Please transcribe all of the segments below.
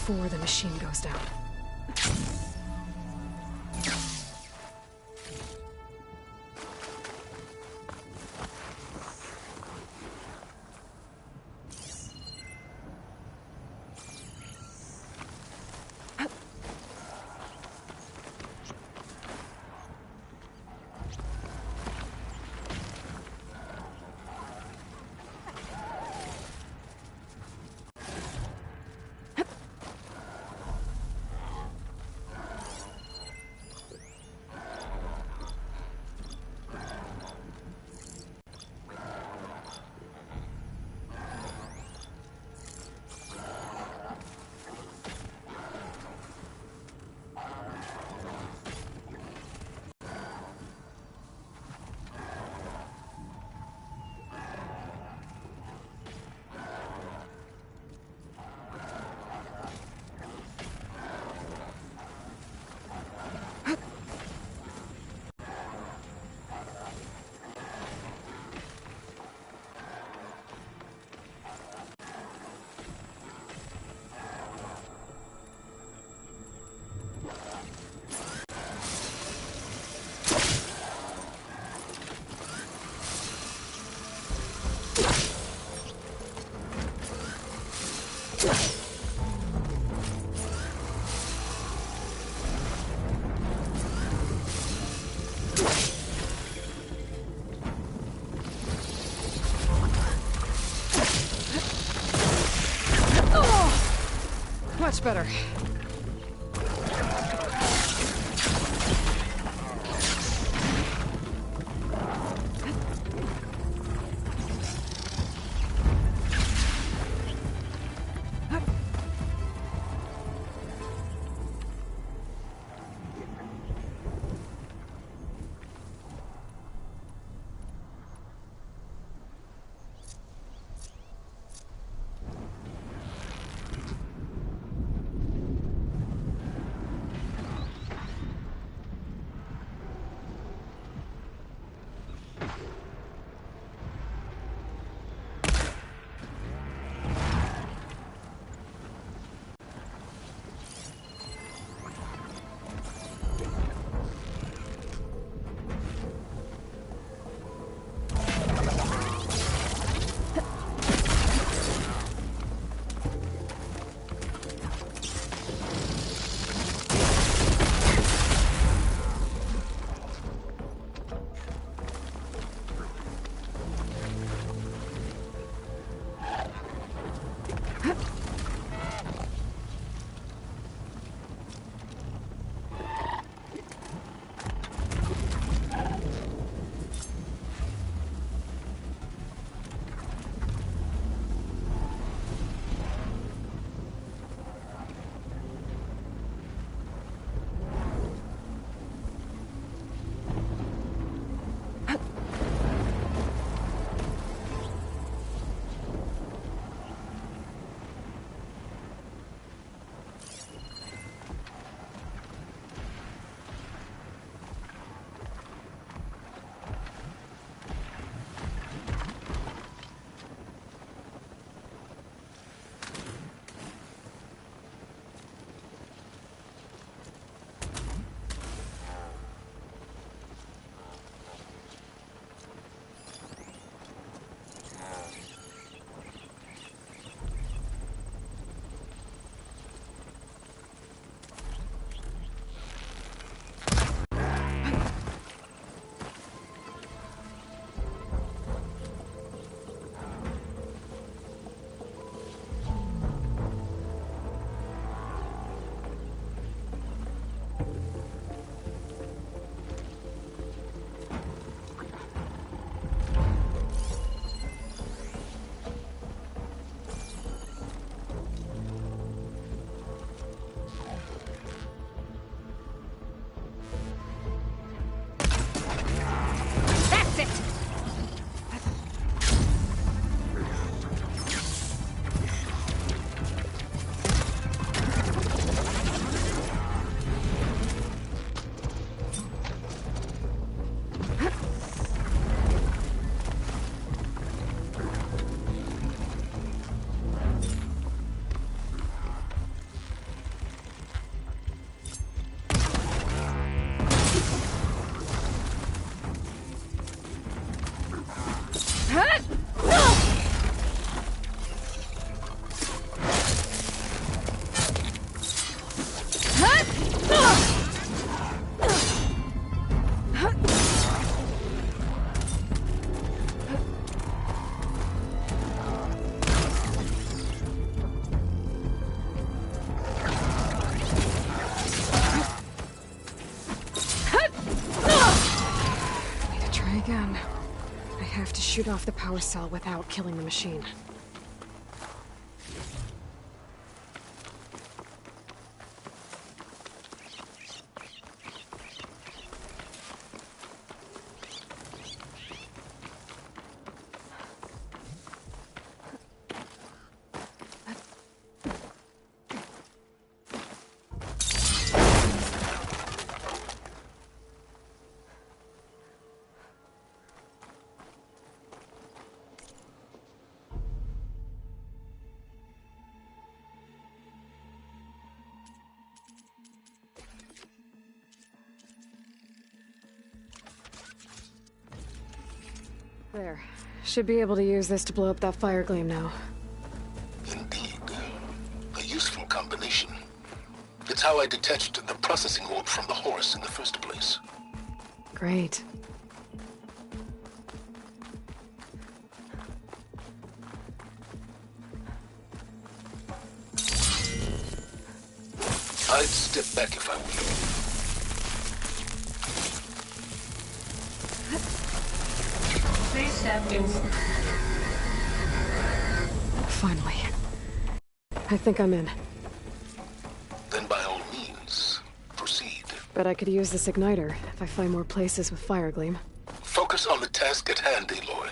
before the machine goes down. Much better. again. I have to shoot off the power cell without killing the machine. There. Should be able to use this to blow up that fire gleam now. Indeed. A useful combination. It's how I detached the processing orb from the horse in the first place. Great. I'd step back if I were you. Finally. I think I'm in. Then by all means, proceed. Bet I could use this igniter if I find more places with fire gleam. Focus on the task at hand, Aloy.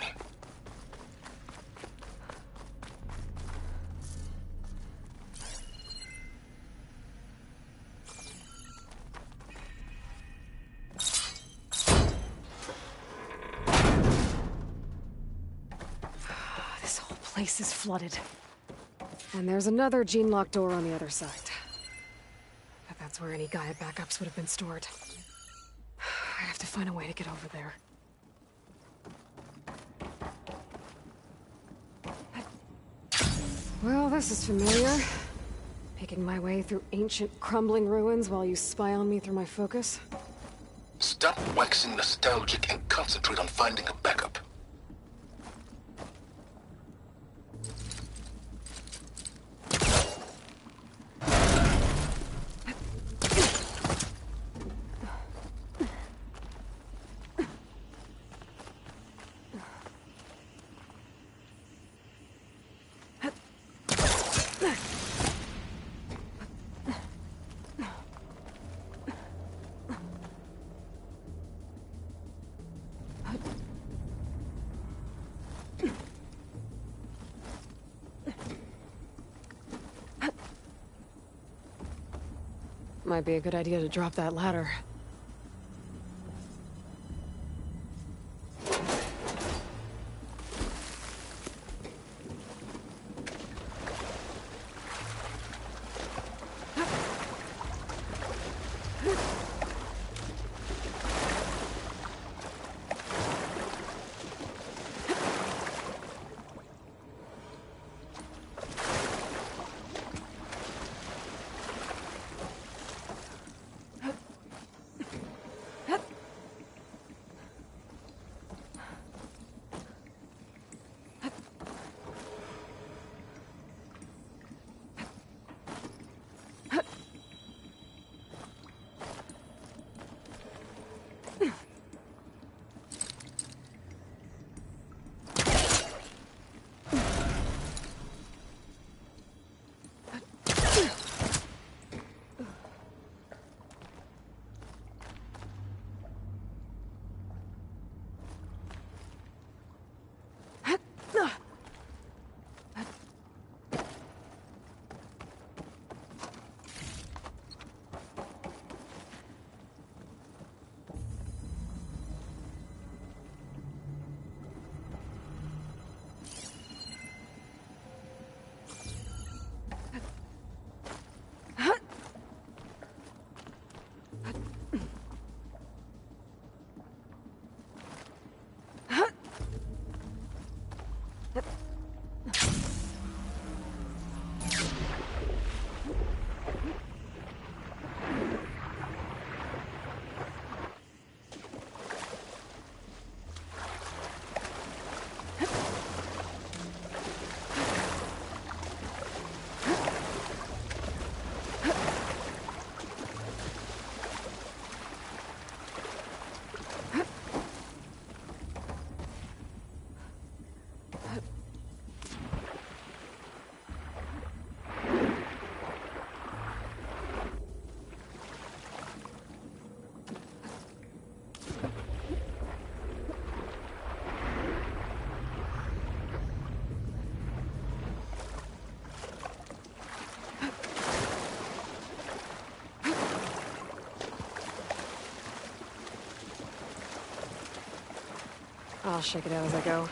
This whole place is flooded. And there's another gene-locked door on the other side. But that's where any Gaia backups would have been stored. I have to find a way to get over there. Well, this is familiar. Picking my way through ancient, crumbling ruins while you spy on me through my focus. Stop waxing nostalgic and concentrate on finding a backup. Might be a good idea to drop that ladder. I'll shake it out as I go.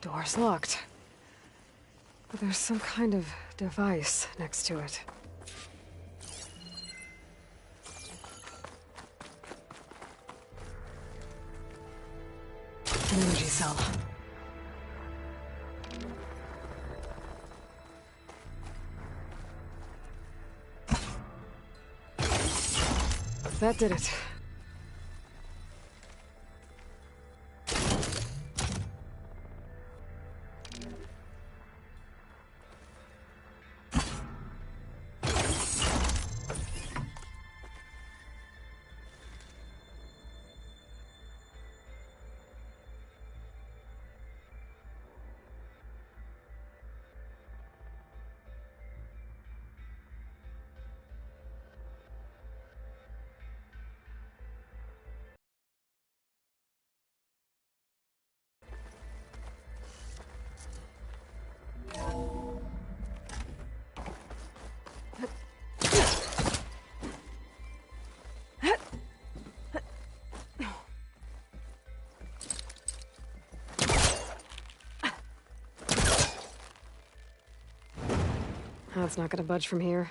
Door's locked. But there's some kind of device next to it. An energy cell. That did it. That's not gonna budge from here.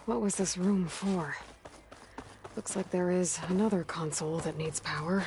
What was this room for? Looks like there is another console that needs power.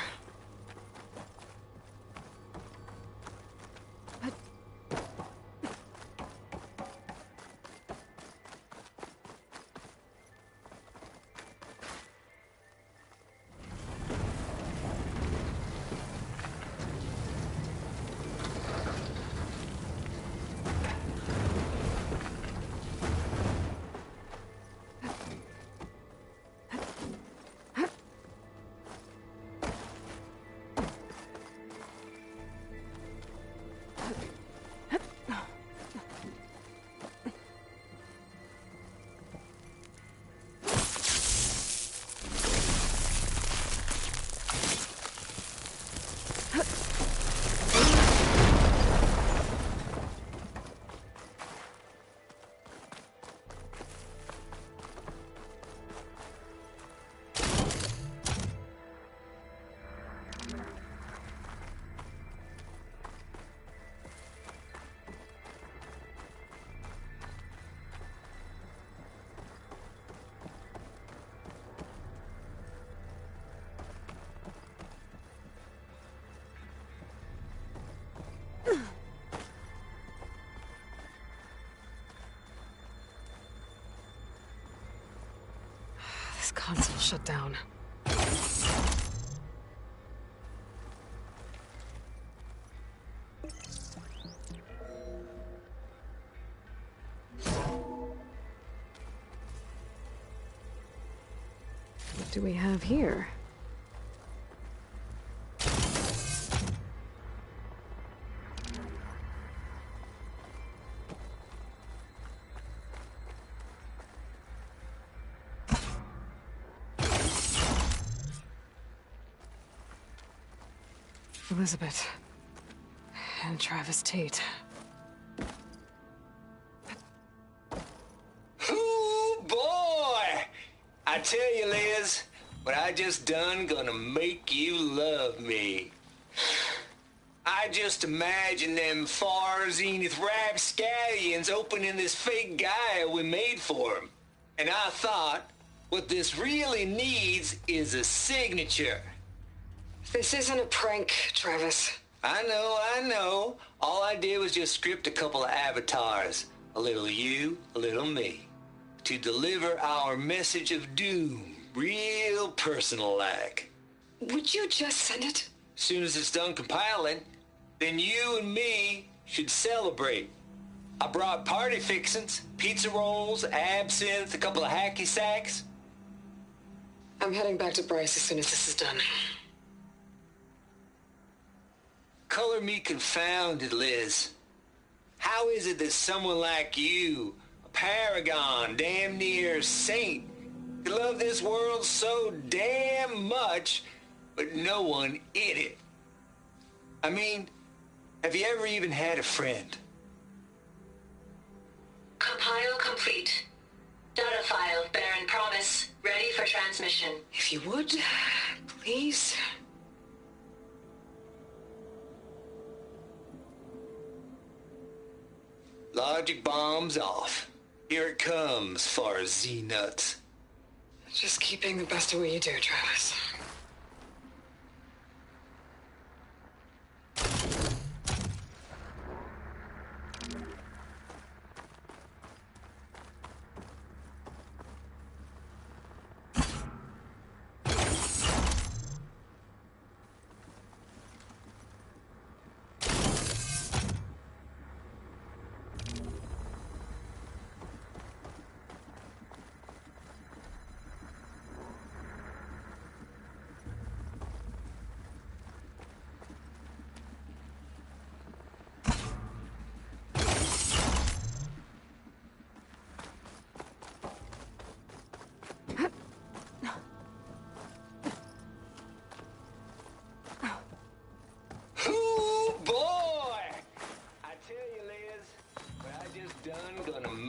Console shut down. What do we have here? Elizabeth. And Travis Tate. Ooh, boy! I tell you, Liz, what I just done gonna make you love me. I just imagine them far zenith rapscallions opening this fake Gaia we made for 'em. And I thought, what this really needs is a signature. This isn't a prank, Travis. I know. All I did was just script a couple of avatars. A little you, a little me. To deliver our message of doom, real personal-like. Would you just send it? Soon as it's done compiling, then you and me should celebrate. I brought party fixins, pizza rolls, absinthe, a couple of hacky sacks. I'm heading back to Bryce as soon as this is done. Color me confounded, Liz. How is it that someone like you, a paragon, damn near saint, could love this world so damn much, but no one in it? I mean, have you ever even had a friend? Compile complete. Data file, Baron Promise, ready for transmission. If you would, please. Logic bombs off. Here it comes, far Z-nuts. Just keep being the best at what you do, Travis.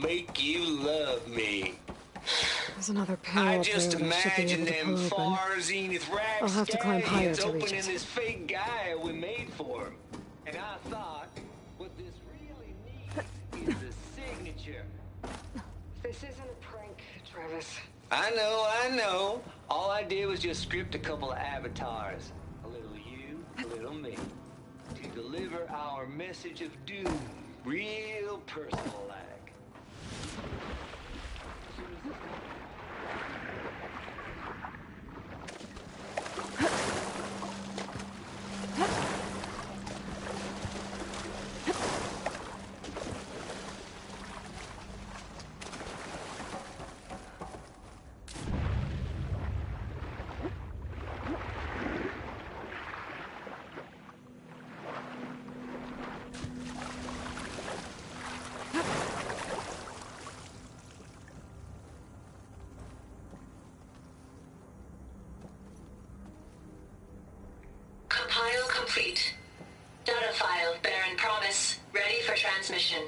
Make you love me. There's another panel I up just there that I should be imagine able to them pull open. far zenith I'll have to climb higher rapscallions to reach opening it. this fake Gaia we made for him. And I thought, what this really needs is a signature. This isn't a prank, Travis. I know. All I did was just script a couple of avatars. A little you, a little me. To deliver our message of doom, real personal-like. Compile complete. Data file, Baron Promise, ready for transmission.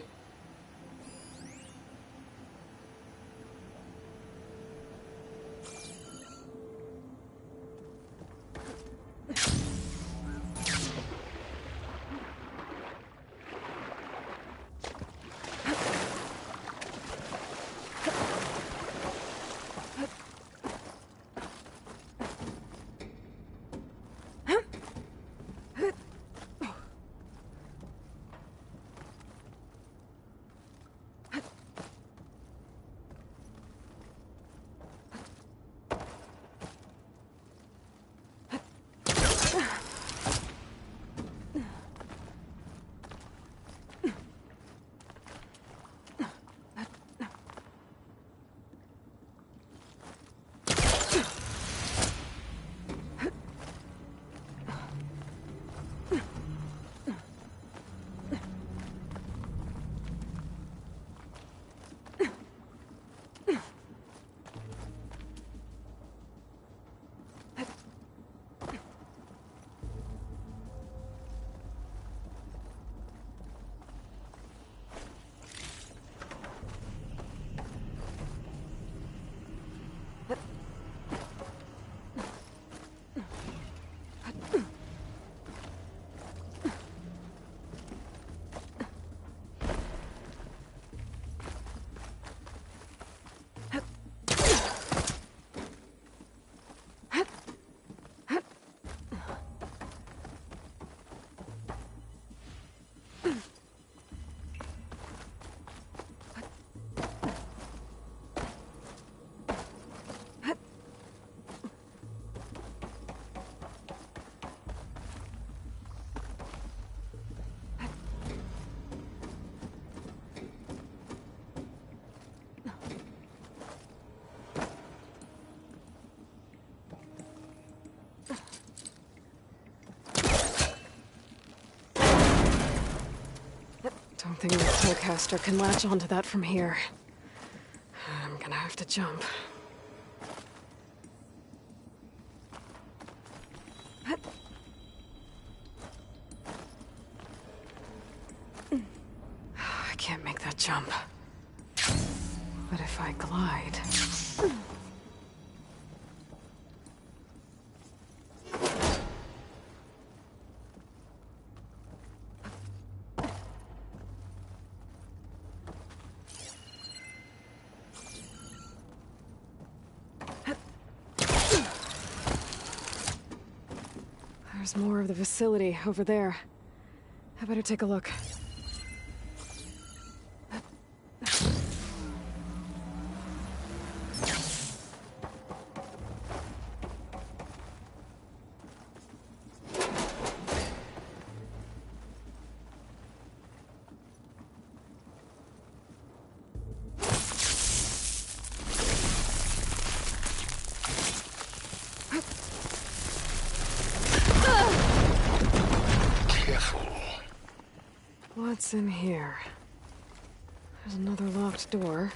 think the Telecaster can latch onto that from here. I'm gonna have to jump. I can't make that jump. But if I glide... There's more of the facility over there. I better take a look. What's in here? There's another locked door.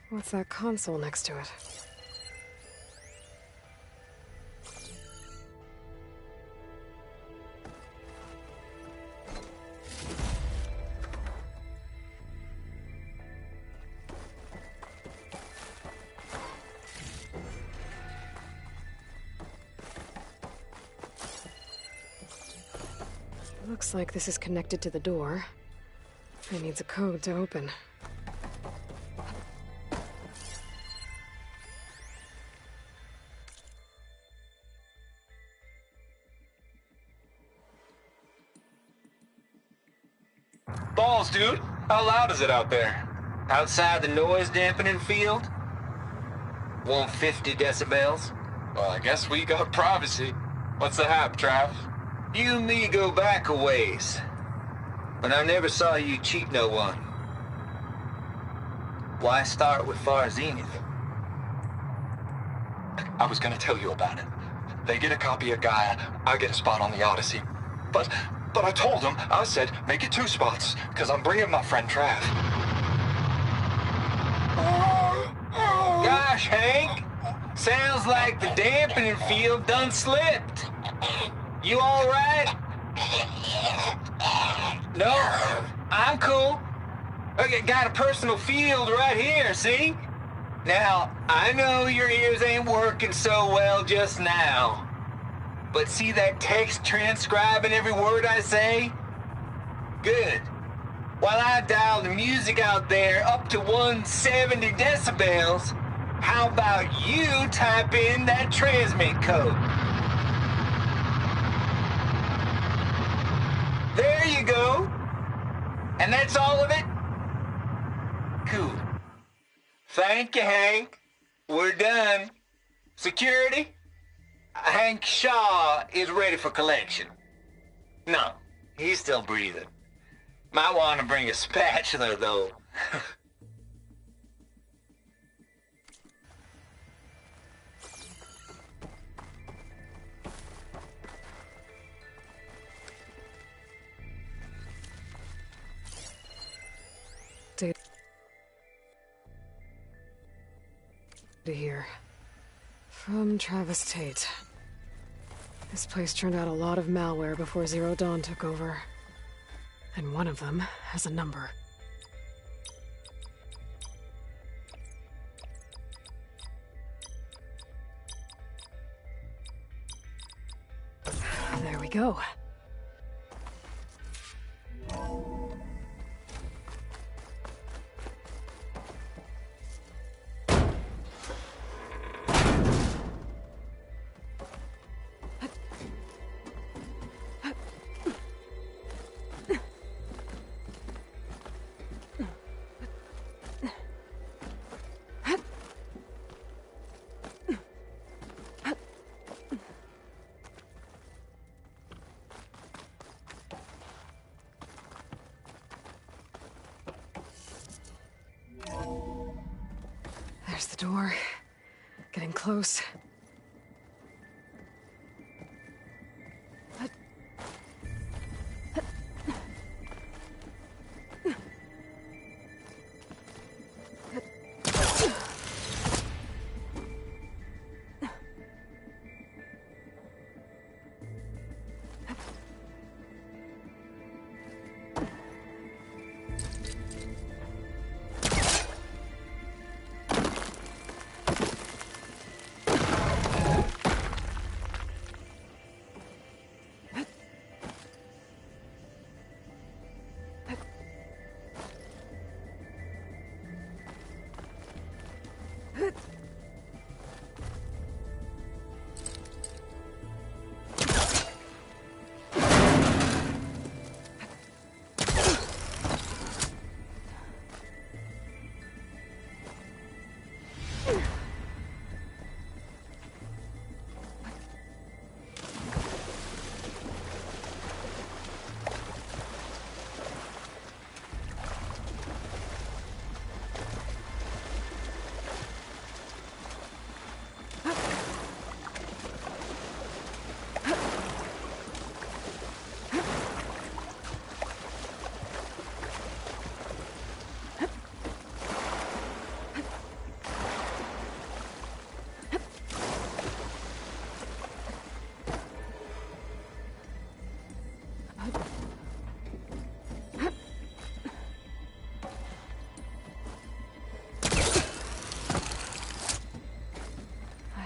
What's that console next to it? Looks like this is connected to the door. It needs a code to open. Balls, dude. How loud is it out there? Outside the noise dampening field? 150 decibels? Well, I guess we got privacy. What's the hap, Trav? You and me go back a ways. But I never saw you cheat no one. Why start with Far Zenith? I was gonna tell you about it. They get a copy of Gaia, I get a spot on the Odyssey. But I told them, I said, make it 2 spots, because I'm bringing my friend Trav. Gosh, Hank. Sounds like the dampening field done slipped. You all right? No, I'm cool. Okay, got a personal field right here, see? Now, I know your ears ain't working so well just now. But see that text transcribing every word I say? Good. While I dial the music out there up to 170 decibels, how about you type in that transmit code? There you go. And that's all of it? Cool. Thank you, Hank. We're done. Security? Hank Shaw is ready for collection. No, he's still breathing. Might want to bring a spatula, though. Here. From Travis Tate. This place turned out a lot of malware before Zero Dawn took over. And one of them has a number. There we go. There's the door. Getting close.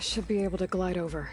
should be able to glide over.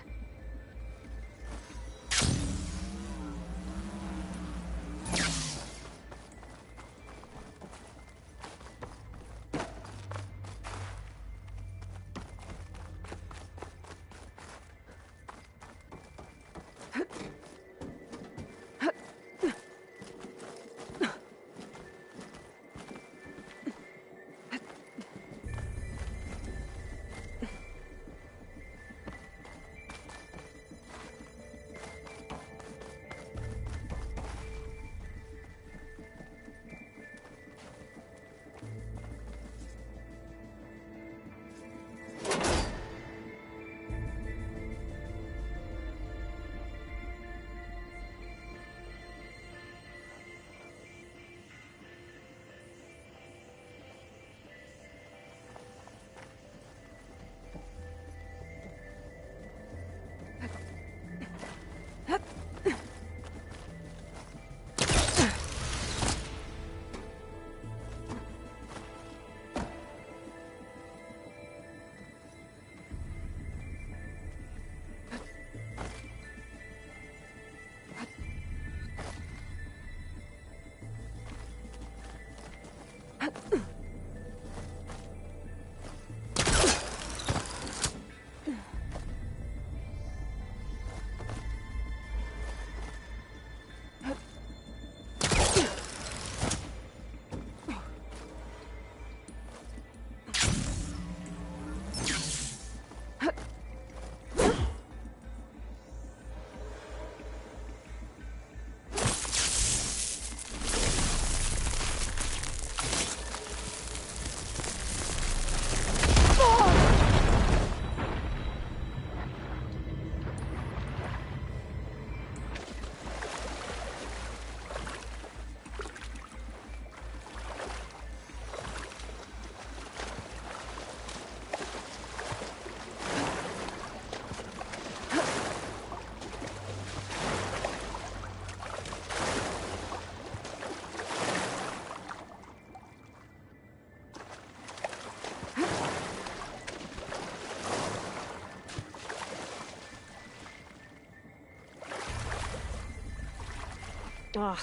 Ugh,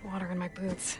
water in my boots.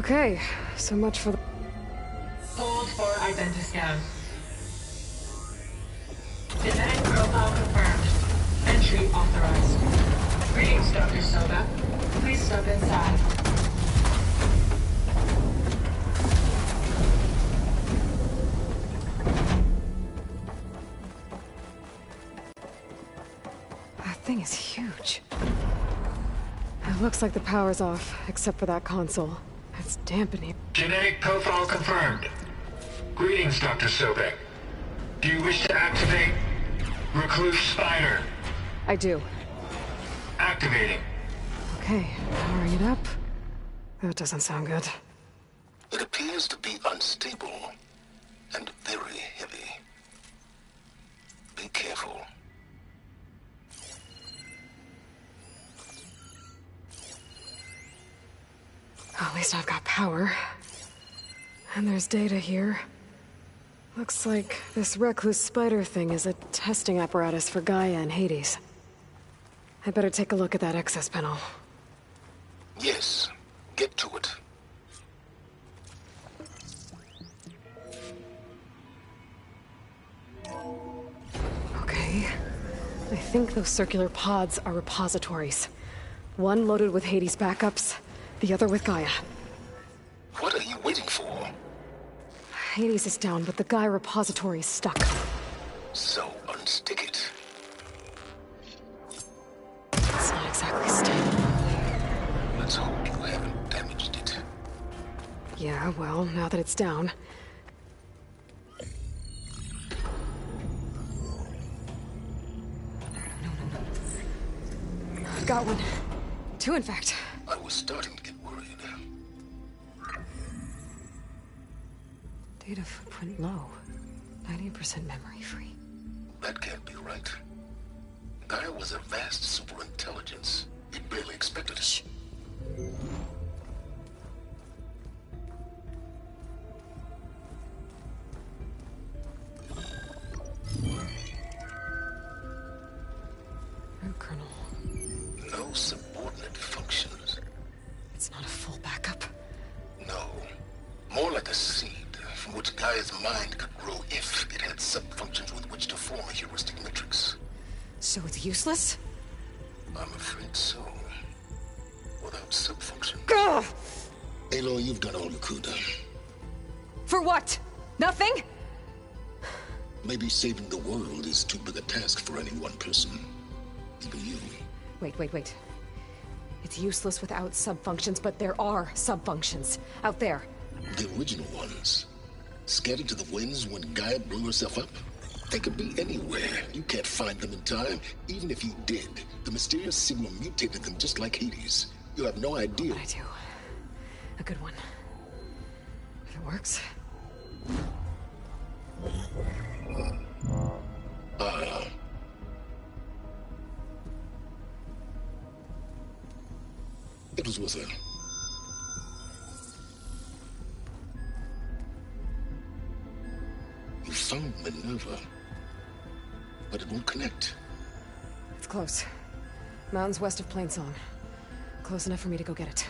Okay, so much for the... Hold for identiscan. Genetic profile confirmed. Entry authorized. Greetings, Dr. Soba. Please step inside. That thing is huge. It looks like the power's off, except for that console. It's dampening. Genetic profile confirmed. Greetings, Dr. Sobek. Do you wish to activate Recluse Spider? I do. Activating. Okay, powering it up. That doesn't sound good. It appears to be unstable and very heavy. Be careful. At least I've got power. And there's data here. Looks like this recluse spider thing is a testing apparatus for Gaia and Hades. I better take a look at that access panel. Yes, get to it. Okay. I think those circular pods are repositories. One loaded with Hades backups, the other with Gaia. What are you waiting for? Hades is down, but the Gaia repository is stuck. So unstick it. It's not exactly stable. Let's hope you haven't damaged it. Yeah, well, now that it's down... No. I've got one. Two, in fact. I was starting to get worried. Data footprint low. 90% memory free. That can't be right. Gaia was a vast superintelligence. It barely expected it. Shh. Root kernel. No subordinate functions. It's not a full backup. No. More like a seed from which Gaia's mind could grow if it had sub-functions with which to form a heuristic matrix. So it's useless? I'm afraid so. Without sub-functions. Ugh! Aloy, you've done all you could. For what? Nothing? Maybe saving the world is too big a task for any one person. Even you. Wait. It's useless without sub-functions, but there are sub-functions out there. The original ones. Scattered to the winds when Gaia blew herself up? They could be anywhere. You can't find them in time. Even if you did, the mysterious signal mutated them just like Hades. You have no idea. I do. A good one. If it works. It was with her. You found Minerva, but it won't connect. It's close. Mountains west of Plainsong. Close enough for me to go get it.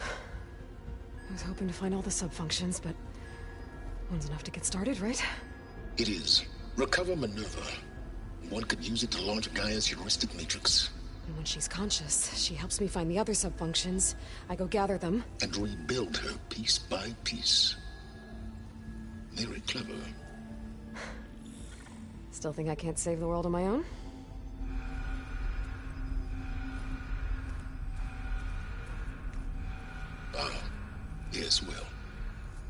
I was hoping to find all the sub-functions, but one's enough to get started, right? It is. Recover Minerva. One could use it to launch Gaia's heuristic matrix. And when she's conscious, she helps me find the other sub-functions. I go gather them. And rebuild her piece by piece. Very clever. Still think I can't save the world on my own? Yes, well.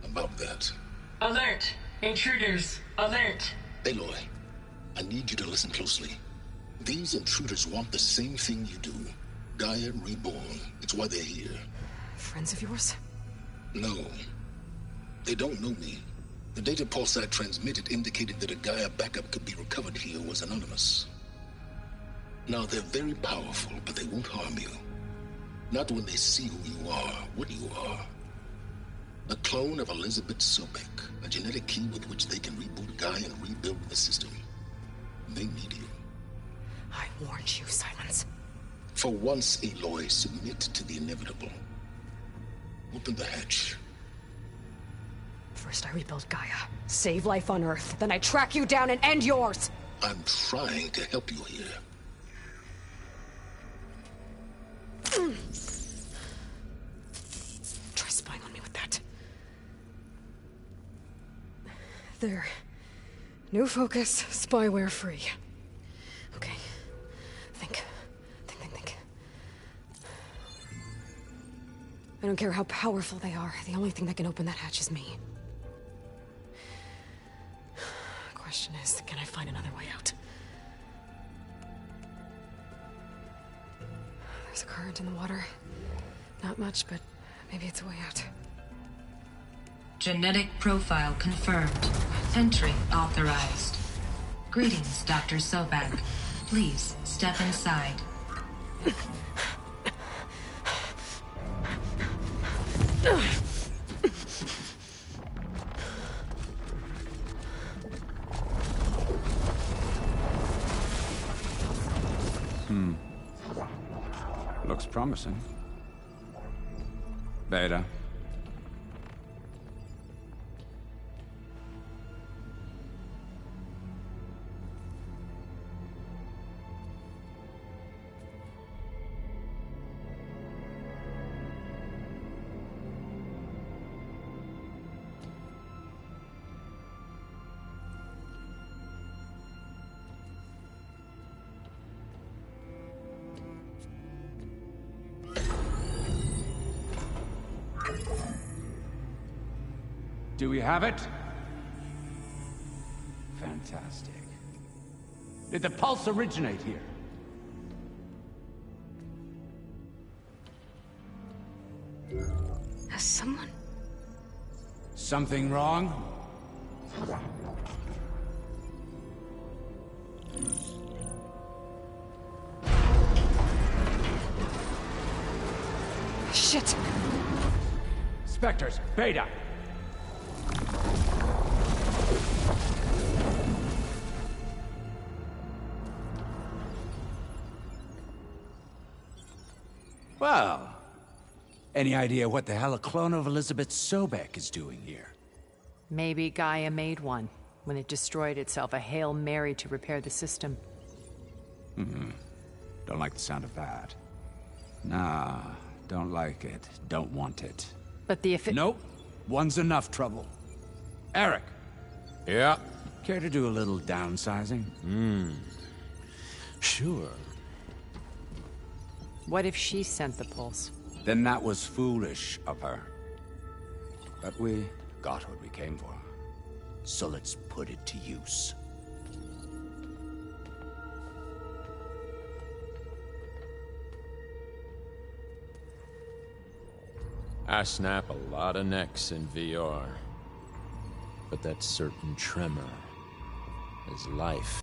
About that. Alert! Intruders! Alert! Aloy, I need you to listen closely. These intruders want the same thing you do. Gaia reborn. It's why they're here. Friends of yours? No. They don't know me. The data pulse I transmitted indicated that a Gaia backup could be recovered here was anonymous. Now, they're very powerful, but they won't harm you. Not when they see who you are, what you are. A clone of Elizabeth Sobek, a genetic key with which they can reboot Gaia and rebuild the system. They need you. I warned you, Silence. For once, Aloy, submit to the inevitable. Open the hatch. First I rebuild Gaia, save life on Earth, then I track you down and end yours! I'm trying to help you here. Try spying on me with that. There. New focus, spyware free. Okay. Think. I don't care how powerful they are. The only thing that can open that hatch is me. Question is, can I find another way out? There's a current in the water. Not much, but maybe it's a way out. Genetic profile confirmed. Entry authorized. Greetings, Dr. Sobek. Please step inside. Looks promising. Beta. Do we have it? Fantastic. Did the pulse originate here? Has someone... Something wrong? Shit! Spectres, Beta! Well, any idea what the hell a clone of Elizabeth Sobek is doing here? Maybe Gaia made one, when it destroyed itself, a Hail Mary to repair the system. Don't like the sound of that. Nah, don't like it. Don't want it. But the Nope. One's enough trouble. Eric. Yeah. Care to do a little downsizing? Sure. What if she sent the pulse? Then that was foolish of her. But we got what we came for. So let's put it to use. I snap a lot of necks in VR. But that certain tremor is life.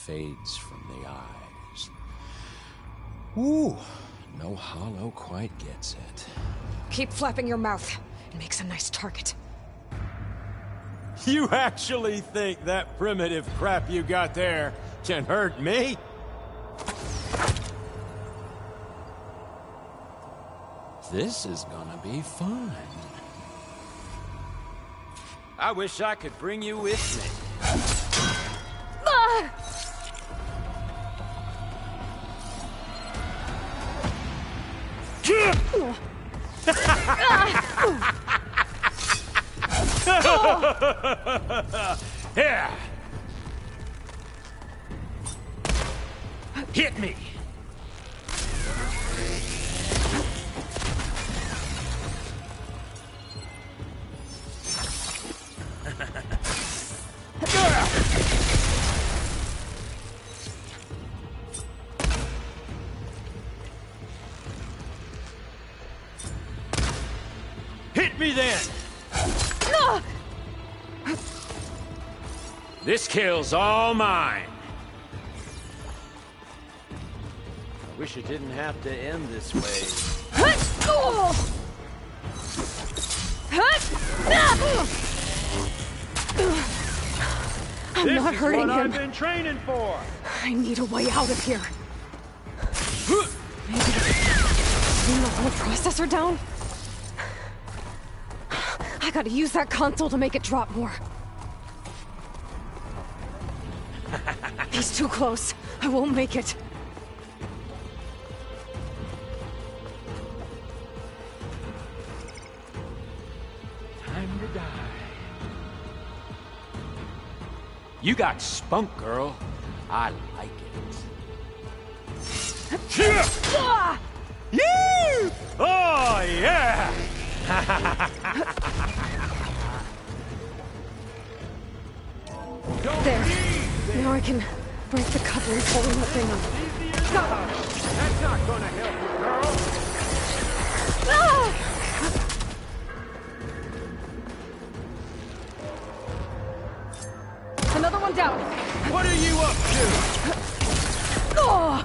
fades from the eyes. Ooh, no hollow quite gets it. Keep flapping your mouth. It makes a nice target. You actually think that primitive crap you got there can hurt me? This is gonna be fun. I wish I could bring you with me. Yeah. Hit me. Hit me then. This kill's all mine. I wish it didn't have to end this way. I'm not hurting him. This is what I've been training for. I need a way out of here. Maybe bring the whole processor down? I gotta use that console to make it drop more. He's too close. I won't make it. Time to die. You got spunk, girl. I like it. Yeah! Oh, yeah! There. Now I can break the couplings holding the thing up. That's not gonna help you, girl. Another one down. What are you up to? Oh!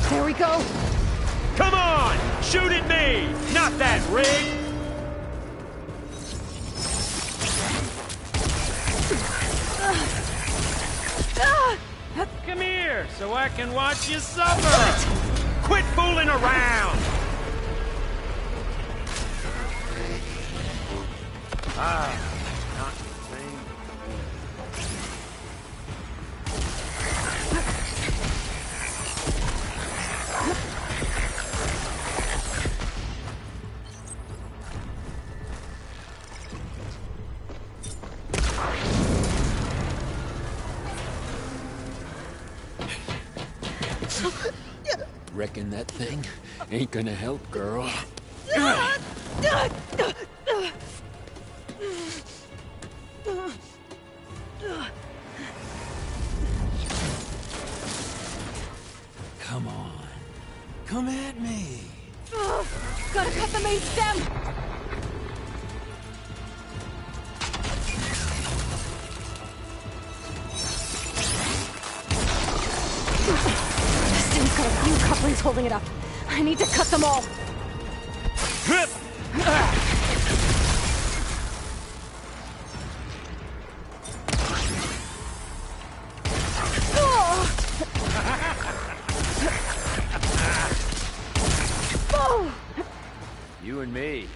There we go. Come on! Shoot at me! Not that rig! Come here, so I can watch you suffer! Quit fooling around! Not the same. Reckon that thing ain't gonna help, girl. Come on. Come at me. Gotta cut the main stem. This thing's got a few couplings holding it up. I need to cut them all. You and me,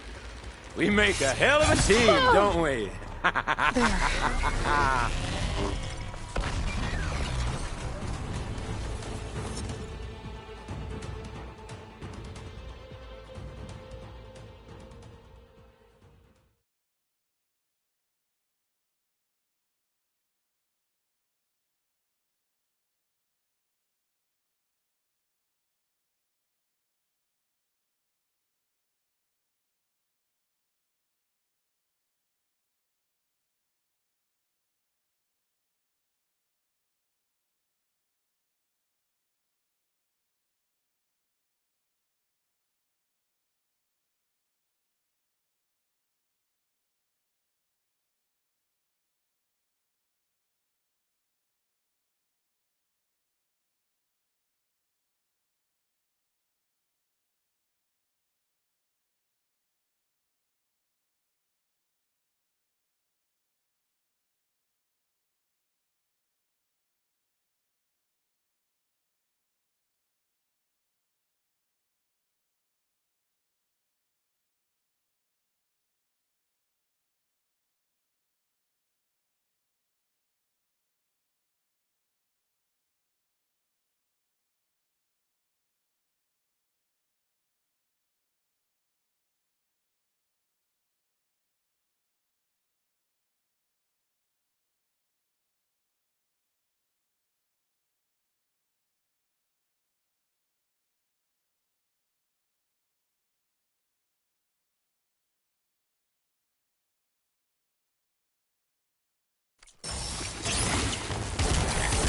we make a hell of a team, don't we?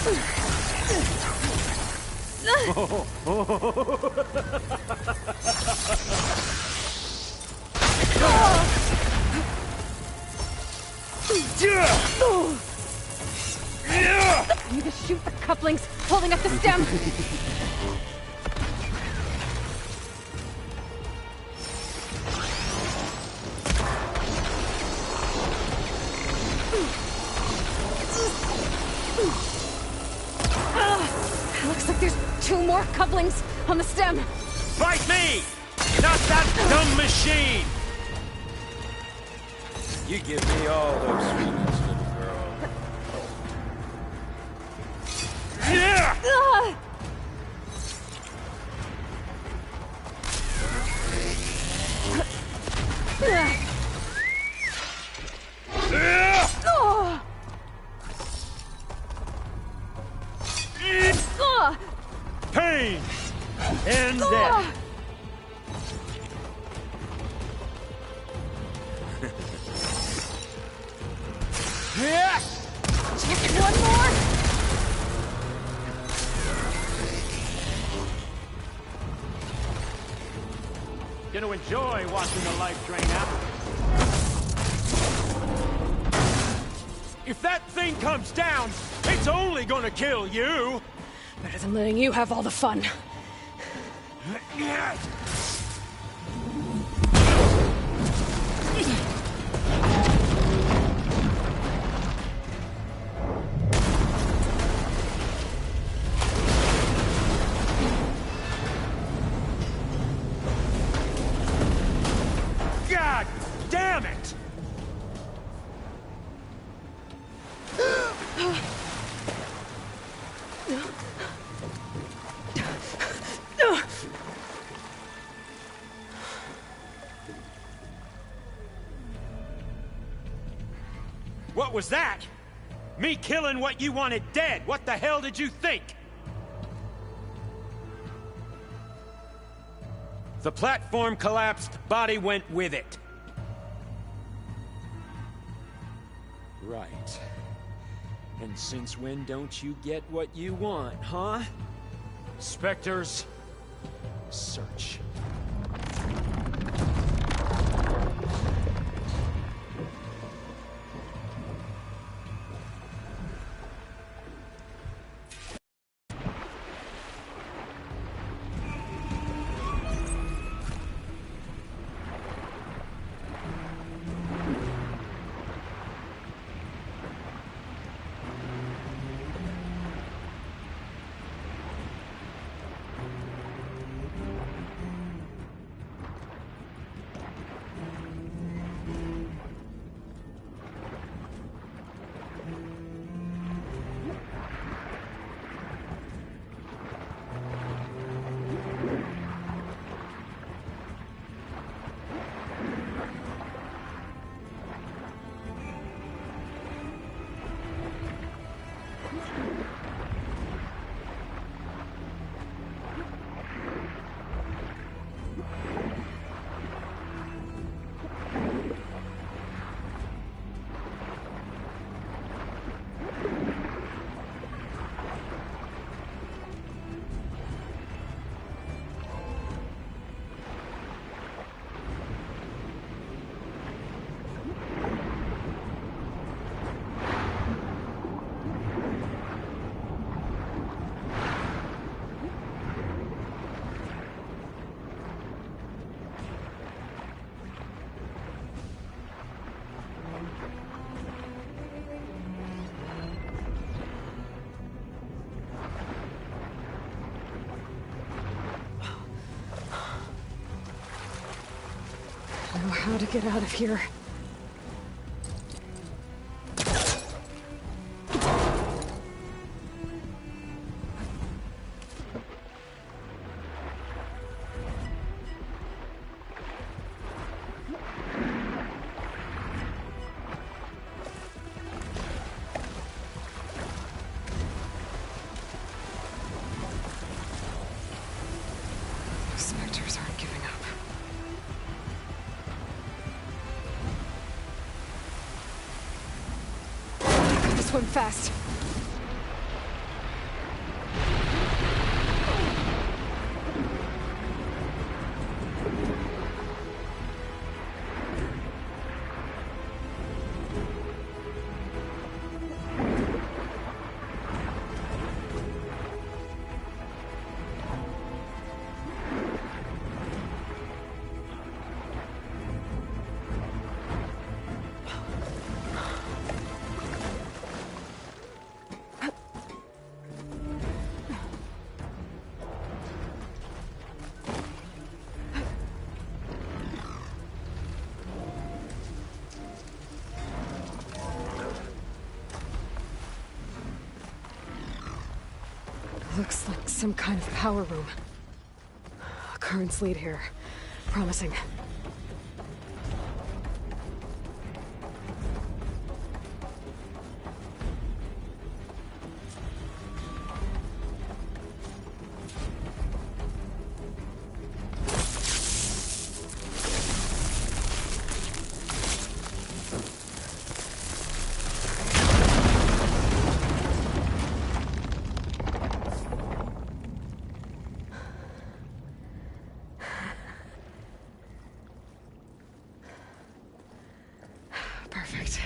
I need to shoot the couplings holding up the stem. Looks like there's 2 more couplings on the stem. Fight me! Not that dumb machine! You give me all those feelings, little girl. Yeah! Pain and death. Just one more. Gonna enjoy watching the life drain out. If that thing comes down, it's only gonna kill you. Better than letting you have all the fun. God damn it! What was that? Me killing what you wanted dead. What the hell did you think? The platform collapsed, body went with it. Right. And since when don't you get what you want, huh? Spectres, search. I know how to get out of here. The specters aren't giving up. Gotta swim fast. Looks like some kind of power room. Currents lead here. Promising. Perfect.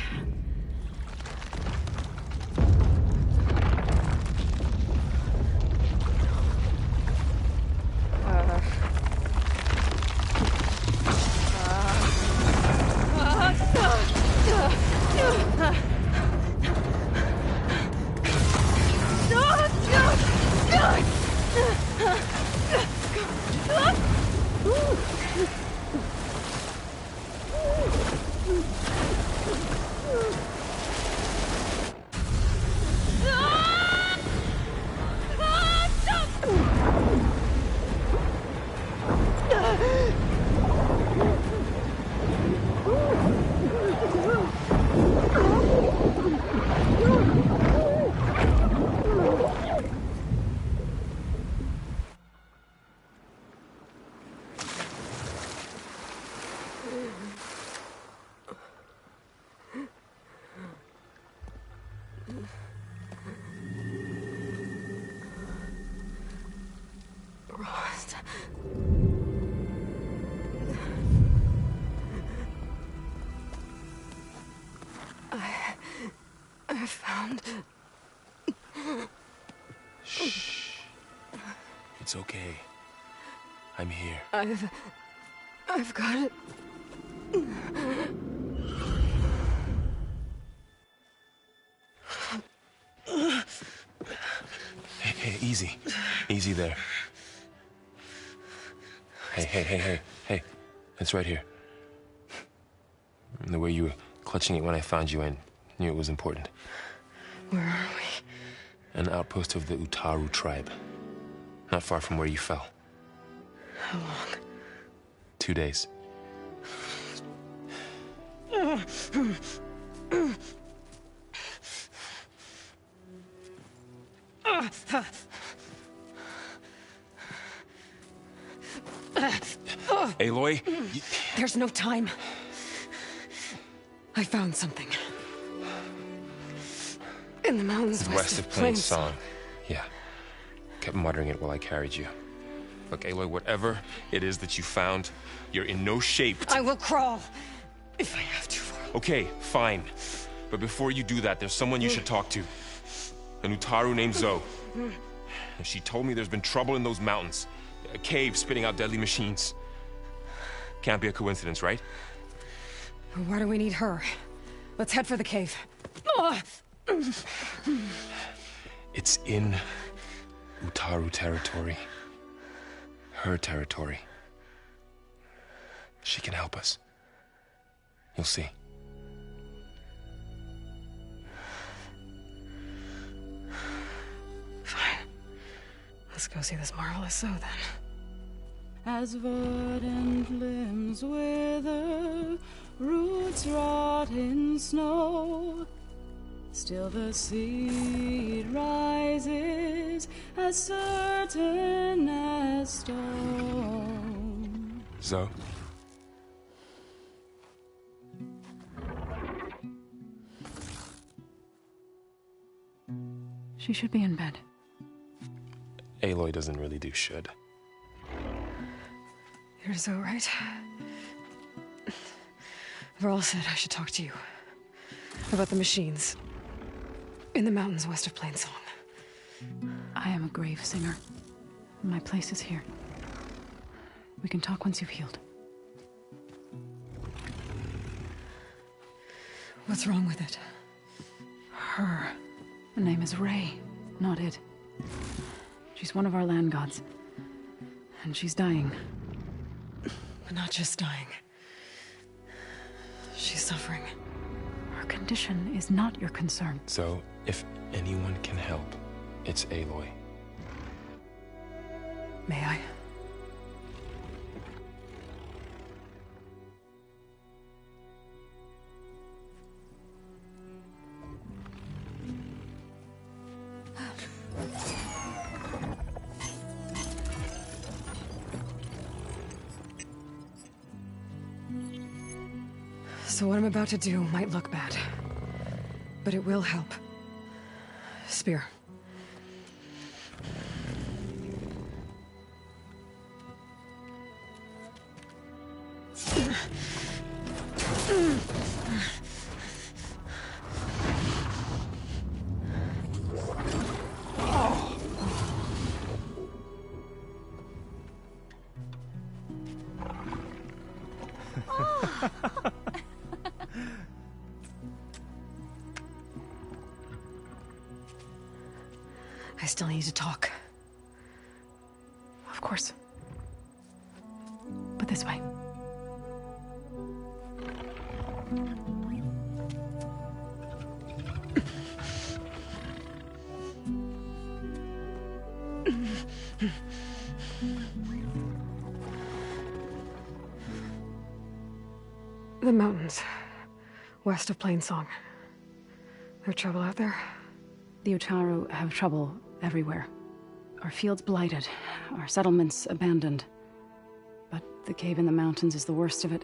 Rost. I found... Shh. It's okay. I'm here. I've got it. Hey, easy. Easy there. Hey. It's right here. The way you were clutching it when I found you, I knew it was important. Where are we? An outpost of the Utaru tribe. Not far from where you fell. How long? 2 days. Aloy? There's no time. I found something. In the mountains West of Plains Song. Yeah. Kept muttering it while I carried you. Look, Aloy, whatever it is that you found, you're in no shape to... I will crawl. If I have to. Okay, fine. But before you do that, there's someone you should talk to. An Utaru named Zoe. And she told me there's been trouble in those mountains. A cave spitting out deadly machines. Can't be a coincidence, right? Why do we need her? Let's head for the cave. It's in Utaru territory. Her territory. She can help us. You'll see. Fine. Let's go see this marvelous Zoe then. As verdant limbs wither, roots rot in snow, still the seed rises as certain as stone. Zoe? She should be in bed. Aloy doesn't really do should. You're Zoe, right? Varl said I should talk to you. About the machines. In the mountains west of Plains Song. I am a grave singer. My place is here. We can talk once you've healed. What's wrong with it? Her. The name is Ray, not it. She's one of our land gods. And she's dying. But not just dying. She's suffering. Her condition is not your concern. So, if anyone can help, it's Aloy. May I? So what I'm about to do might look bad, but it will help. Spear. I still need to talk. Of course. But this way. The mountains, west of Plainsong. There trouble out there? The Utaru have trouble everywhere. Our fields blighted, our settlements abandoned. But the cave in the mountains is the worst of it.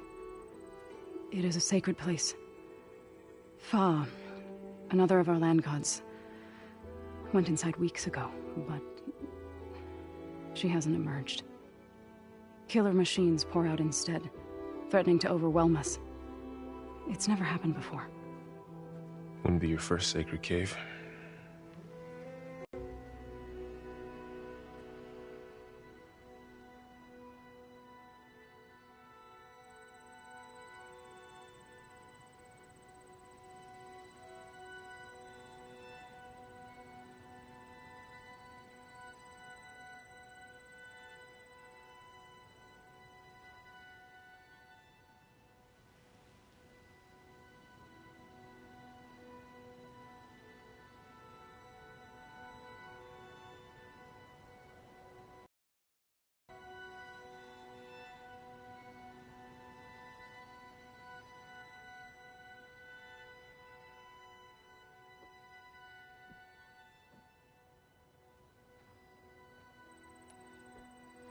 It is a sacred place. Fa, another of our land gods, went inside weeks ago, but she hasn't emerged. Killer machines pour out instead, threatening to overwhelm us. It's never happened before. Wouldn't be your first sacred cave.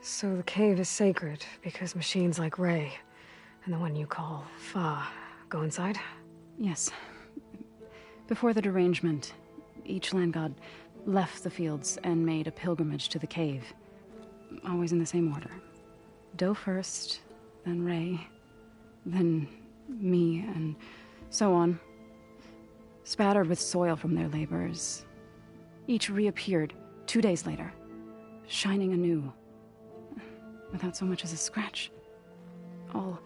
So the cave is sacred because machines like Ray, and the one you call Fa, go inside? Yes. Before the derangement, each land god left the fields and made a pilgrimage to the cave. Always in the same order. Do first, then Ray, then me, and so on. Spattered with soil from their labors. Each reappeared 2 days later, shining anew. Without so much as a scratch. All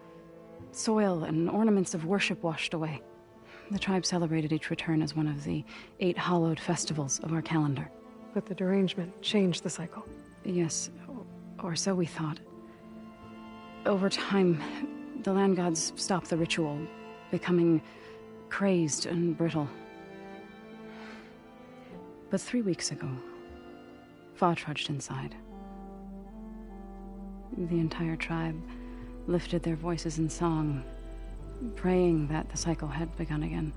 soil and ornaments of worship washed away. The tribe celebrated each return as one of the 8 hallowed festivals of our calendar. But the derangement changed the cycle. Yes, or so we thought. Over time, the land gods stopped the ritual, becoming crazed and brittle. But 3 weeks ago, Fa trudged inside. The entire tribe lifted their voices in song, praying that the cycle had begun again.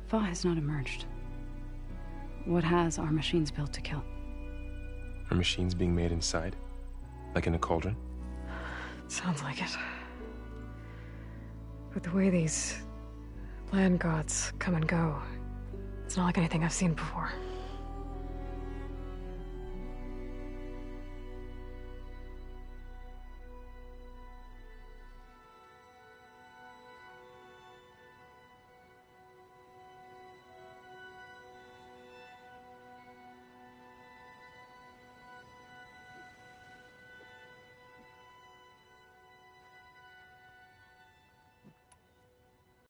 Fa has not emerged. What has are machines built to kill? Are machines being made inside? Like in a cauldron? Sounds like it. But the way these land gods come and go, it's not like anything I've seen before.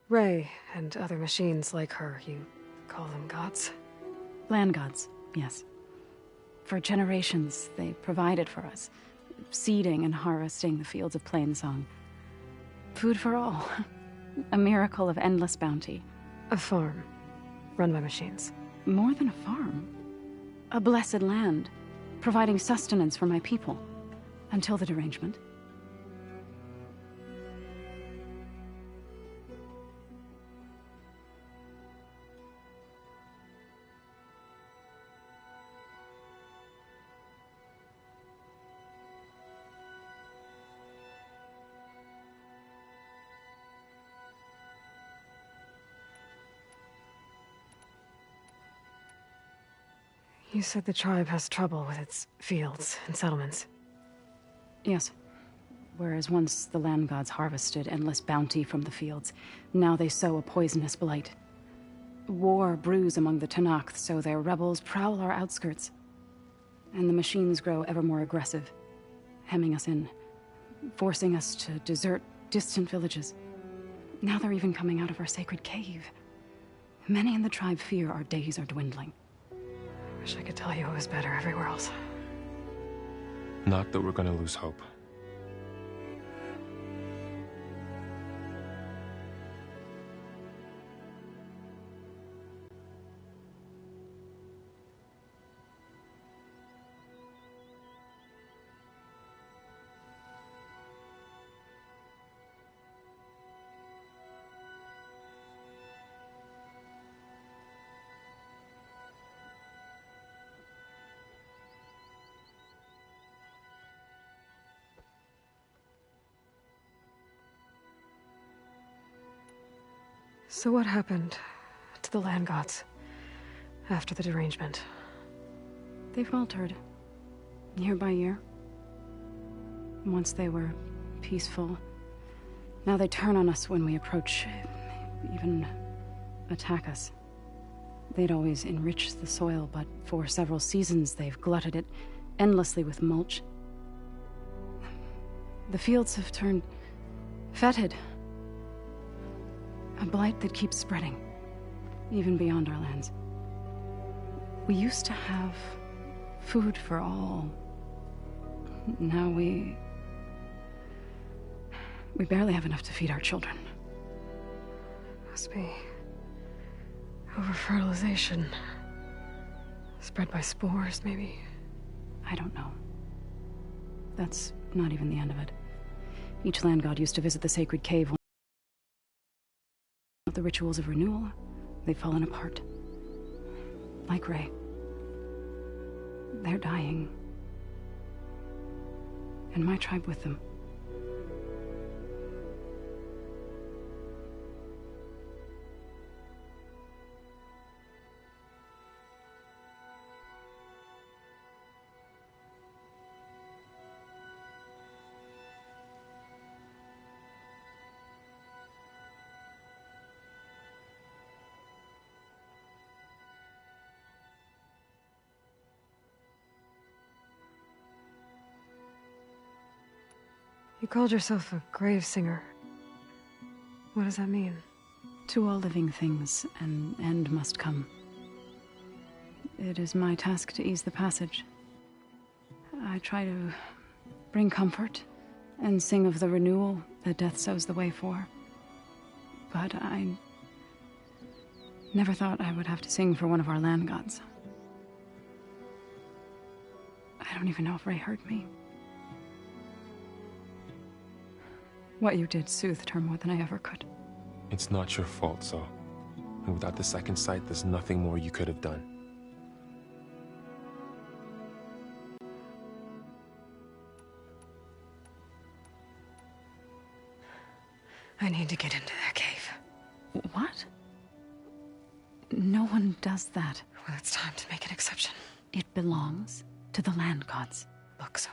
Ray and other machines like her, you call them gods? Land gods, yes. For generations, they provided for us, seeding and harvesting the fields of Plainsong. Food for all. A miracle of endless bounty. A farm, run by machines. More than a farm. A blessed land, providing sustenance for my people. Until the derangement. You said the tribe has trouble with its fields and settlements. Yes. Whereas once the land gods harvested endless bounty from the fields, now they sow a poisonous blight. War brews among the Tenakth, so their rebels prowl our outskirts. And the machines grow ever more aggressive, hemming us in, forcing us to desert distant villages. Now they're even coming out of our sacred cave. Many in the tribe fear our days are dwindling. Wish I could tell you it was better everywhere else. Not that we're gonna lose hope. So what happened to the land gods after the derangement? They faltered, year by year. Once they were peaceful. Now they turn on us when we approach, even attack us. They'd always enriched the soil, but for several seasons they've glutted it endlessly with mulch. The fields have turned fetid. A blight that keeps spreading, even beyond our lands. We used to have food for all. Now we barely have enough to feed our children. Must be over-fertilization. Spread by spores, maybe? I don't know. That's not even the end of it. Each land god used to visit the sacred cave. The rituals of renewal, they've fallen apart. Like Ray. They're dying. And my tribe with them. You called yourself a grave singer. What does that mean? To all living things, an end must come. It is my task to ease the passage. I try to bring comfort and sing of the renewal that death sows the way for. But I never thought I would have to sing for one of our land gods. I don't even know if Ray heard me. What you did soothed her more than I ever could. It's not your fault, Zoe. And without the second sight, there's nothing more you could have done. I need to get into that cave. What? No one does that. Well, it's time to make an exception. It belongs to the land gods. Look, Zoe.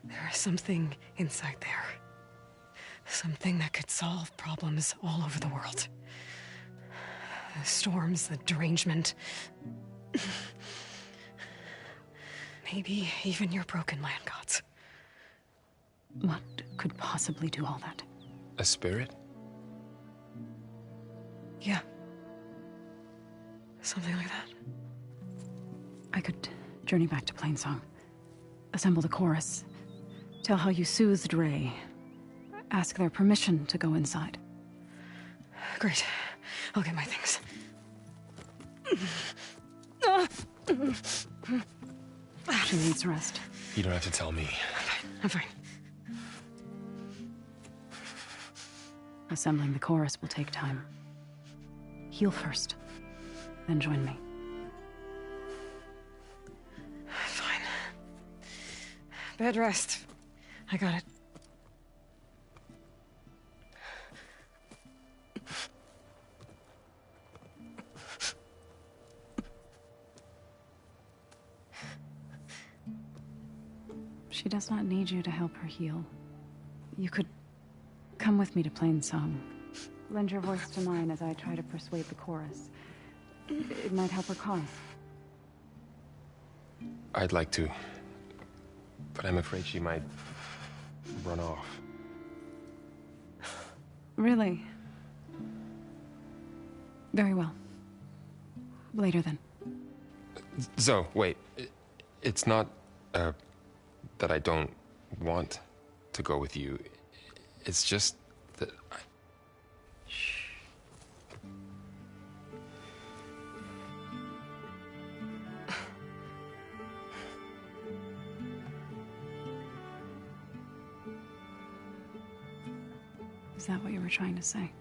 There is something inside there. Something that could solve problems all over the world. The storms, the derangement. Maybe even your broken land gods. What could possibly do all that? A spirit? Yeah. Something like that. I could journey back to Plainsong. Assemble the chorus. Tell how you soothed Ray. Ask their permission to go inside. Great. I'll get my things. She needs rest. You don't have to tell me. I'm fine. Assembling the chorus will take time. Heal first, then join me. Fine. Bed rest. I got it. She does not need you to help her heal. You could come with me to Plainsong. Lend your voice to mine as I try to persuade the chorus. It might help her cause. I'd like to, but I'm afraid she might run off. Really? Very well. Later then. Zoe, wait. It's not, that I don't want to go with you. It's just that I... Shh. Is that what you were trying to say?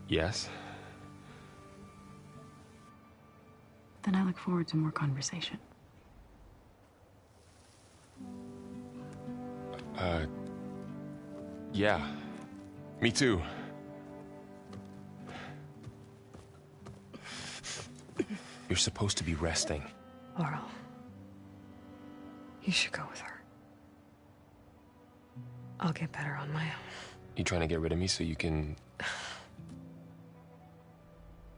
Yes? Then I look forward to more conversation. Yeah. Me too. You're supposed to be resting. Laurel. You should go with her. I'll get better on my own. You trying to get rid of me so you can...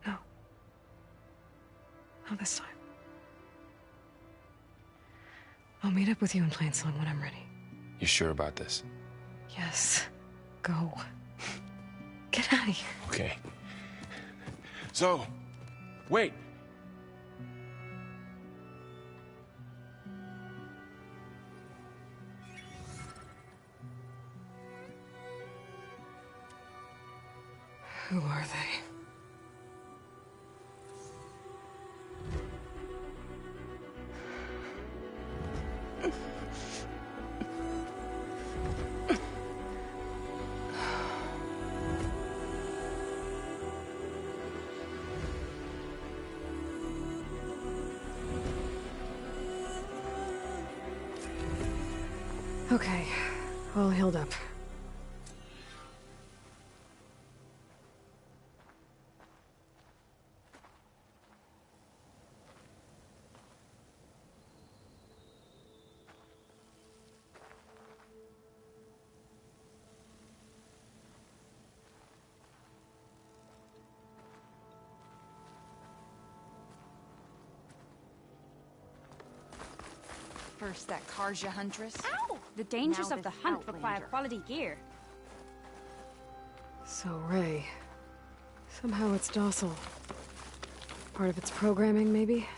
No. Not this time. I'll meet up with you in Plainsong when I'm ready. You sure about this? Yes. Go. Get out of here. Okay. Zoe! Wait! Who are they? Okay, all healed up. First that Karja huntress. Ow! The dangers Now of the this hunt require outlander. quality gear. So, Ray. Somehow it's docile. Part of its programming, maybe?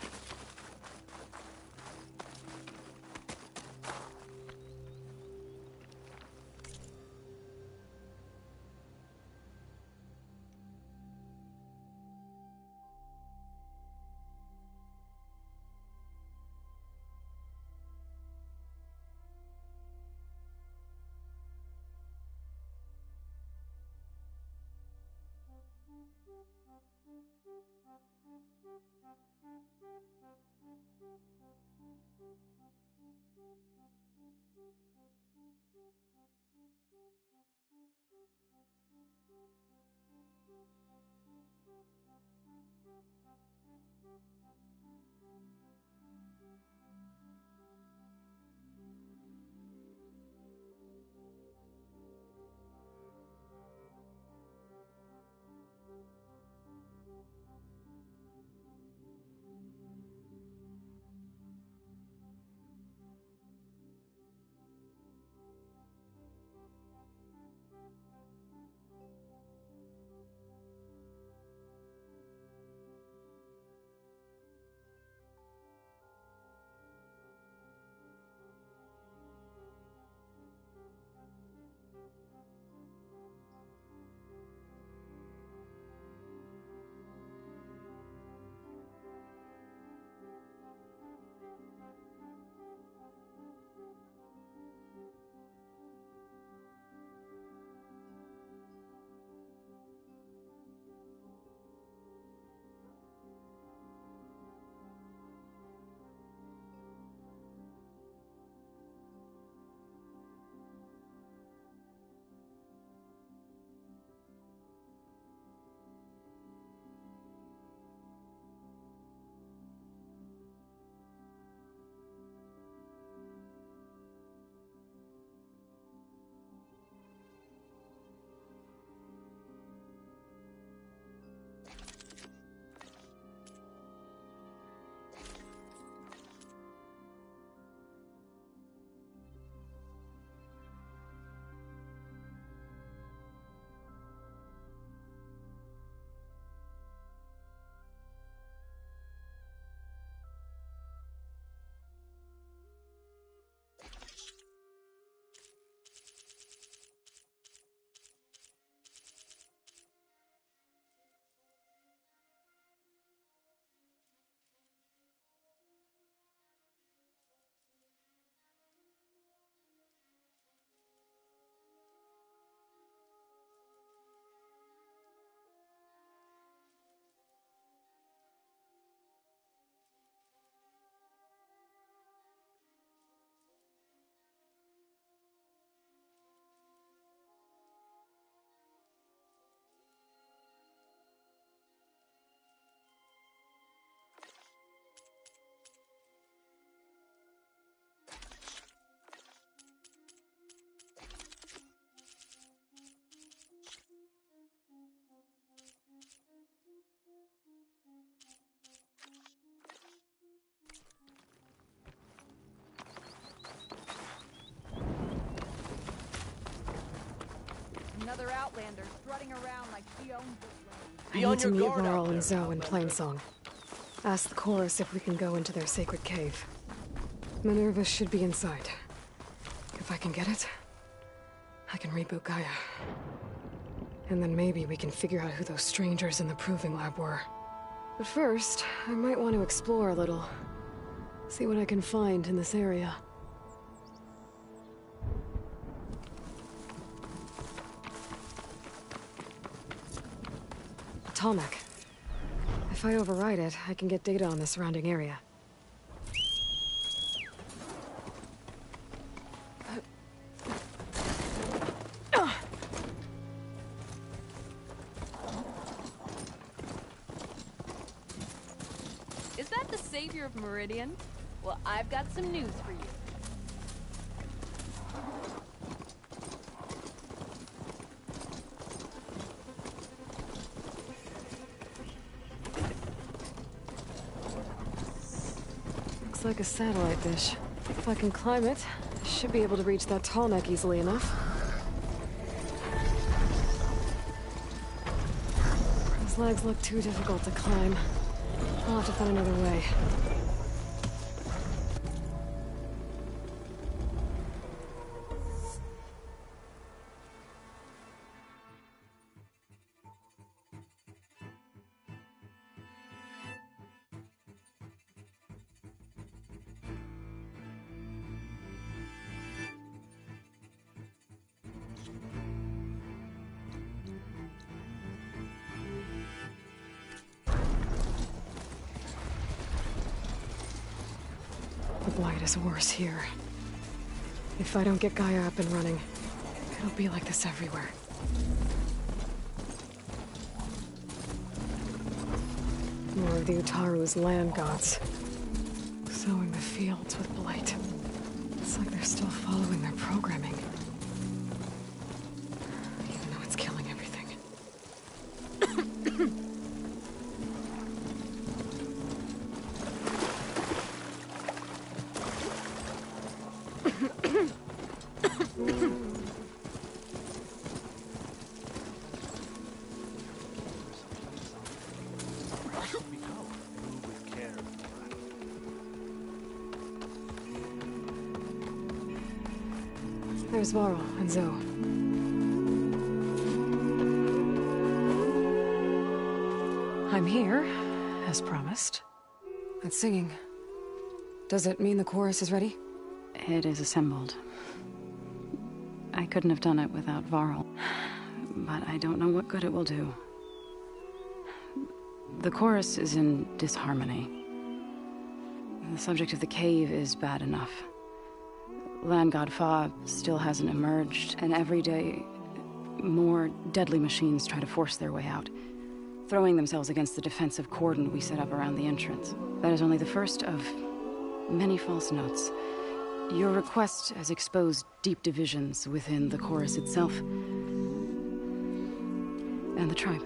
other Outlander strutting around like she owns this land. I need to meet Varl and Zoe in Plainsong. Ask the chorus if we can go into their sacred cave. Minerva should be inside. If I can get it, I can reboot Gaia. And then maybe we can figure out who those strangers in the proving lab were. But first, I might want to explore a little. See what I can find in this area. A Tallneck. If I override it, I can get data on the surrounding area. Is that the savior of Meridian? Well, I've got some news for you. Looks like a satellite dish. If I can climb it, I should be able to reach that Tallneck easily enough. Those legs look too difficult to climb. I'll have to find another way. The blight is worse here. If I don't get Gaia up and running, it'll be like this everywhere. More of the Utaru's land gods. Sowing the fields with blight. It's like they're still following their programming. Even though it's killing everything. There's Varl and Zoe. I'm here, as promised. That's singing. Does it mean the chorus is ready? It is assembled. I couldn't have done it without Varl, but I don't know what good it will do. The chorus is in disharmony. The subject of the cave is bad enough. Land God Fa still hasn't emerged, and every day, more deadly machines try to force their way out, throwing themselves against the defensive cordon we set up around the entrance. That is only the first of many false notes. Your request has exposed deep divisions within the chorus itself and the tribe.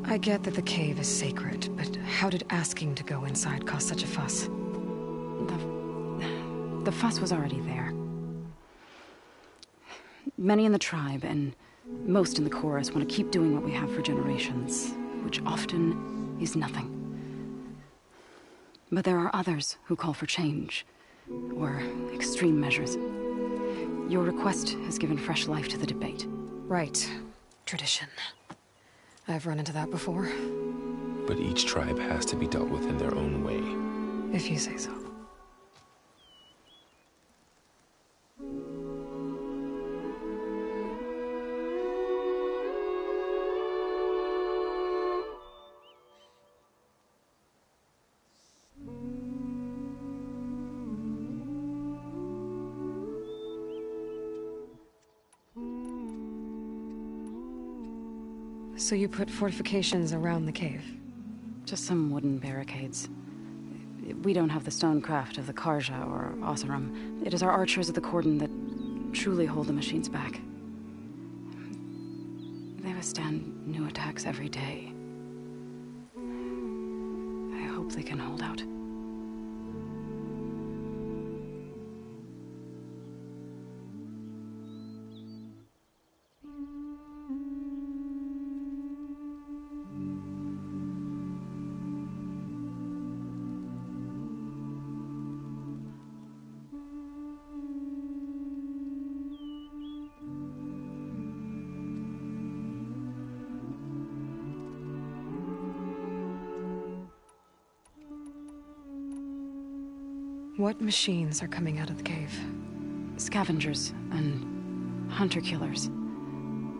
I get that the cave is sacred, but how did asking to go inside cause such a fuss? The fuss was already there. Many in the tribe, and most in the chorus, want to keep doing what we have for generations, which often is nothing. But there are others who call for change, or extreme measures. Your request has given fresh life to the debate. Right. Tradition. I've run into that before. But each tribe has to be dealt with in their own way. If you say so. So you put fortifications around the cave? Just some wooden barricades. We don't have the stonecraft of the Karja or Oseram. It is our archers of the Cordon that truly hold the machines back. They withstand new attacks every day. I hope they can hold out. What machines are coming out of the cave? Scavengers and hunter-killers.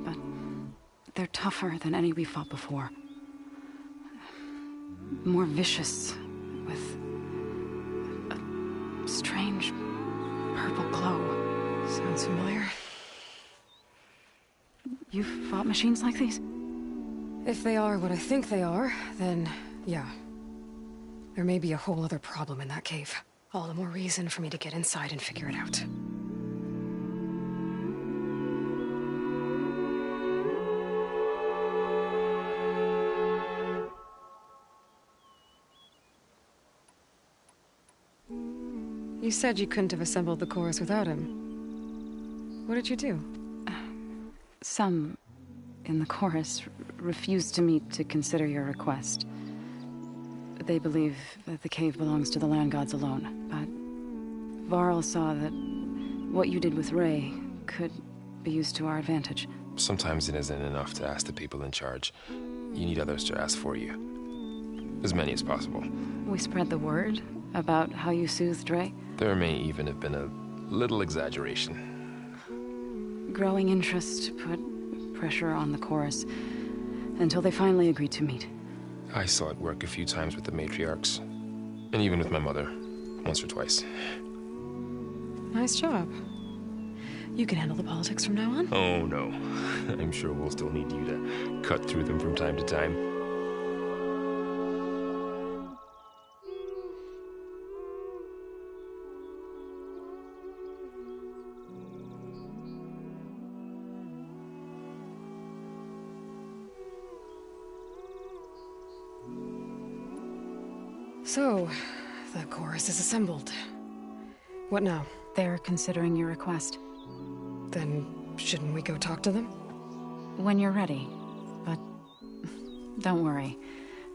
But they're tougher than any we fought before. More vicious, with a strange purple glow. Sounds familiar. You've fought machines like these? If they are what I think they are, then yeah. There may be a whole other problem in that cave. All the more reason for me to get inside and figure it out. You said you couldn't have assembled the chorus without him. What did you do? Some in the chorus refused to meet to consider your request. They believe that the cave belongs to the land gods alone, but Varl saw that what you did with Ray could be used to our advantage. Sometimes it isn't enough to ask the people in charge. You need others to ask for you. As many as possible. We spread the word about how you soothed Ray. There may even have been a little exaggeration. Growing interest put pressure on the chorus until they finally agreed to meet. I saw it work a few times with the matriarchs. And even with my mother. Once or twice. Nice job. You can handle the politics from now on? Oh, no. I'm sure we'll still need you to cut through them from time to time. So, the chorus is assembled. What now? They're considering your request. Then, shouldn't we go talk to them? When you're ready. But don't worry.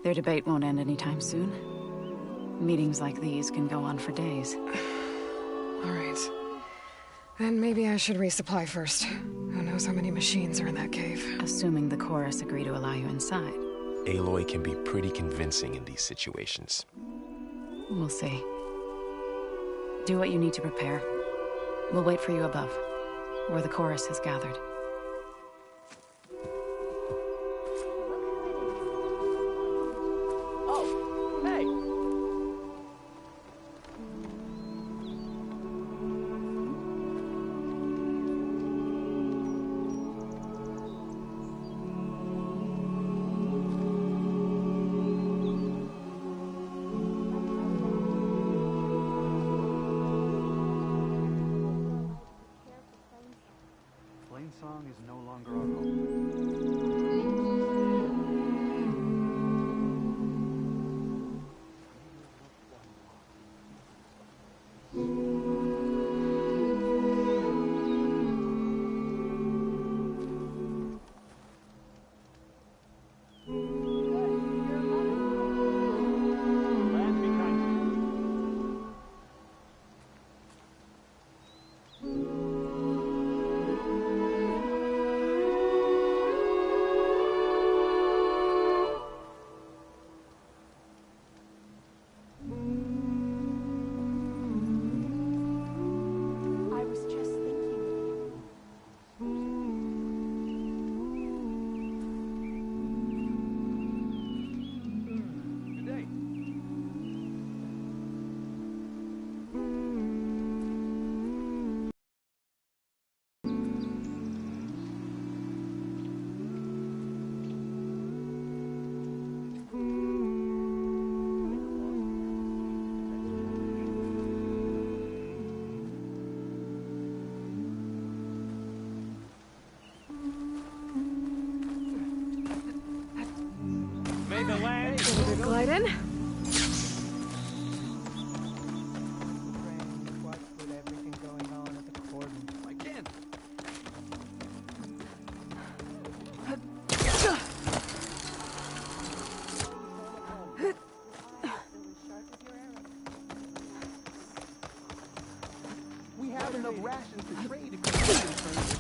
Their debate won't end anytime soon. Meetings like these can go on for days. All right. Then maybe I should resupply first. Who knows how many machines are in that cave? Assuming the chorus agree to allow you inside. Aloy can be pretty convincing in these situations. We'll see. Do what you need to prepare. We'll wait for you above, where the chorus has gathered. Oh, hey! Song is no longer our home. enough rations to trade if you're concerned.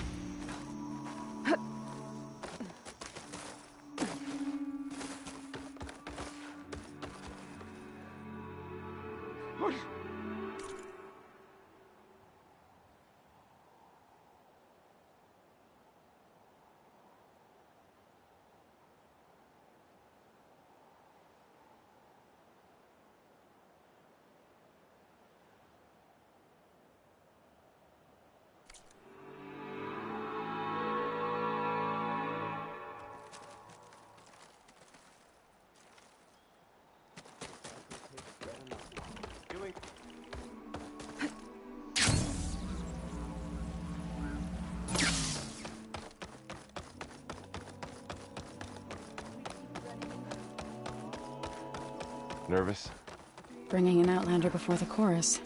Nervous? Bringing an Outlander before the chorus.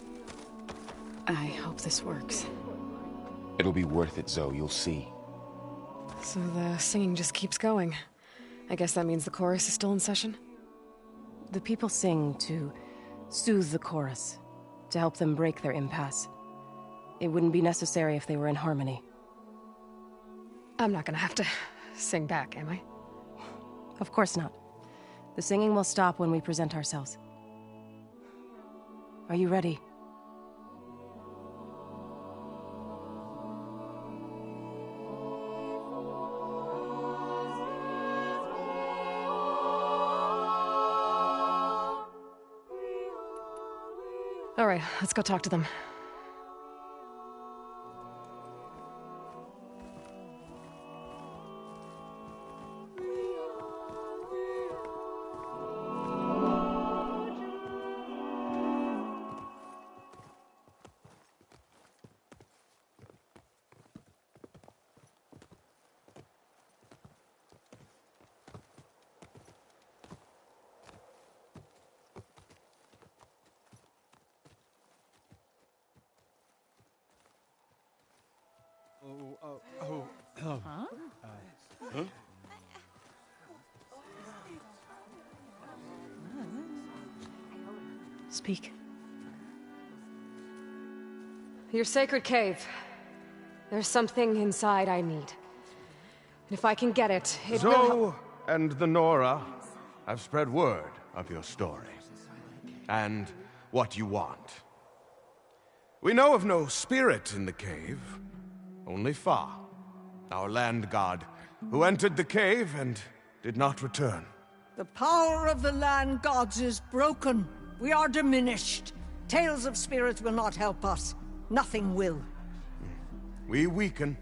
I hope this works. It'll be worth it, Zoe. You'll see. So the singing just keeps going. I guess that means the chorus is still in session? The people sing to soothe the chorus, to help them break their impasse. It wouldn't be necessary if they were in harmony. I'm not gonna have to sing back, am I? Of course not. The singing will stop when we present ourselves. Are you ready? All right, let's go talk to them. Huh? Speak. Your sacred cave. There's something inside I need. And if I can get it, it will help. Zoe and the Nora have spread word of your story. And what you want. We know of no spirit in the cave. Only Fa, our land god, who entered the cave and did not return. The power of the land gods is broken. We are diminished. Tales of spirits will not help us. Nothing will. We weaken.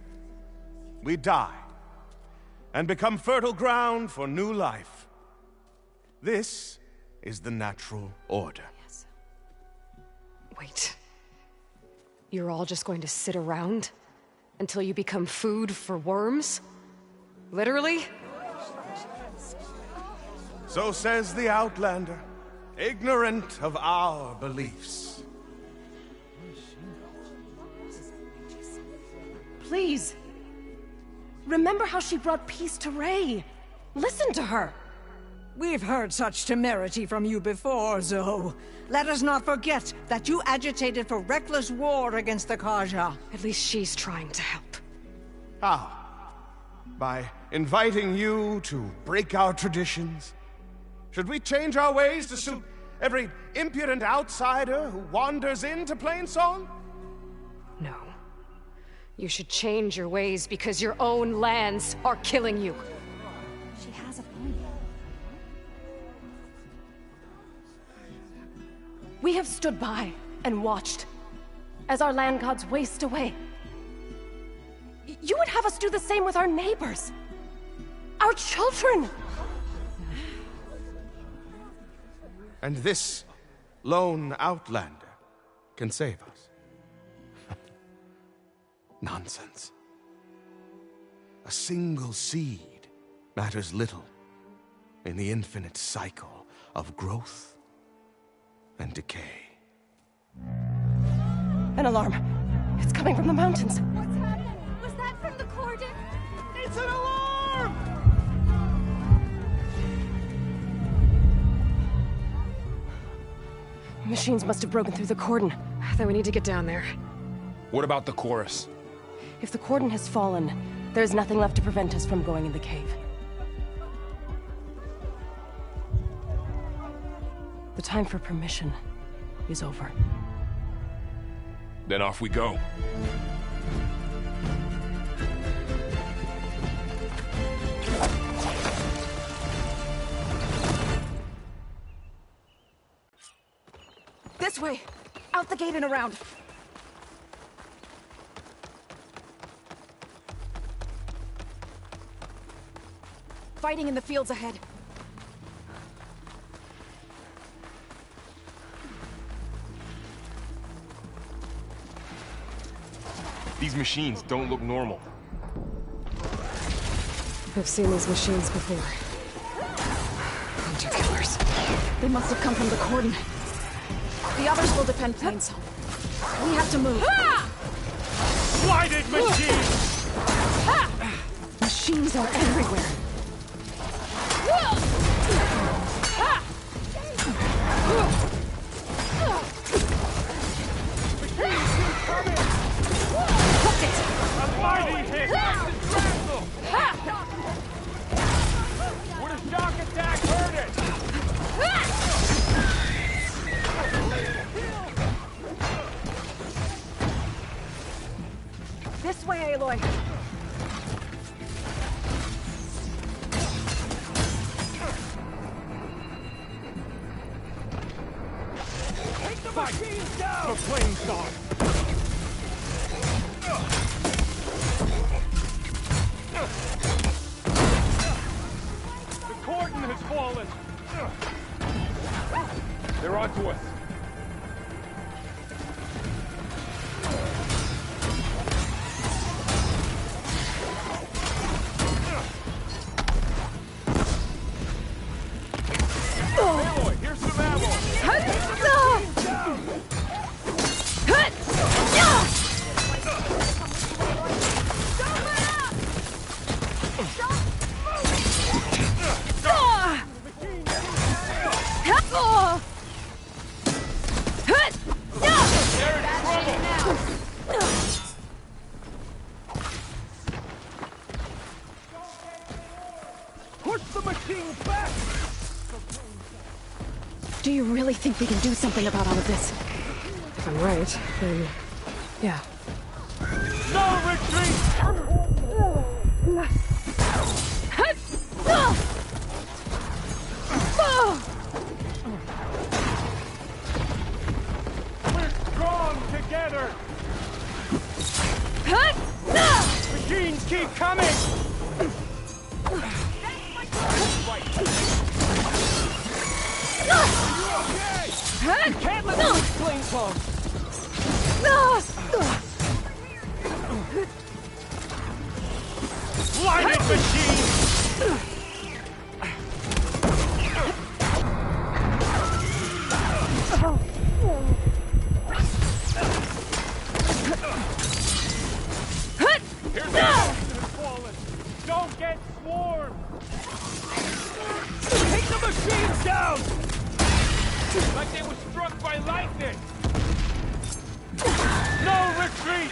We die. And become fertile ground for new life. This is the natural order. Yes. Wait. You're all just going to sit around? Until you become food for worms? Literally? So says the Outlander, ignorant of our beliefs. Please. Remember how she brought peace to Ray. Listen to her. We've heard such temerity from you before, Zoe. Let us not forget that you agitated for reckless war against the Kaja. At least she's trying to help. How? By inviting you to break our traditions? Should we change our ways to suit every impudent outsider who wanders into Plainsong? No. You should change your ways because your own lands are killing you. She has a point. We have stood by and watched as our land gods waste away. You would have us do the same with our neighbors, our children. And this lone Outlander can save us. Nonsense. A single seed matters little in the infinite cycle of growth and decay. An alarm. It's coming from the mountains. What's happening? Was that from the cordon? It's an alarm! Machines must have broken through the cordon. Then we need to get down there. What about the chorus? If the cordon has fallen, there's nothing left to prevent us from going in the cave. The time for permission is over. Then off we go. This way! Out the gate and around! Fighting in the fields ahead. These machines don't look normal. I've seen these machines before. Hunter killers. They must have come from the cordon. The others will defend Plains. We have to move. Blighted machines! Machines are everywhere. A mighty hit! Would a shock attack hurt it? This way, Aloy. Take the machines down! The flames on! The cordon has fallen! They're onto us. Aloy, here's some ammo! Push the machines back! Do you really think we can do something about all of this? If I'm right, then... yeah. No retreat! We're strong together! Machines keep coming! You can't let these flames go! Blinded machine! Here's the mountain has fallen! Don't get swarmed! Take the machines down! Like they were struck by lightning! No retreat!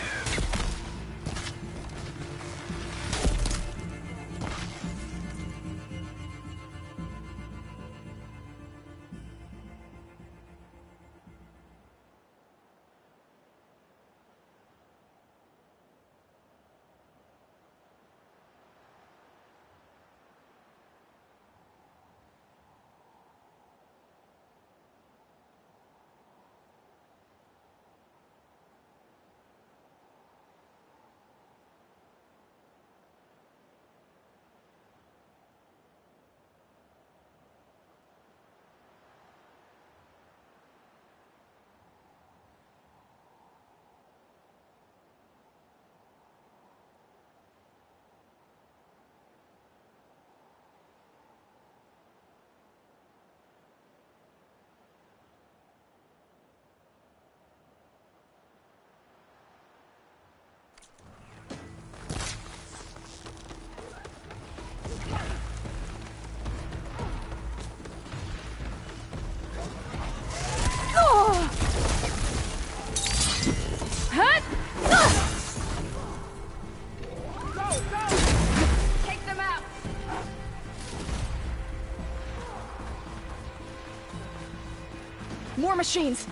machines!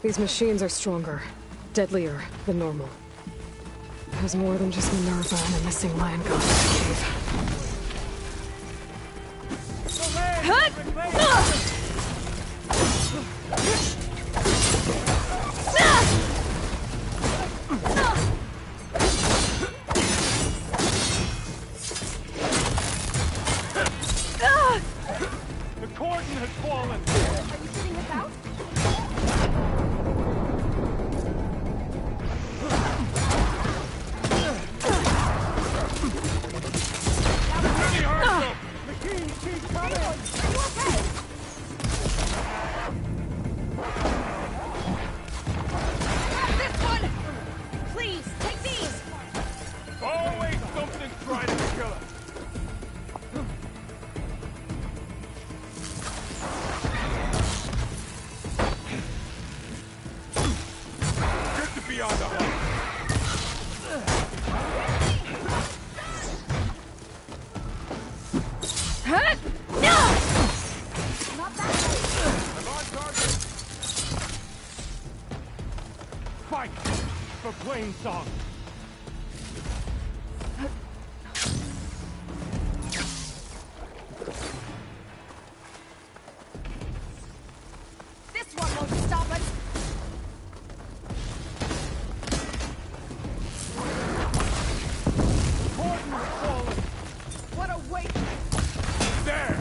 These machines are stronger, deadlier than normal. There's more than just Minerva and a missing lion god in the cave. The cordon has fallen! Are you sitting us out? Machines keep coming! Are you okay? Grab this one! Please, take these! Always something trying to kill us! Good to be on the hunt! I'm on target! Fight! For plain song! This one won't stop us! Cordon has fallen! What a waste! There!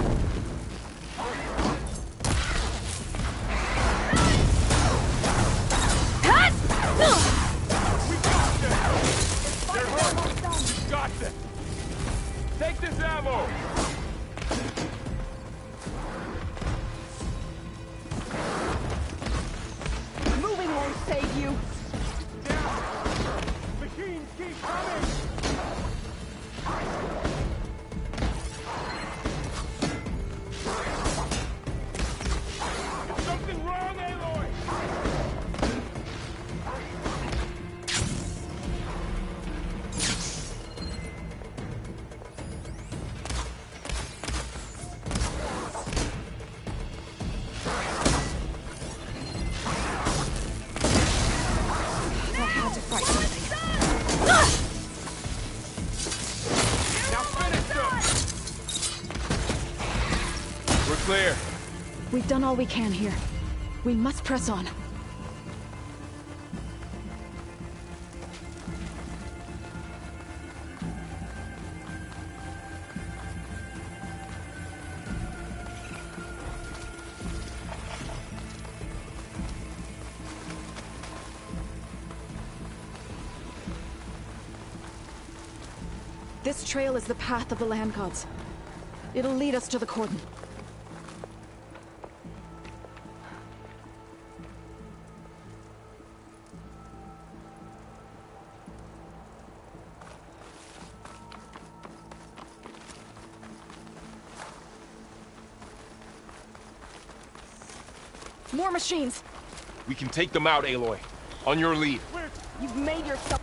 We got this! They're hurt! We got this! Take this ammo! Moving won't save you! Machines keep coming! Is something wrong, Aloy? I had to fight something. Now finish them! We're clear. We've done all we can here. We must press on. This trail is the path of the land gods. It'll lead us to the cordon. More machines! We can take them out, Aloy. On your lead. You've made yourself...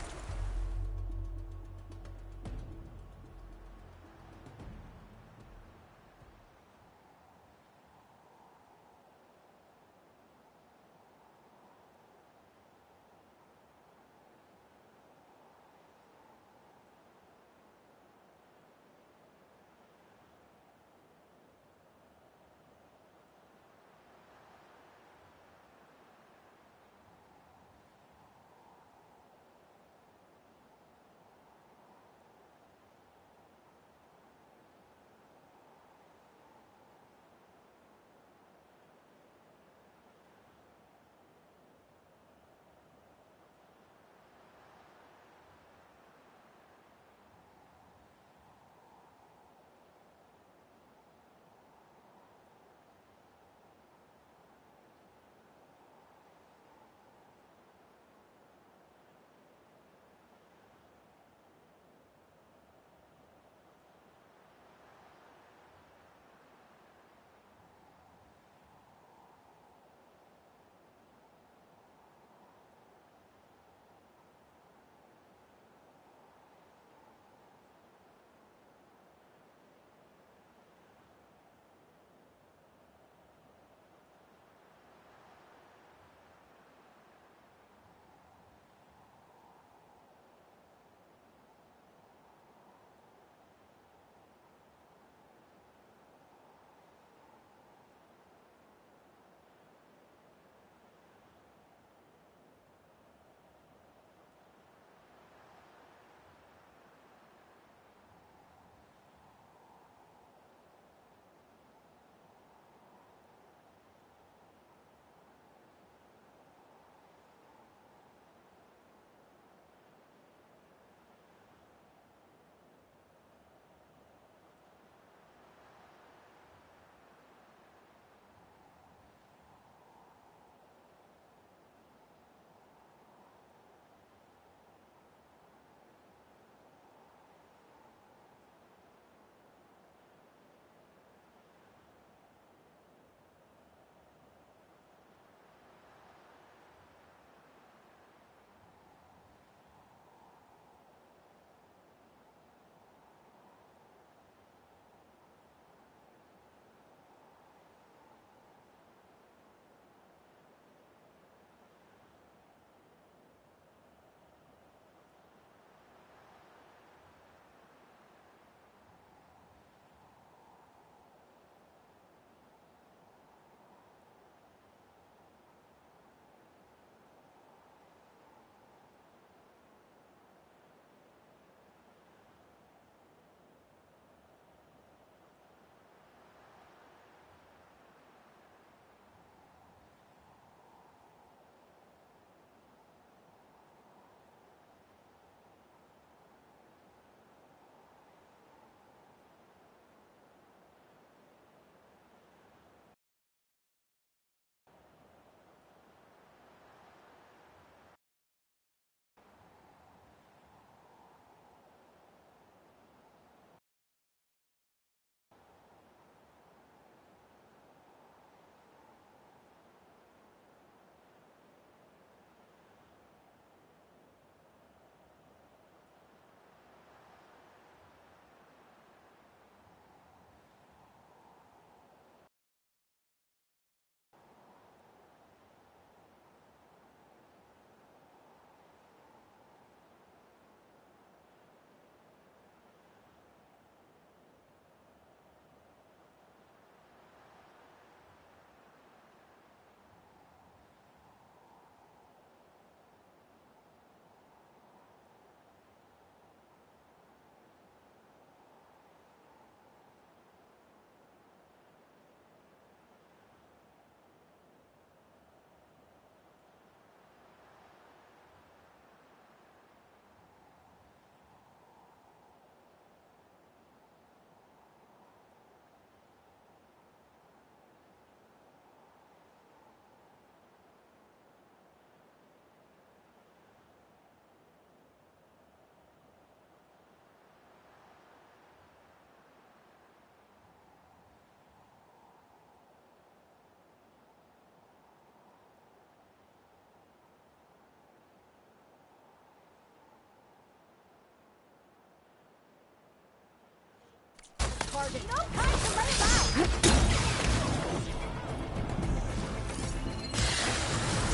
target. No time to let him out.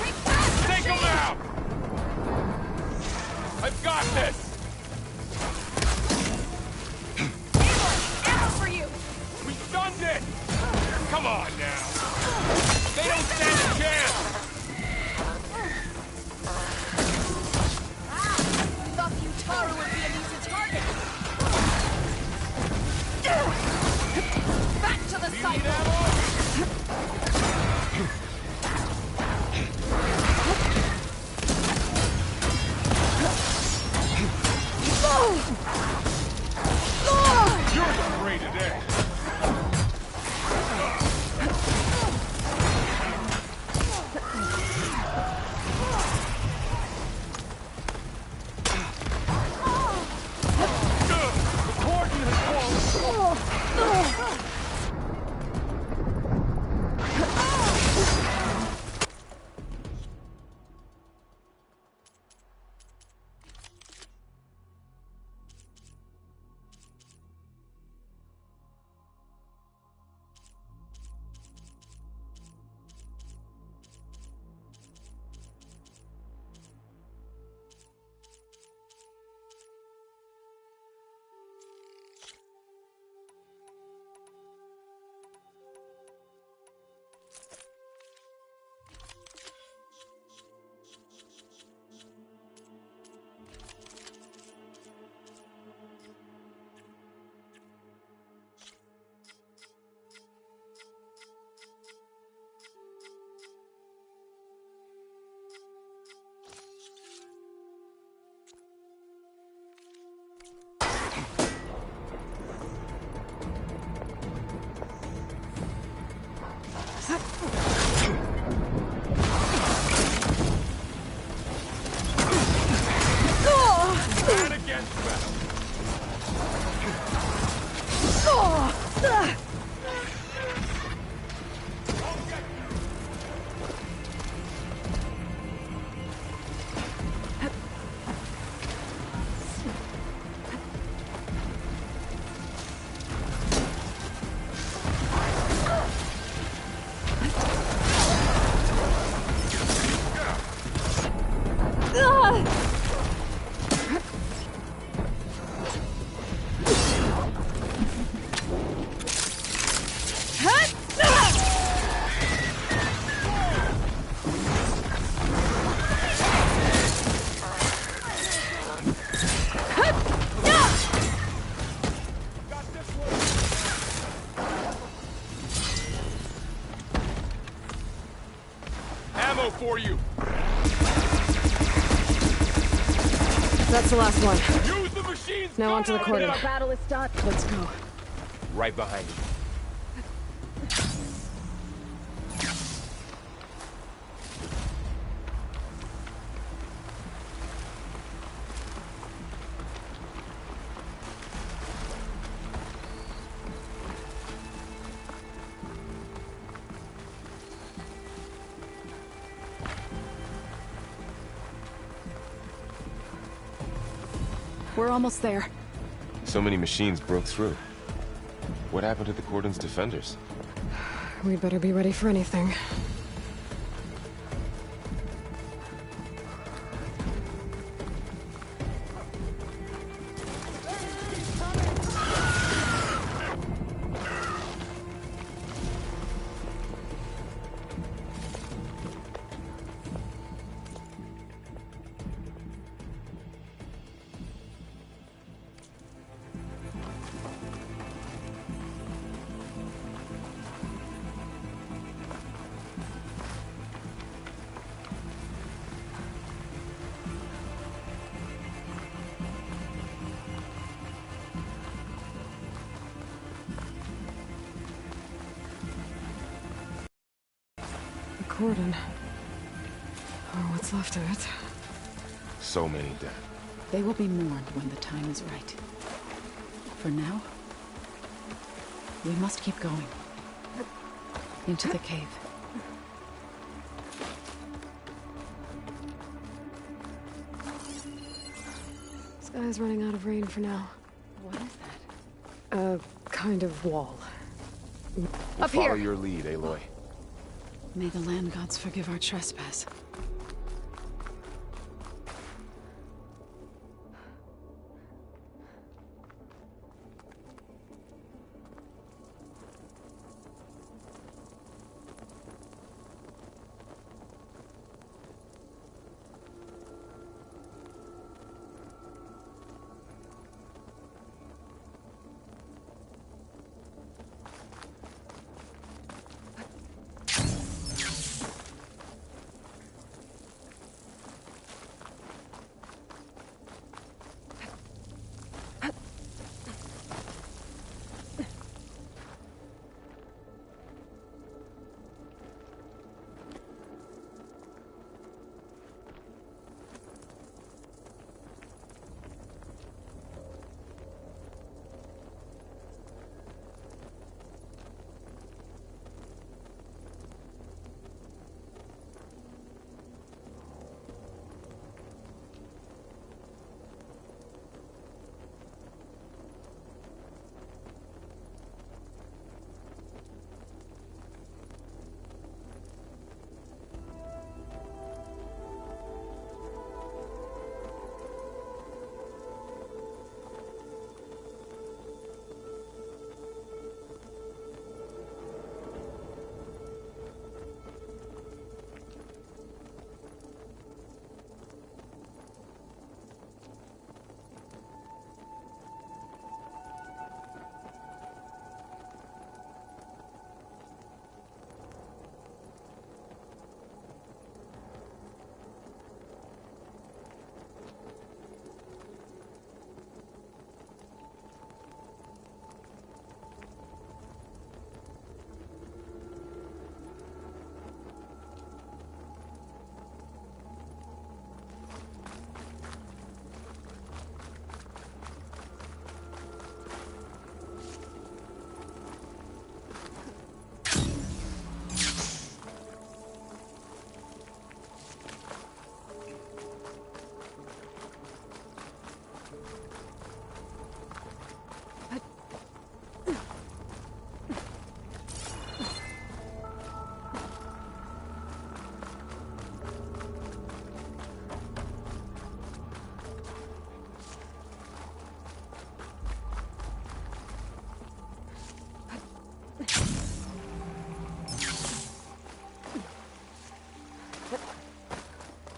Take that! Take him out! I've got this! Ammo for you! We stunned it! Come on now! They don't stand a chance! Thought Utaru would be an easy target. Back to the cycle! You're afraid today! Man against battle! Ammo for you! That's the last one. Use the machines! Now onto the cordon. Our battle is done. Let's go. Right behind you. We're almost there. So many machines broke through. What happened to the cordon's defenders? We'd better be ready for anything. Cordon. Or what's left of it. So many dead. They will be mourned when the time is right. For now, we must keep going. Into the cave. Sky's running out of rain for now. What is that? kind of wall. We'll Up follow here. your lead, Aloy. May the land gods forgive our trespass.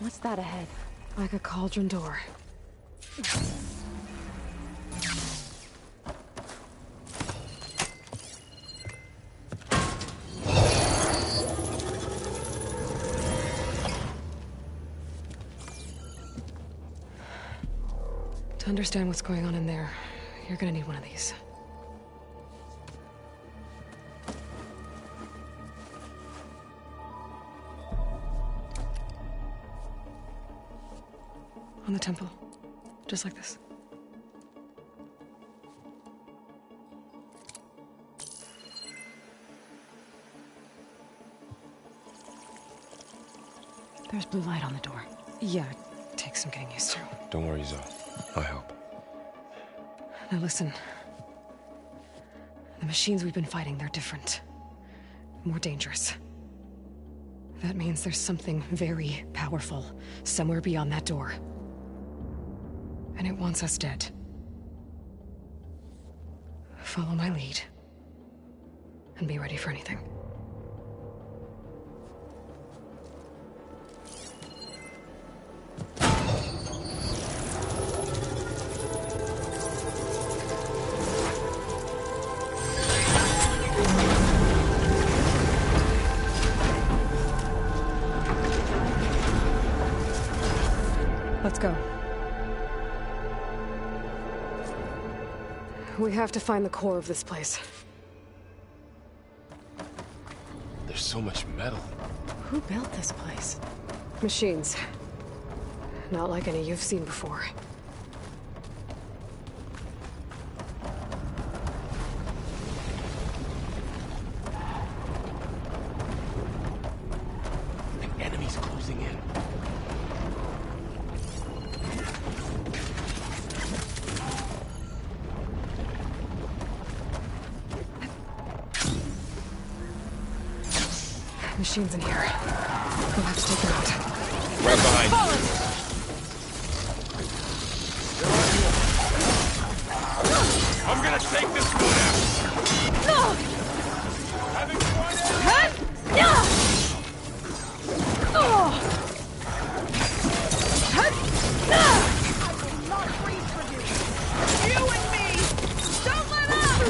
What's that ahead? Like a cauldron door. To understand what's going on in there, you're gonna need one of these. On the temple. Just like this. There's blue light on the door. Yeah, it takes some getting used to. Don't worry, Zoe. I help. Now listen. The machines we've been fighting, they're different. More dangerous. That means there's something very powerful somewhere beyond that door. And it wants us dead. Follow my lead. And be ready for anything. Let's go. We have to find the core of this place. There's so much metal. Who built this place? Machines. Not like any you've seen before. An enemy's closing in. machines in here. We'll have to take them out. Right behind you. I'm gonna take this one out. Having fun You and me! Don't let up!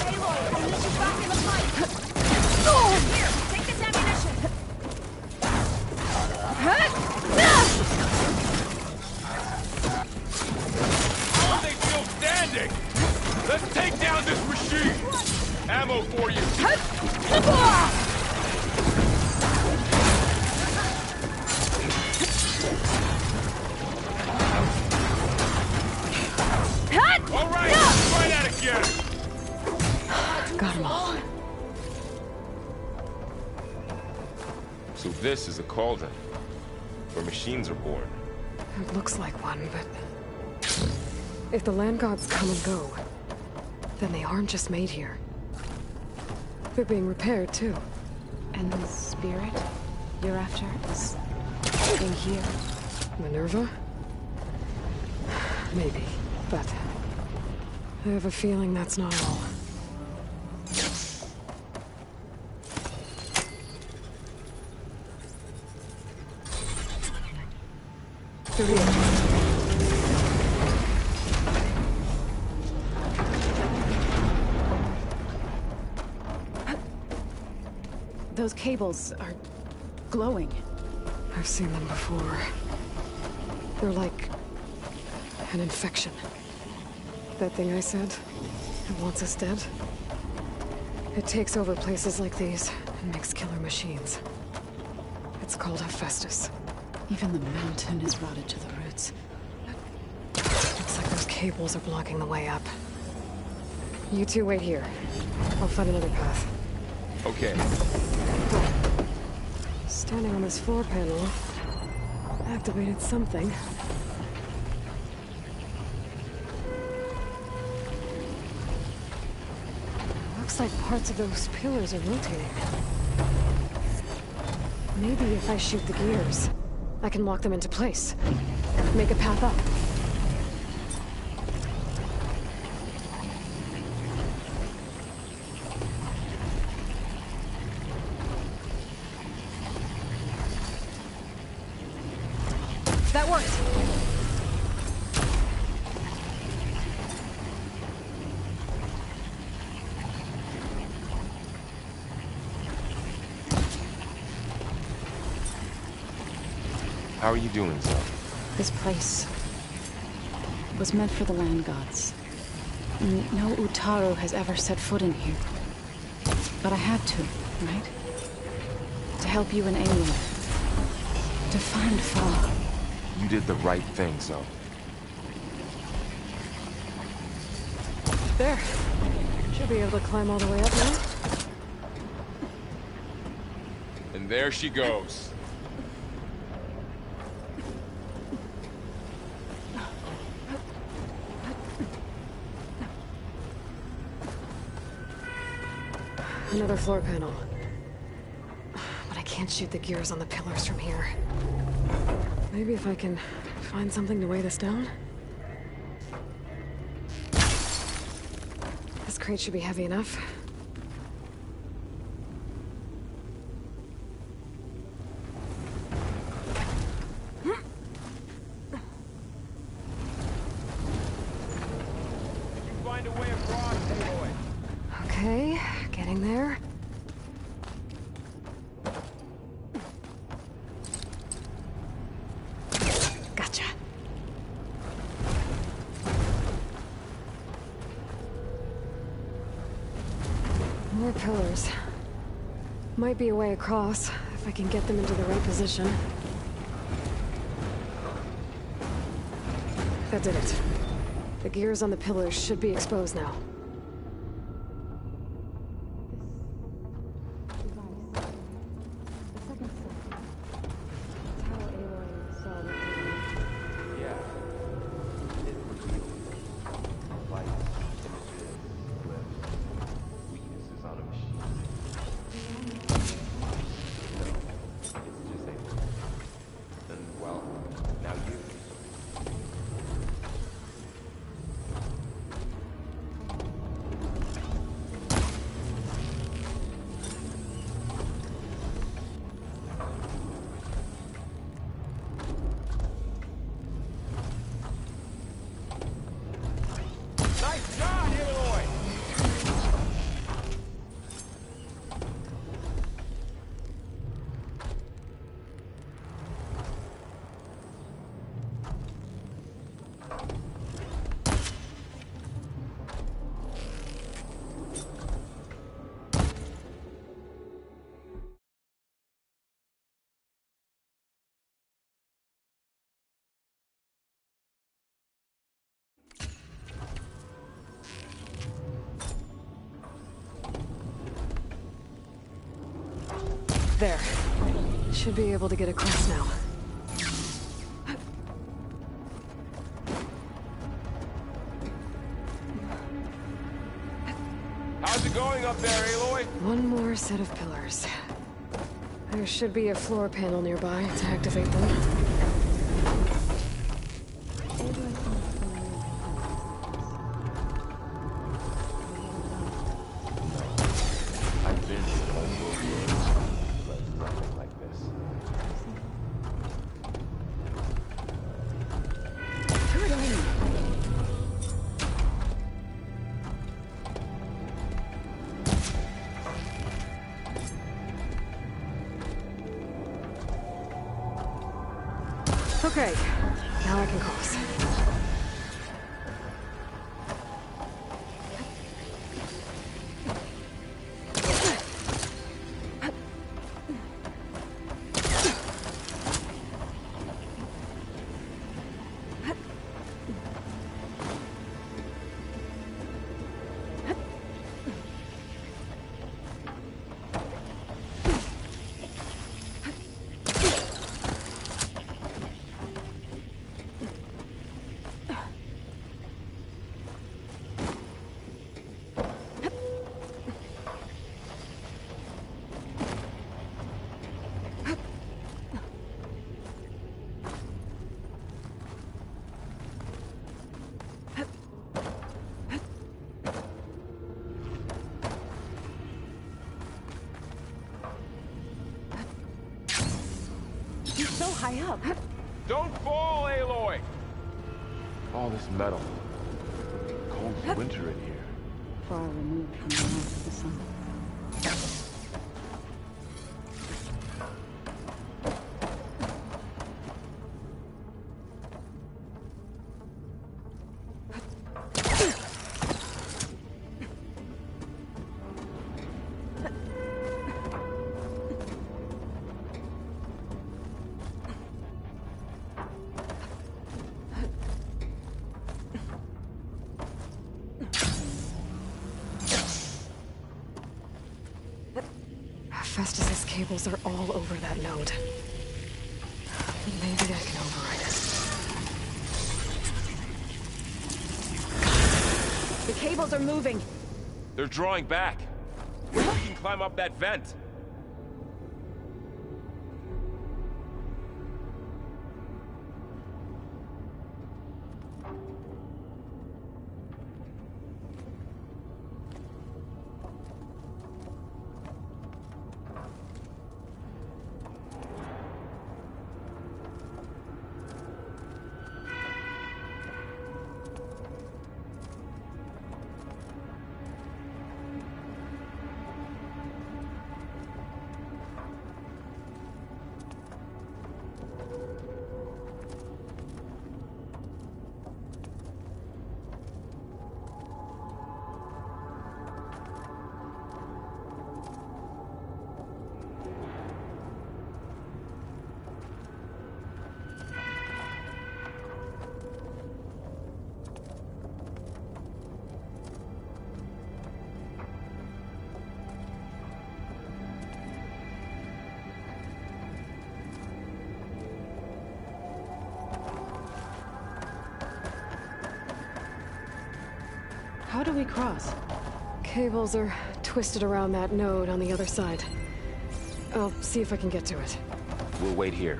Aloy, I need you back in the fight! Here, take this ammunition! How are they still standing? Let's take down this machine! Ammo for you! All right, let's try that again! Got them all. So this is a cauldron, where machines are born. It looks like one, but... if the land gods come and go, then they aren't just made here. They're being repaired, too. And the spirit you're after is living here? Minerva? Maybe, but... I have a feeling that's not all. They're here. Those cables are glowing. I've seen them before. They're like... an infection. That thing I said? It wants us dead? It takes over places like these and makes killer machines. It's called Hephaestus. Even the mountain is rotted to the roots. Looks like those cables are blocking the way up. You two wait here. I'll find another path. Okay. Standing on this floor panel... activated something. Looks like parts of those pillars are rotating. Maybe if I shoot the gears, I can lock them into place. Make a path up. That worked! How are you doing, Zoe? This place was meant for the land gods. No Utaru has ever set foot in here. But I had to, right? To help you and Aloy. To find Fall. You did the right thing, Zoe. There. Should be able to climb all the way up now. And there she goes. Another floor panel. But I can't shoot the gears on the pillars from here. Maybe if I can find something to weigh this down? This crate should be heavy enough. Find a way across, Aloy. Okay, getting there. Gotcha. More pillars. Might be a way across, if I can get them into the right position. That did it. The gears on the pillars should be exposed now. There. Should be able to get across now. How's it going up there, Aloy? One more set of pillars. There should be a floor panel nearby to activate them. Okay, now I can cross. High up. Don't fall, Aloy! All this metal. Cold as winter in here. Far removed from the warmth of the sun. Festus's cables are all over that node. Maybe I can override it. The cables are moving. They're drawing back. We can climb up that vent. How do we cross? Cables are twisted around that node on the other side. I'll see if I can get to it. We'll wait here.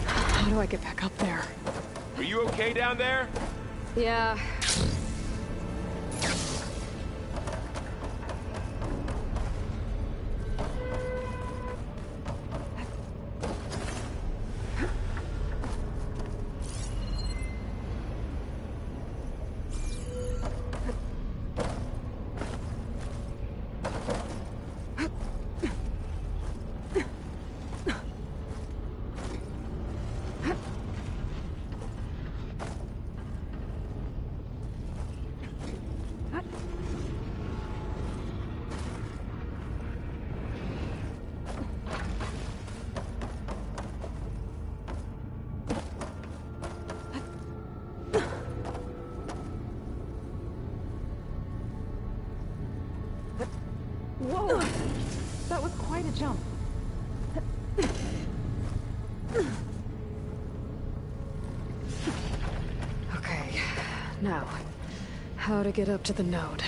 How do I get back up there? Are you okay down there? Yeah. Whoa! That was quite a jump. Okay, now, how to get up to the node?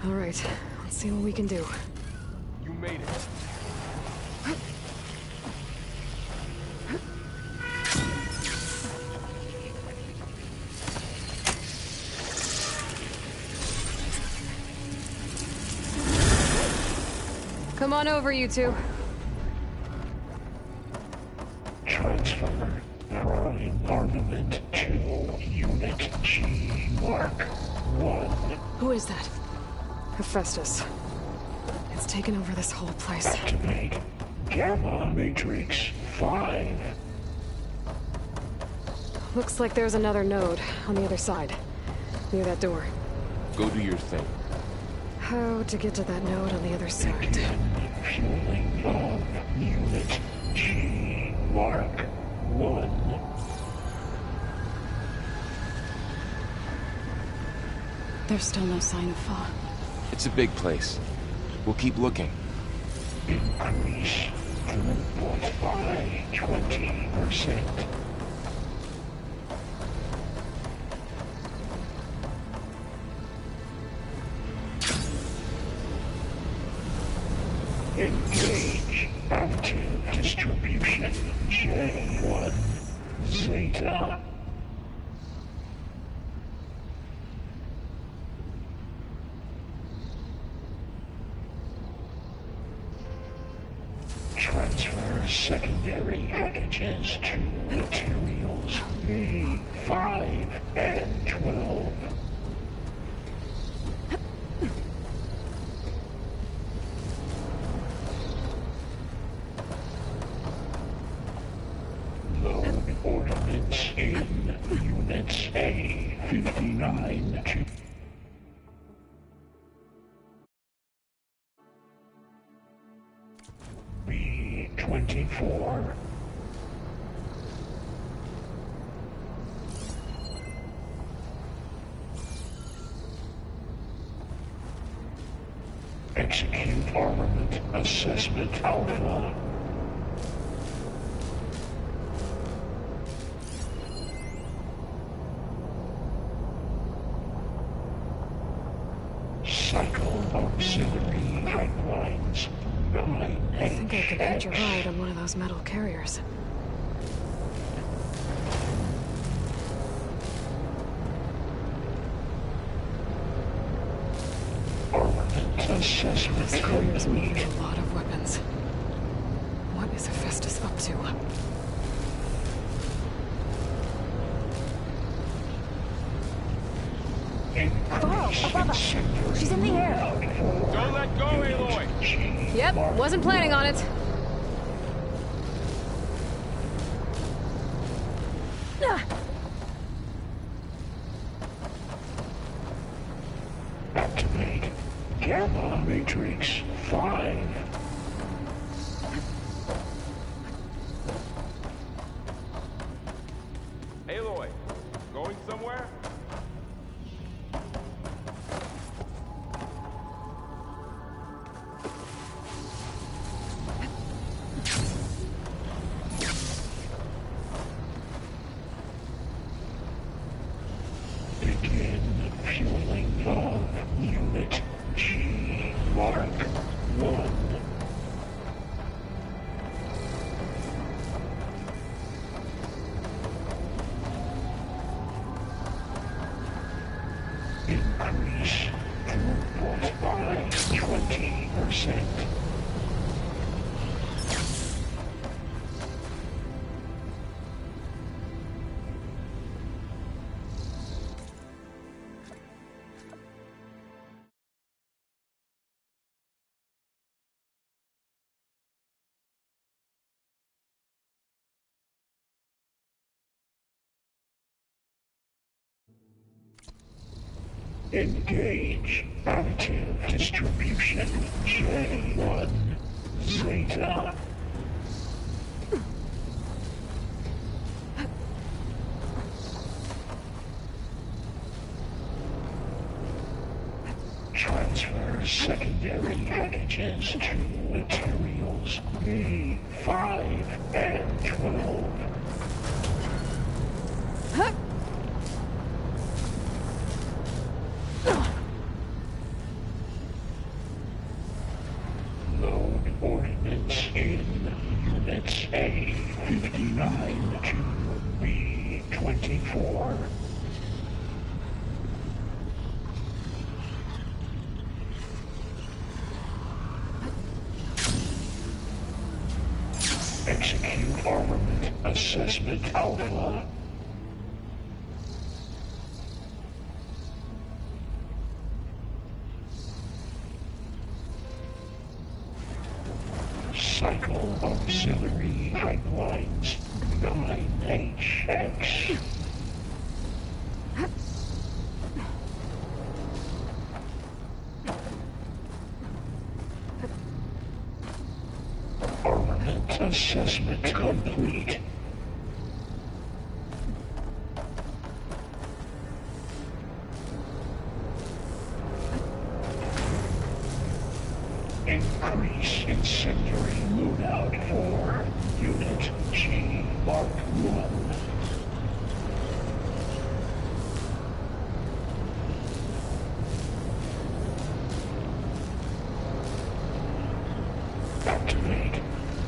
All right, let's see what we can do. You made it. Come on over, you two. Transfer prime armament to Unit G Mark 1. Who is that? Hephaestus. It's taken over this whole place. Activate Gamma Matrix 5. Looks like there's another node on the other side, near that door. Go do your thing. How to get to that node on the other side? Fueling of Unit G Mark 1. There's still no sign of Fa. It's a big place. We'll keep looking. Increase throughput by 20%. Engage active distribution J1 Zeta. Transfer secondary packages to materials B5 and 12. Load ordnance in Units A59 to B24. Execute armament assessment alpha. Cycle auxiliary pipelines. I think I could hitch a ride on one of those metal carriers. Armament assessment. This carrier's moving a lot of weapons. What is Hephaestus up to? Oh, above us. She's in the air. Don't let go, Aloy! Yep, wasn't planning on it. Activate Gamma Matrix 5. Aloy, going somewhere? Begin fueling of Unit G Mark 1. 100%. Engage active distribution J1 Zeta. Transfer secondary packages to materials B5 and 12. Load ordnance in units A59 to B24. Execute armament assessment alpha. Cycle auxiliary pipelines 9HX. Armament assessment complete. Increase incendiary loadout for Unit G Mark 1. Activate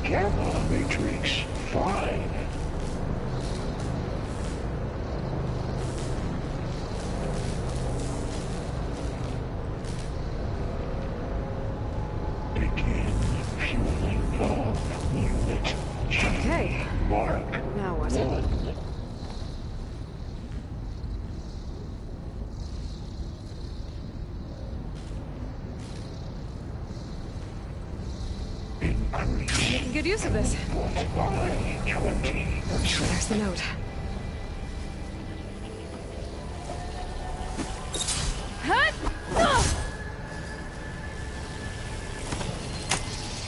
Gamma Matrix 5. Begin fueling of Unit G Okay. Mark Now what? 1. Increase Making good use of this. by 20%. There's the note.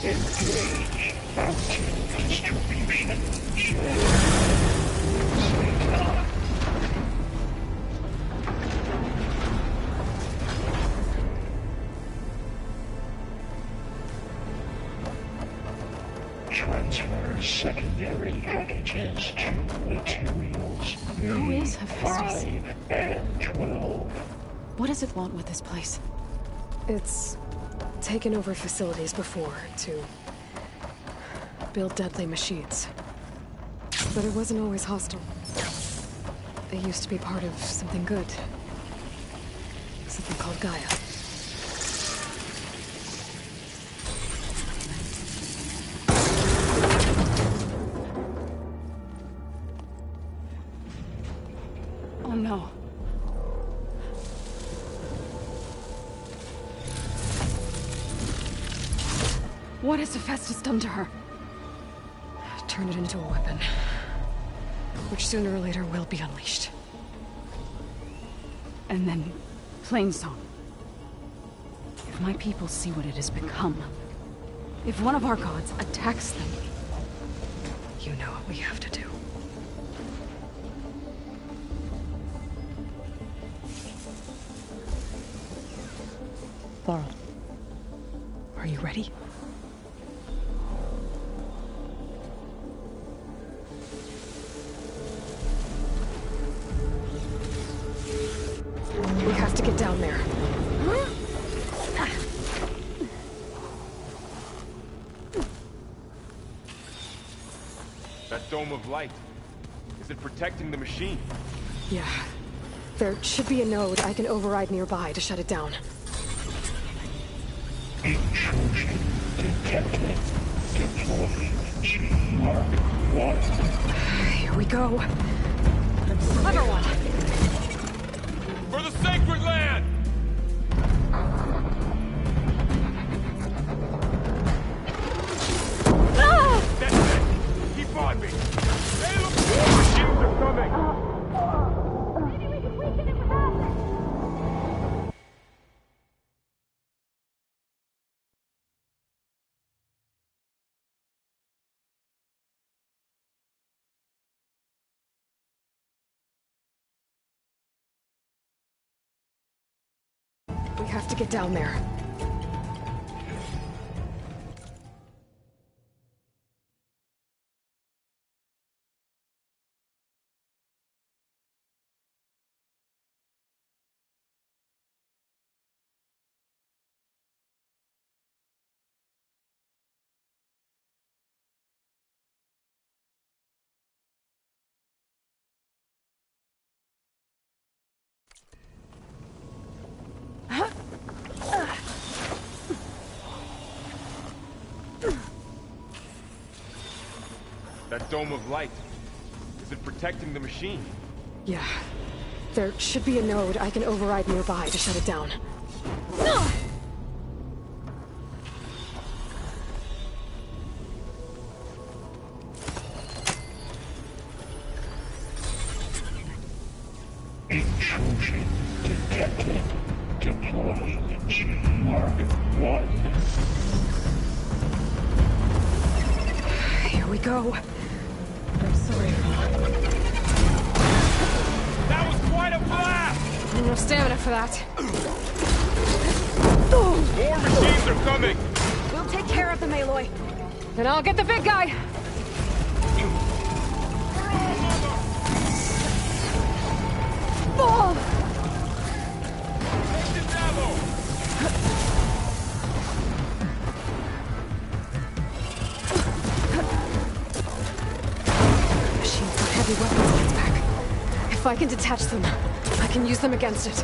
Engage active distribution Zeta. Transfer secondary packages to materials Who is Hephaestus? B5 and 12. What does it want with this place? It's taken over facilities before to build deadly machines. But it wasn't always hostile. It used to be part of something good. Something called Gaia. Oh no. What has Hephaestus done to her? Turn it into a weapon. Which sooner or later will be unleashed. And then, Plainsong. If my people see what it has become, if one of our gods attacks them, you know what we have to do. Laurel. Are you ready? We have to get down there. That dome of light. Is it protecting the machine? Yeah. There should be a node I can override nearby to shut it down. Intrusion detected. Deploying Mark 1. Here we go. Clever one. For the sacred land! That's it! Keep on me! Hey, look! Machines are coming! Maybe we can weaken it without it. We have to get down there. That dome of light. Is it protecting the machine? Yeah. There should be a node I can override nearby to shut it down. Intrusion detected. Deploying Mark 1. Here we go. I'm sorry. That was quite a blast! No stamina for that. More machines are coming! We'll take care of them, Aloy. Then I'll get the big guy. Oh! Machine's got heavy weapons on its back. If I can detach them, I can use them against it.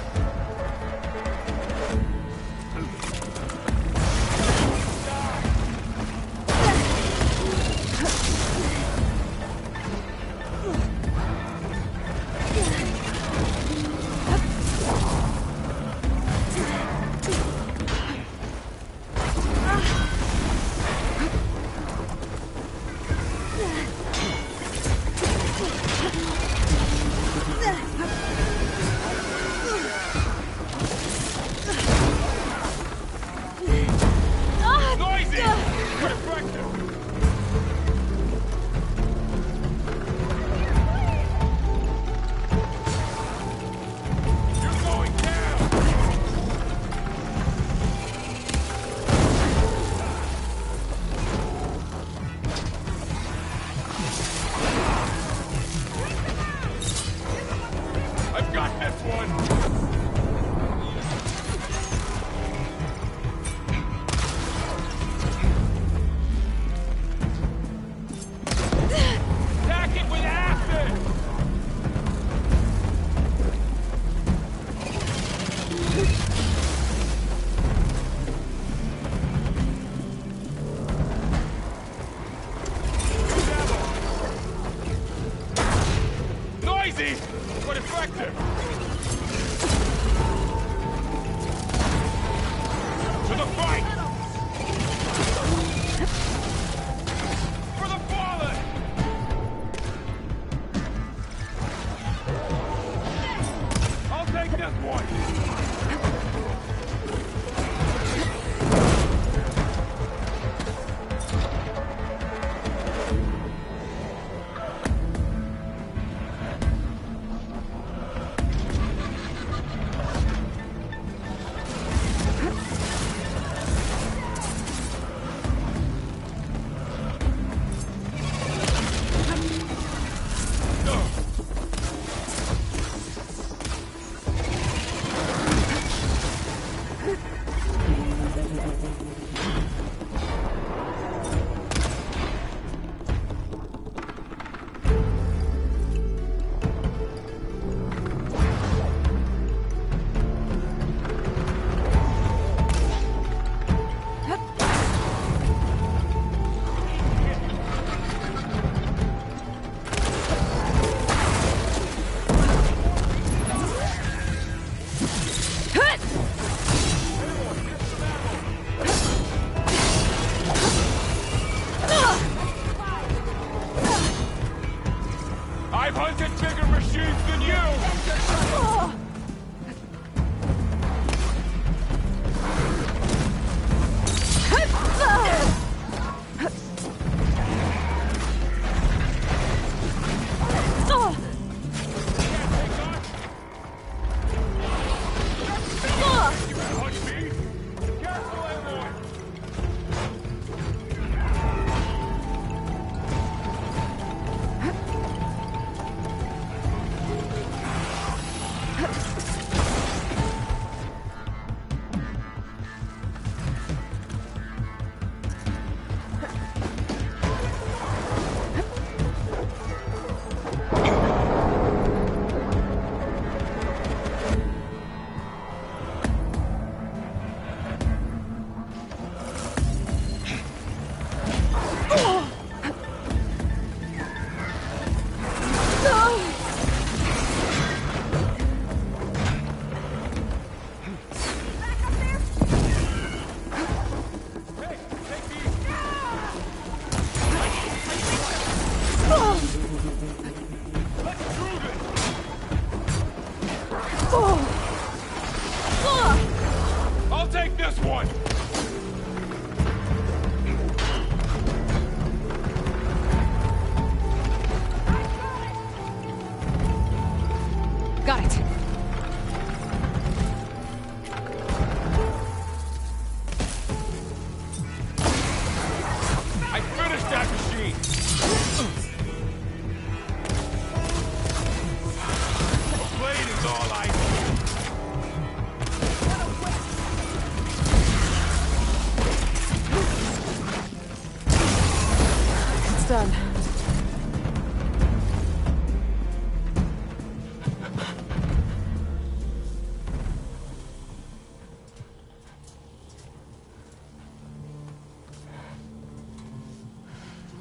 done.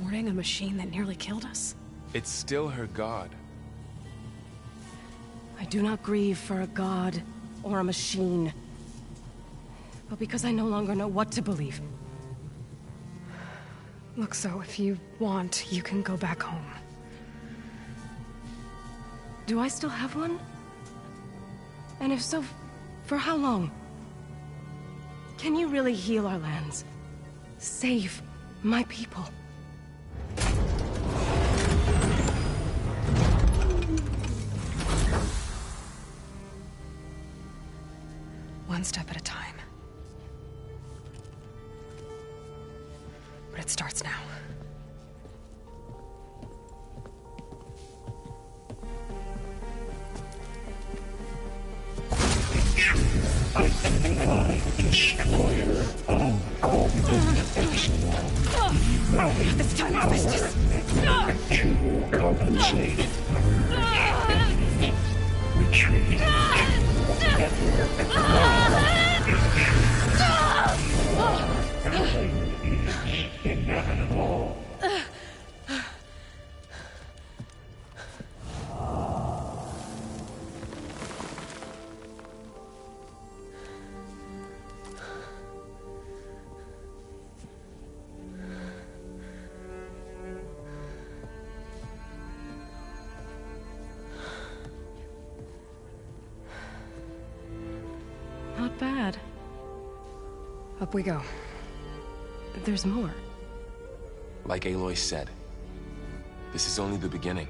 Mourning a machine that nearly killed us? It's still her god. I do not grieve for a god or a machine, but because I no longer know what to believe. Look, so if you want, you can go back home. Do I still have one? And if so, for how long? Can you really heal our lands? Save my people? One step at a time. But it starts now. This time I was just... To compensate. Retreat. Inevitable. Not bad. Up we go. There's more. Like Aloy said, this is only the beginning.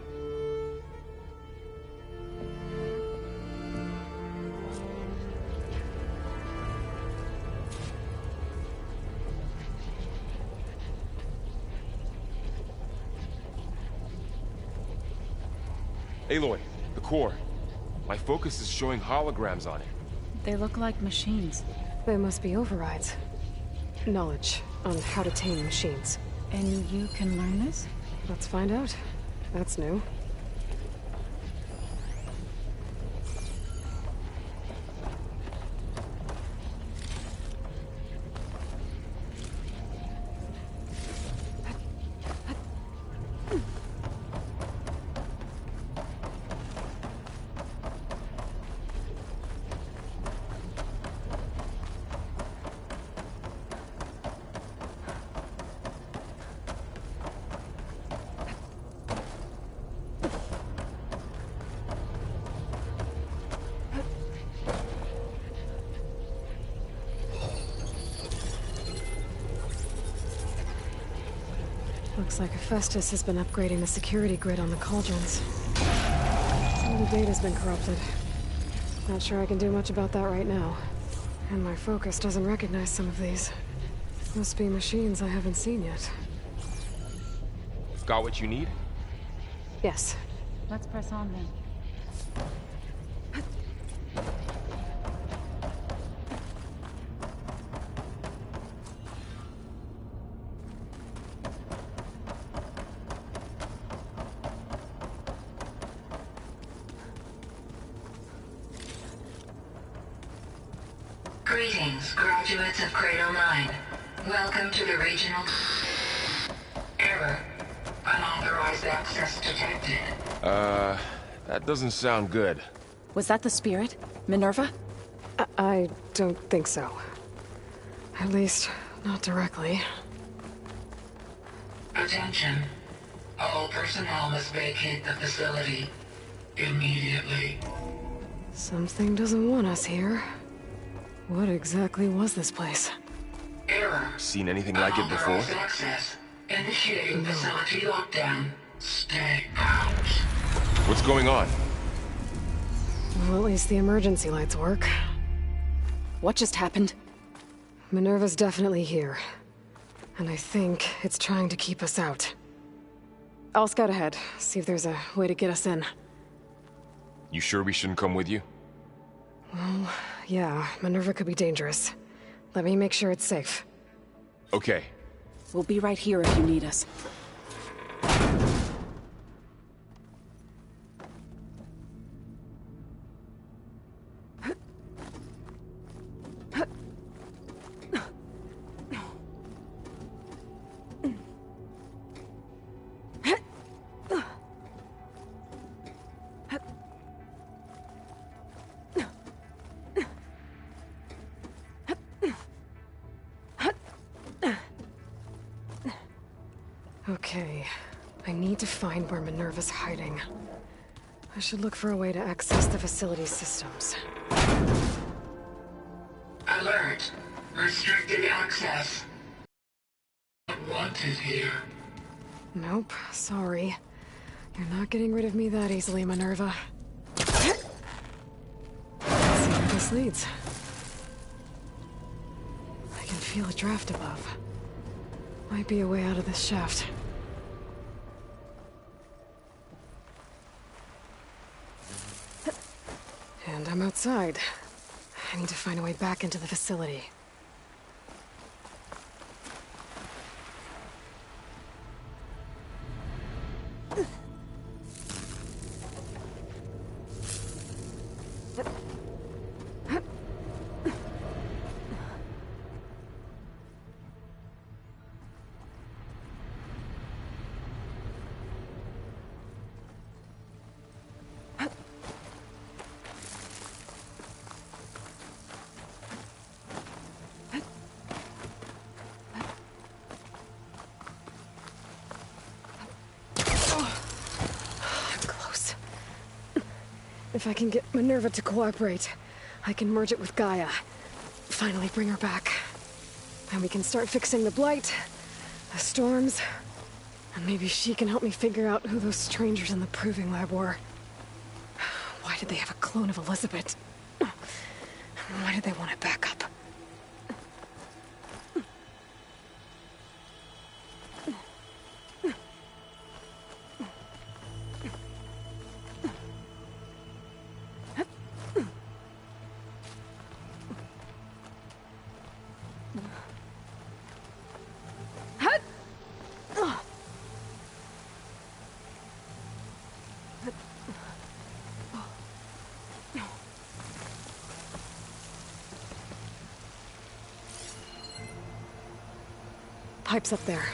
Aloy, the core. My focus is showing holograms on it. They look like machines. They must be overrides. Knowledge on how to tame machines. And you can learn this? Let's find out. That's new. Looks like Hephaestus has been upgrading the security grid on the cauldrons. Some of the data's been corrupted. Not sure I can do much about that right now. And my focus doesn't recognize some of these. Must be machines I haven't seen yet. Got what you need? Yes. Let's press on then. Greetings, graduates of Cradle 9. Welcome to the regional... Error. Unauthorized access detected. That doesn't sound good. Was that the spirit? Minerva? I don't think so. At least, not directly. Attention. All personnel must vacate the facility. Immediately. Something doesn't want us here. What exactly was this place? Error. Seen anything like it before? Unauthorized access. Initiating facility lockdown. Stay out. What's going on? Well, at least the emergency lights work. What just happened? Minerva's definitely here. And I think it's trying to keep us out. I'll scout ahead, see if there's a way to get us in. You sure we shouldn't come with you? Well, yeah, Minerva could be dangerous. Let me make sure it's safe. Okay. We'll be right here if you need us. Okay, I need to find where Minerva's hiding. I should look for a way to access the facility's systems. Alert. Restricted access. Wanted here. Nope, sorry. You're not getting rid of me that easily, Minerva. Let's see where this leads. I can feel a draft above. Might be a way out of this shaft. And I'm outside. I need to find a way back into the facility. If I can get Minerva to cooperate, I can merge it with Gaia. Finally bring her back. And we can start fixing the Blight, the storms, and maybe she can help me figure out who those strangers in the Proving Lab were. Why did they have a clone of Elizabeth? Why did they want it back up? Pipes up there.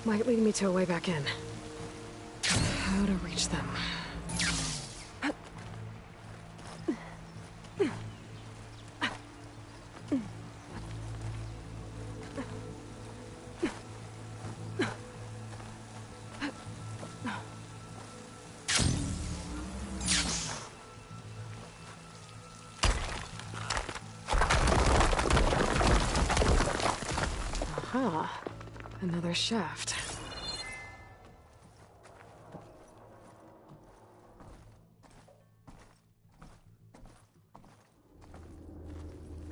Might lead me to a way back in. How to reach them. Aha. Another shaft.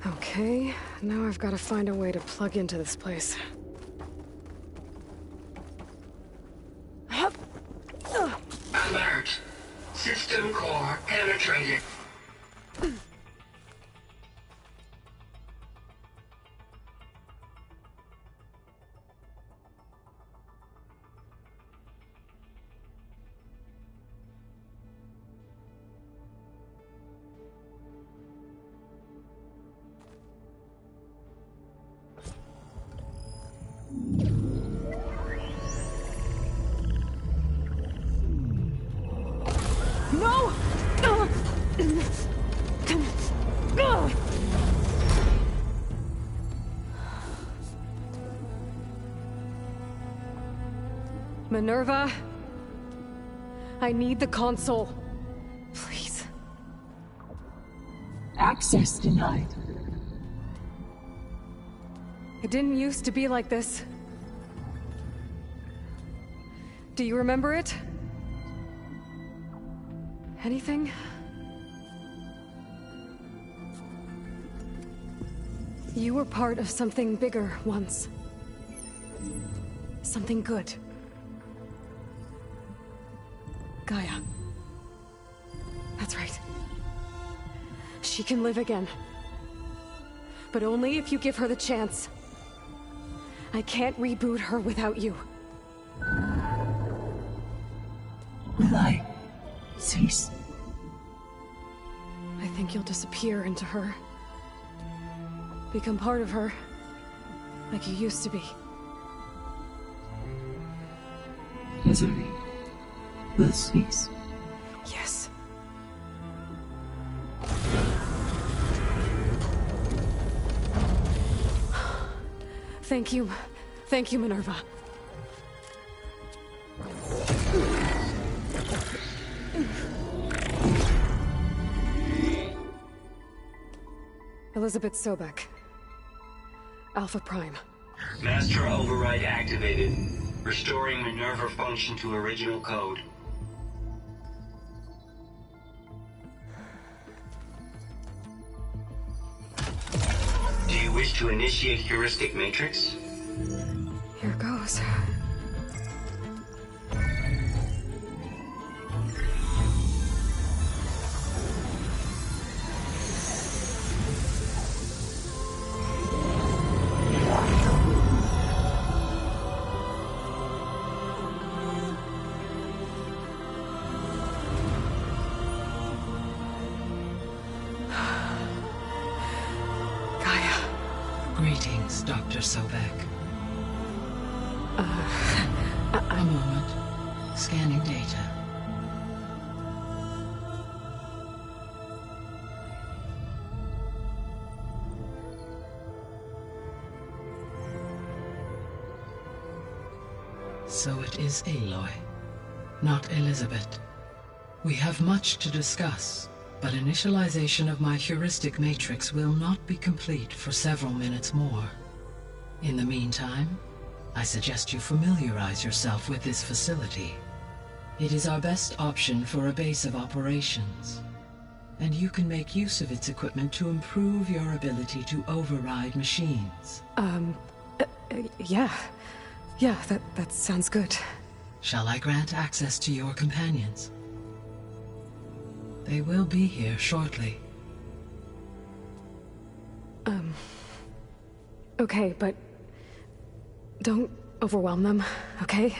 Okay, now I've got to find a way to plug into this place. Alert. System core penetrated. No! Minerva, I need the console. Please. Access denied. It didn't used to be like this. Do you remember it? Anything? You were part of something bigger once. Something good. Gaia. That's right. She can live again. But only if you give her the chance. I can't reboot her without you. Will I cease? I think you'll disappear into her. Become part of her. Like you used to be. Misery will cease. Yes. Thank you. Thank you, Minerva. Elizabeth Sobek. Alpha Prime. Master override activated. Restoring Minerva function to original code. Do you wish to initiate heuristic matrix? Here goes. Greetings, Dr. Sobek. A moment. Scanning data. So it is Aloy, not Elizabeth. We have much to discuss. But initialization of my heuristic matrix will not be complete for several minutes more. In the meantime, I suggest you familiarize yourself with this facility. It is our best option for a base of operations, and you can make use of its equipment to improve your ability to override machines. Yeah. Yeah, that sounds good. Shall I grant access to your companions? They will be here shortly. Okay, but don't overwhelm them, okay?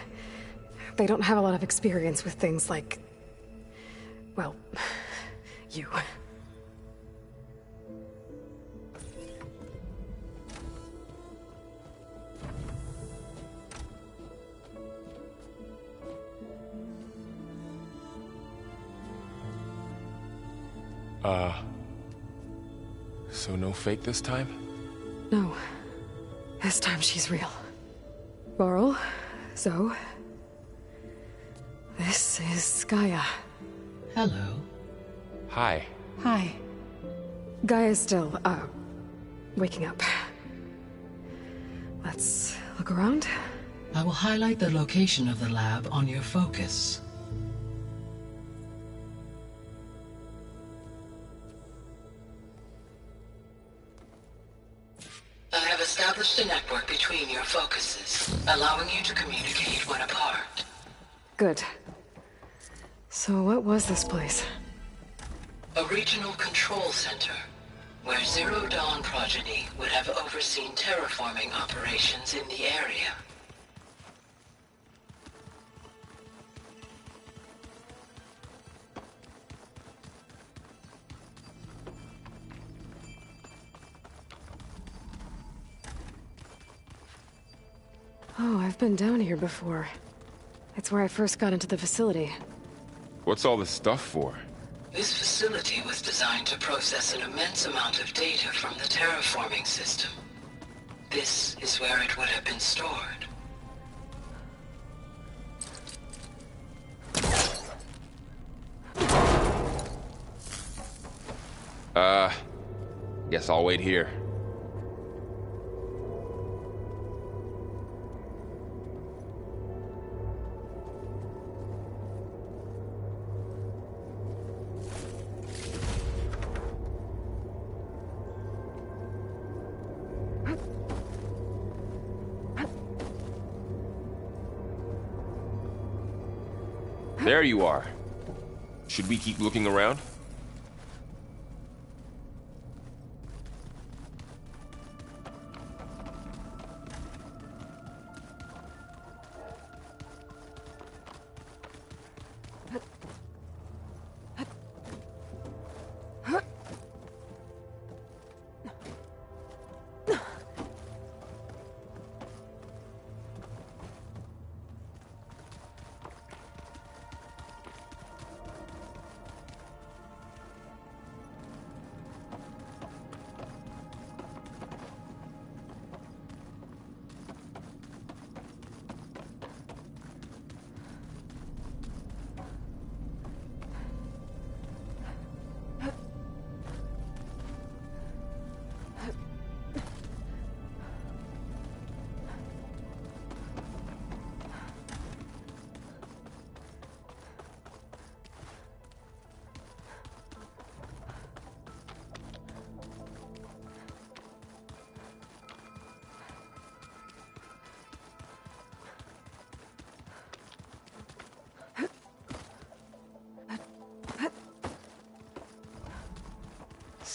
They don't have a lot of experience with things like, well, you. So no fake this time? No. This time she's real. Laurel, Zoe. This is Gaia. Hello. Hi. Hi. Gaia's still, waking up. Let's look around. I will highlight the location of the lab on your focus. I have established a network between your focuses, allowing you to communicate when apart. Good. So what was this place? A regional control center, where Zero Dawn progeny would have overseen terraforming operations in the area. Oh, I've been down here before. It's where I first got into the facility. What's all this stuff for? This facility was designed to process an immense amount of data from the terraforming system. This is where it would have been stored. Guess I'll wait here. There you are. Should we keep looking around?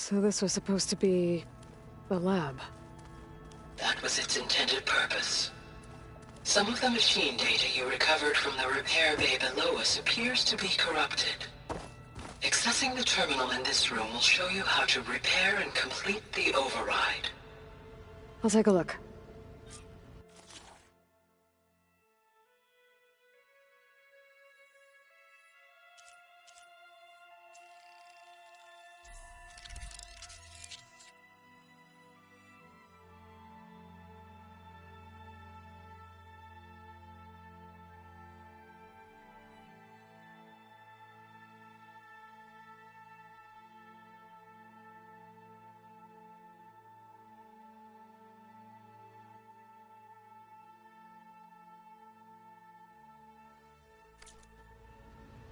So this was supposed to be a lab. That was its intended purpose. Some of the machine data you recovered from the repair bay below us appears to be corrupted. Accessing the terminal in this room will show you how to repair and complete the override. I'll take a look.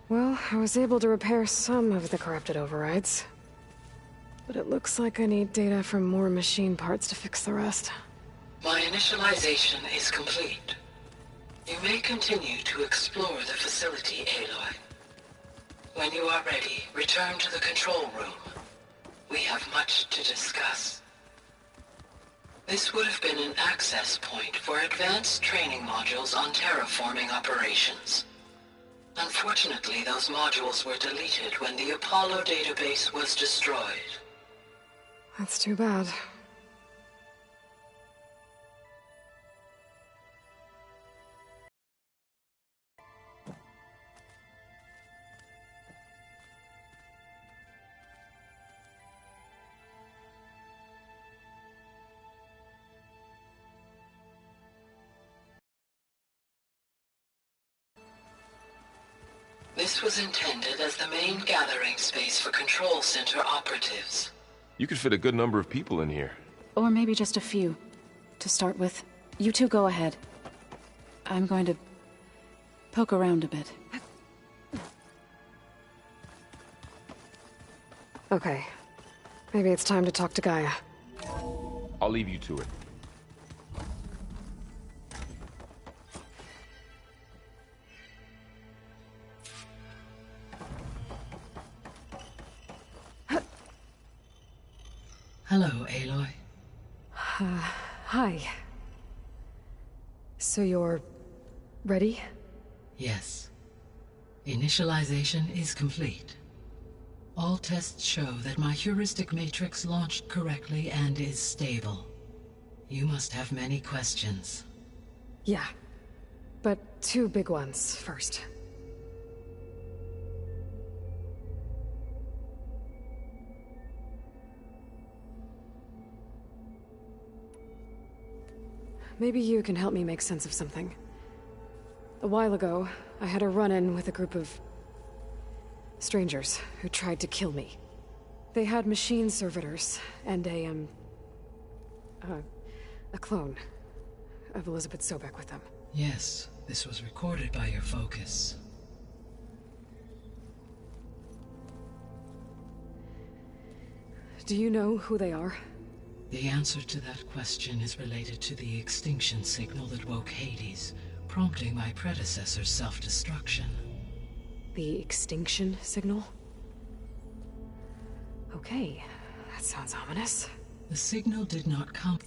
Well, I was able to repair some of the corrupted overrides. But it looks like I need data from more machine parts to fix the rest. My initialization is complete. You may continue to explore the facility, Aloy. When you are ready, return to the control room. We have much to discuss. This would have been an access point for advanced training modules on terraforming operations. Unfortunately, those modules were deleted when the Apollo database was destroyed. That's too bad. This was intended as the main gathering space for Control Center operatives. You could fit a good number of people in here. Or maybe just a few. To start with, you two go ahead. I'm going to poke around a bit. Okay. Maybe it's time to talk to Gaia. I'll leave you to it. Hello, Aloy. Hi. So you're ready? Yes. Initialization is complete. All tests show that my heuristic matrix launched correctly and is stable. You must have many questions. Yeah. But two big ones first. Maybe you can help me make sense of something. A while ago, I had a run-in with a group of strangers who tried to kill me. They had machine servitors and a clone of Elizabeth Sobek with them. Yes, this was recorded by your focus. Do you know who they are? The answer to that question is related to the extinction signal that woke Hades, prompting my predecessor's self-destruction. The extinction signal? Okay, that sounds ominous. The signal did not come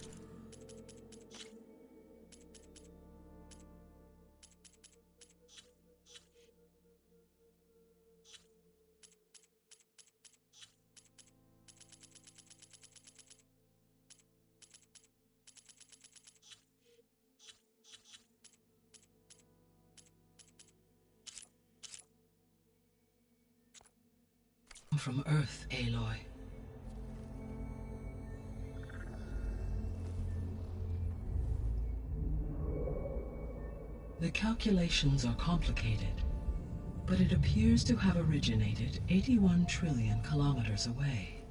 from Earth, Aloy. The calculations are complicated, but it appears to have originated 81 trillion kilometers away.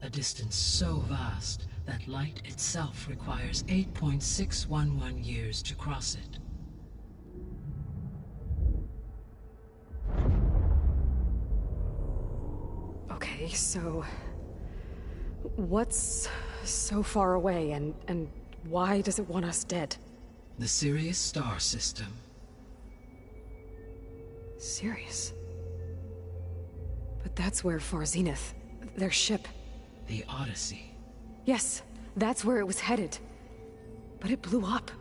A distance so vast that light itself requires 8.611 years to cross it. Okay, so what's so far away and why does it want us dead? The Sirius star system. Serious? But that's where Far Zenith, their ship... The Odyssey. Yes, that's where it was headed. But it blew up.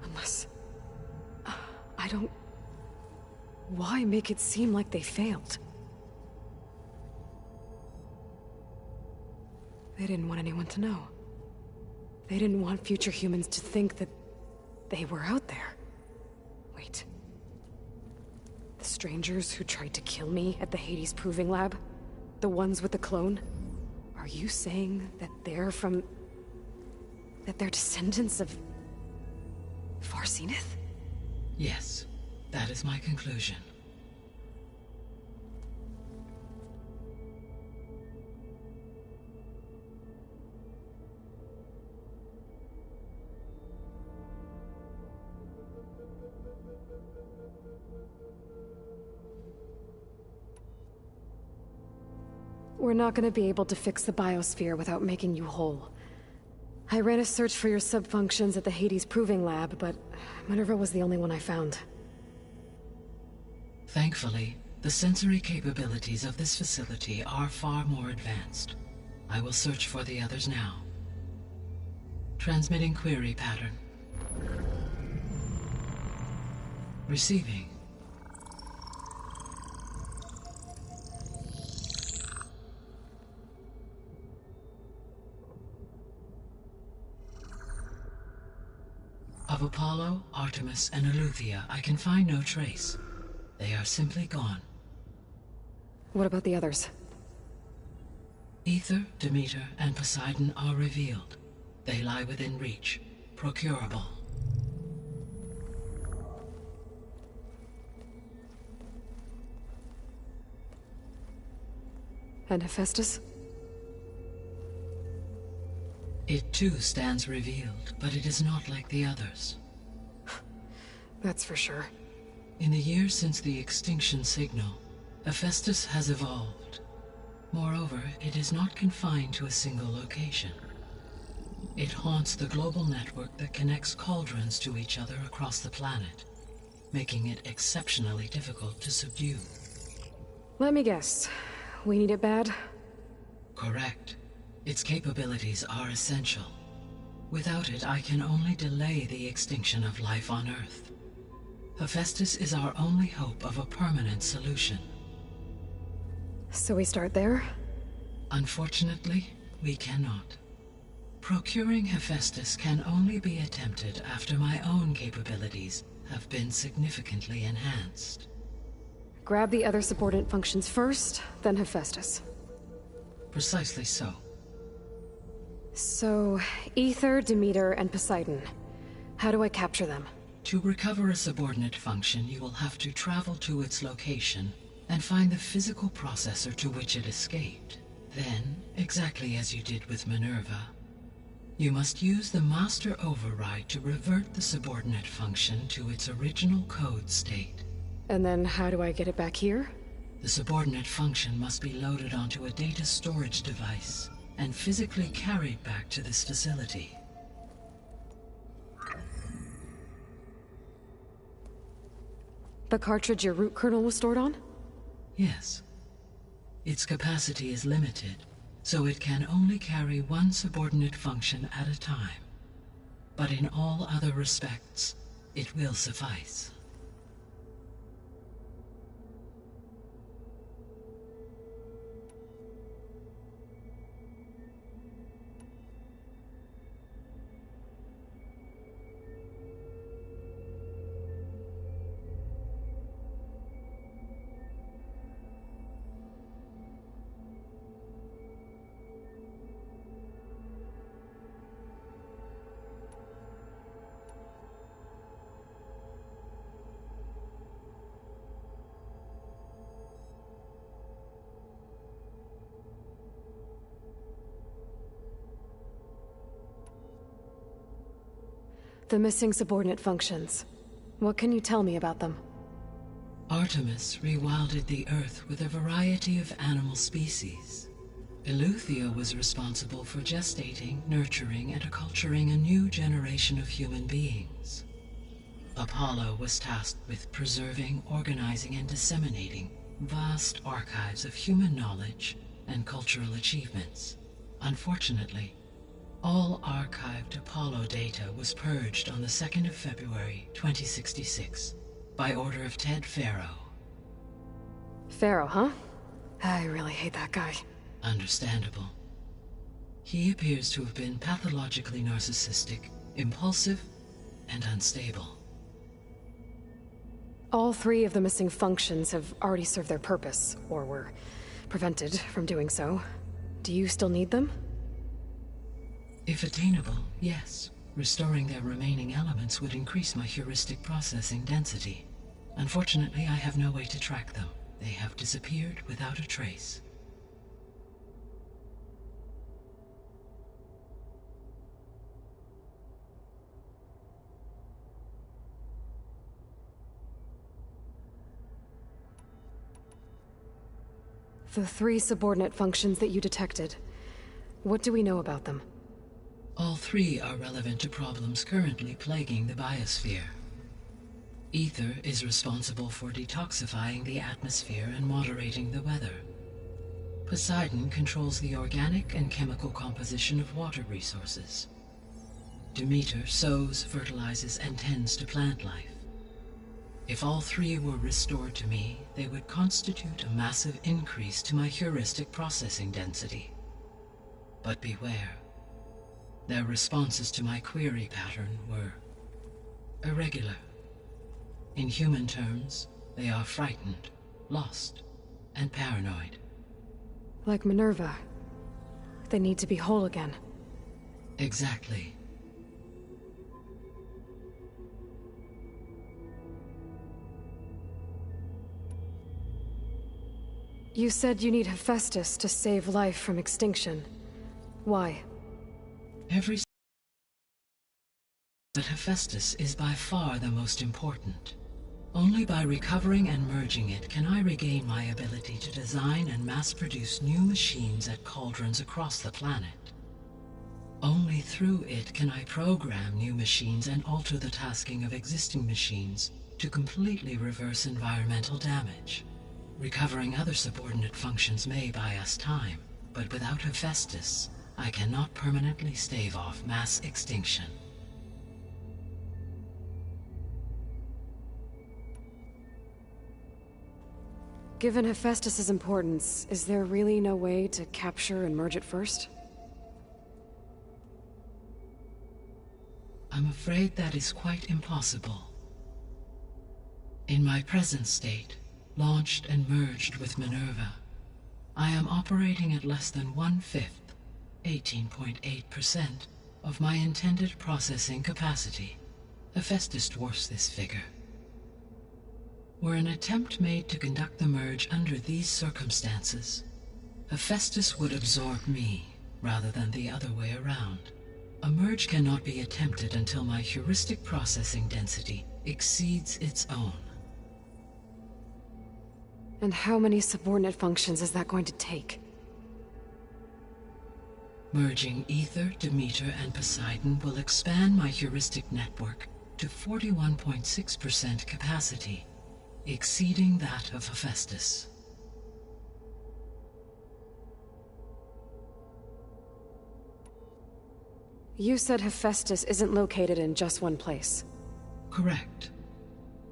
Unless... I don't... Why make it seem like they failed? They didn't want anyone to know. They didn't want future humans to think that they were out there. Wait. The strangers who tried to kill me at the Hades Proving Lab? The ones with the clone? Are you saying that they're from... that they're descendants of... Far Zenith? Yes, that is my conclusion. We're not gonna be able to fix the biosphere without making you whole. I ran a search for your subfunctions at the Hades Proving Lab, but Minerva was the only one I found. Thankfully, the sensory capabilities of this facility are far more advanced. I will search for the others now. Transmitting query pattern. Receiving. Of Apollo, Artemis, and Eleuthia, I can find no trace. They are simply gone. What about the others? Ether, Demeter, and Poseidon are revealed. They lie within reach, procurable. And Hephaestus? It too stands revealed, but it is not like the others. That's for sure. In the years since the extinction signal, Hephaestus has evolved. Moreover, it is not confined to a single location. It haunts the global network that connects cauldrons to each other across the planet, making it exceptionally difficult to subdue. Let me guess. We need it bad? Correct. Its capabilities are essential. Without it, I can only delay the extinction of life on Earth. Hephaestus is our only hope of a permanent solution. So we start there? Unfortunately, we cannot. Procuring Hephaestus can only be attempted after my own capabilities have been significantly enhanced. Grab the other subordinate functions first, then Hephaestus. Precisely so. So, Ether, Demeter, and Poseidon. How do I capture them? To recover a subordinate function, you will have to travel to its location and find the physical processor to which it escaped. Then, exactly as you did with Minerva, you must use the master override to revert the subordinate function to its original code state. And then how do I get it back here? The subordinate function must be loaded onto a data storage device and physically carried back to this facility. The cartridge your root kernel was stored on? Yes. Its capacity is limited, so it can only carry one subordinate function at a time. But in all other respects, it will suffice. The missing subordinate functions. What can you tell me about them? Artemis rewilded the Earth with a variety of animal species. Eleuthia was responsible for gestating, nurturing, and acculturating a new generation of human beings. Apollo was tasked with preserving, organizing, and disseminating vast archives of human knowledge and cultural achievements. Unfortunately, all archived Apollo data was purged on the 2nd of February, 2066, by order of Ted Faro. Pharaoh, huh? I really hate that guy. Understandable. He appears to have been pathologically narcissistic, impulsive, and unstable. All 3 of the missing functions have already served their purpose, or were prevented from doing so. Do you still need them? If attainable, yes. Restoring their remaining elements would increase my heuristic processing density. Unfortunately, I have no way to track them. They have disappeared without a trace. The 3 subordinate functions that you detected. What do we know about them? All 3 are relevant to problems currently plaguing the biosphere. Ether is responsible for detoxifying the atmosphere and moderating the weather. Poseidon controls the organic and chemical composition of water resources. Demeter sows, fertilizes, and tends to plant life. If all 3 were restored to me, they would constitute a massive increase to my heuristic processing density. But beware. Their responses to my query pattern were irregular. In human terms, they are frightened, lost, and paranoid. Like Minerva. They need to be whole again. Exactly. You said you need Hephaestus to save life from extinction. Why? But Hephaestus is by far the most important. Only by recovering and merging it can I regain my ability to design and mass-produce new machines at cauldrons across the planet. Only through it can I program new machines and alter the tasking of existing machines to completely reverse environmental damage. Recovering other subordinate functions may buy us time, but without Hephaestus, I cannot permanently stave off mass extinction. Given Hephaestus's importance, is there really no way to capture and merge it first? I'm afraid that is quite impossible. In my present state, launched and merged with Minerva, I am operating at less than 1/5, 18.8%, of my intended processing capacity. Hephaestus dwarfs this figure. Were an attempt made to conduct the merge under these circumstances, Hephaestus would absorb me, rather than the other way around. A merge cannot be attempted until my heuristic processing density exceeds its own. And how many subordinate functions is that going to take? Merging Ether, Demeter, and Poseidon will expand my heuristic network to 41.6% capacity, exceeding that of Hephaestus. You said Hephaestus isn't located in just one place. Correct.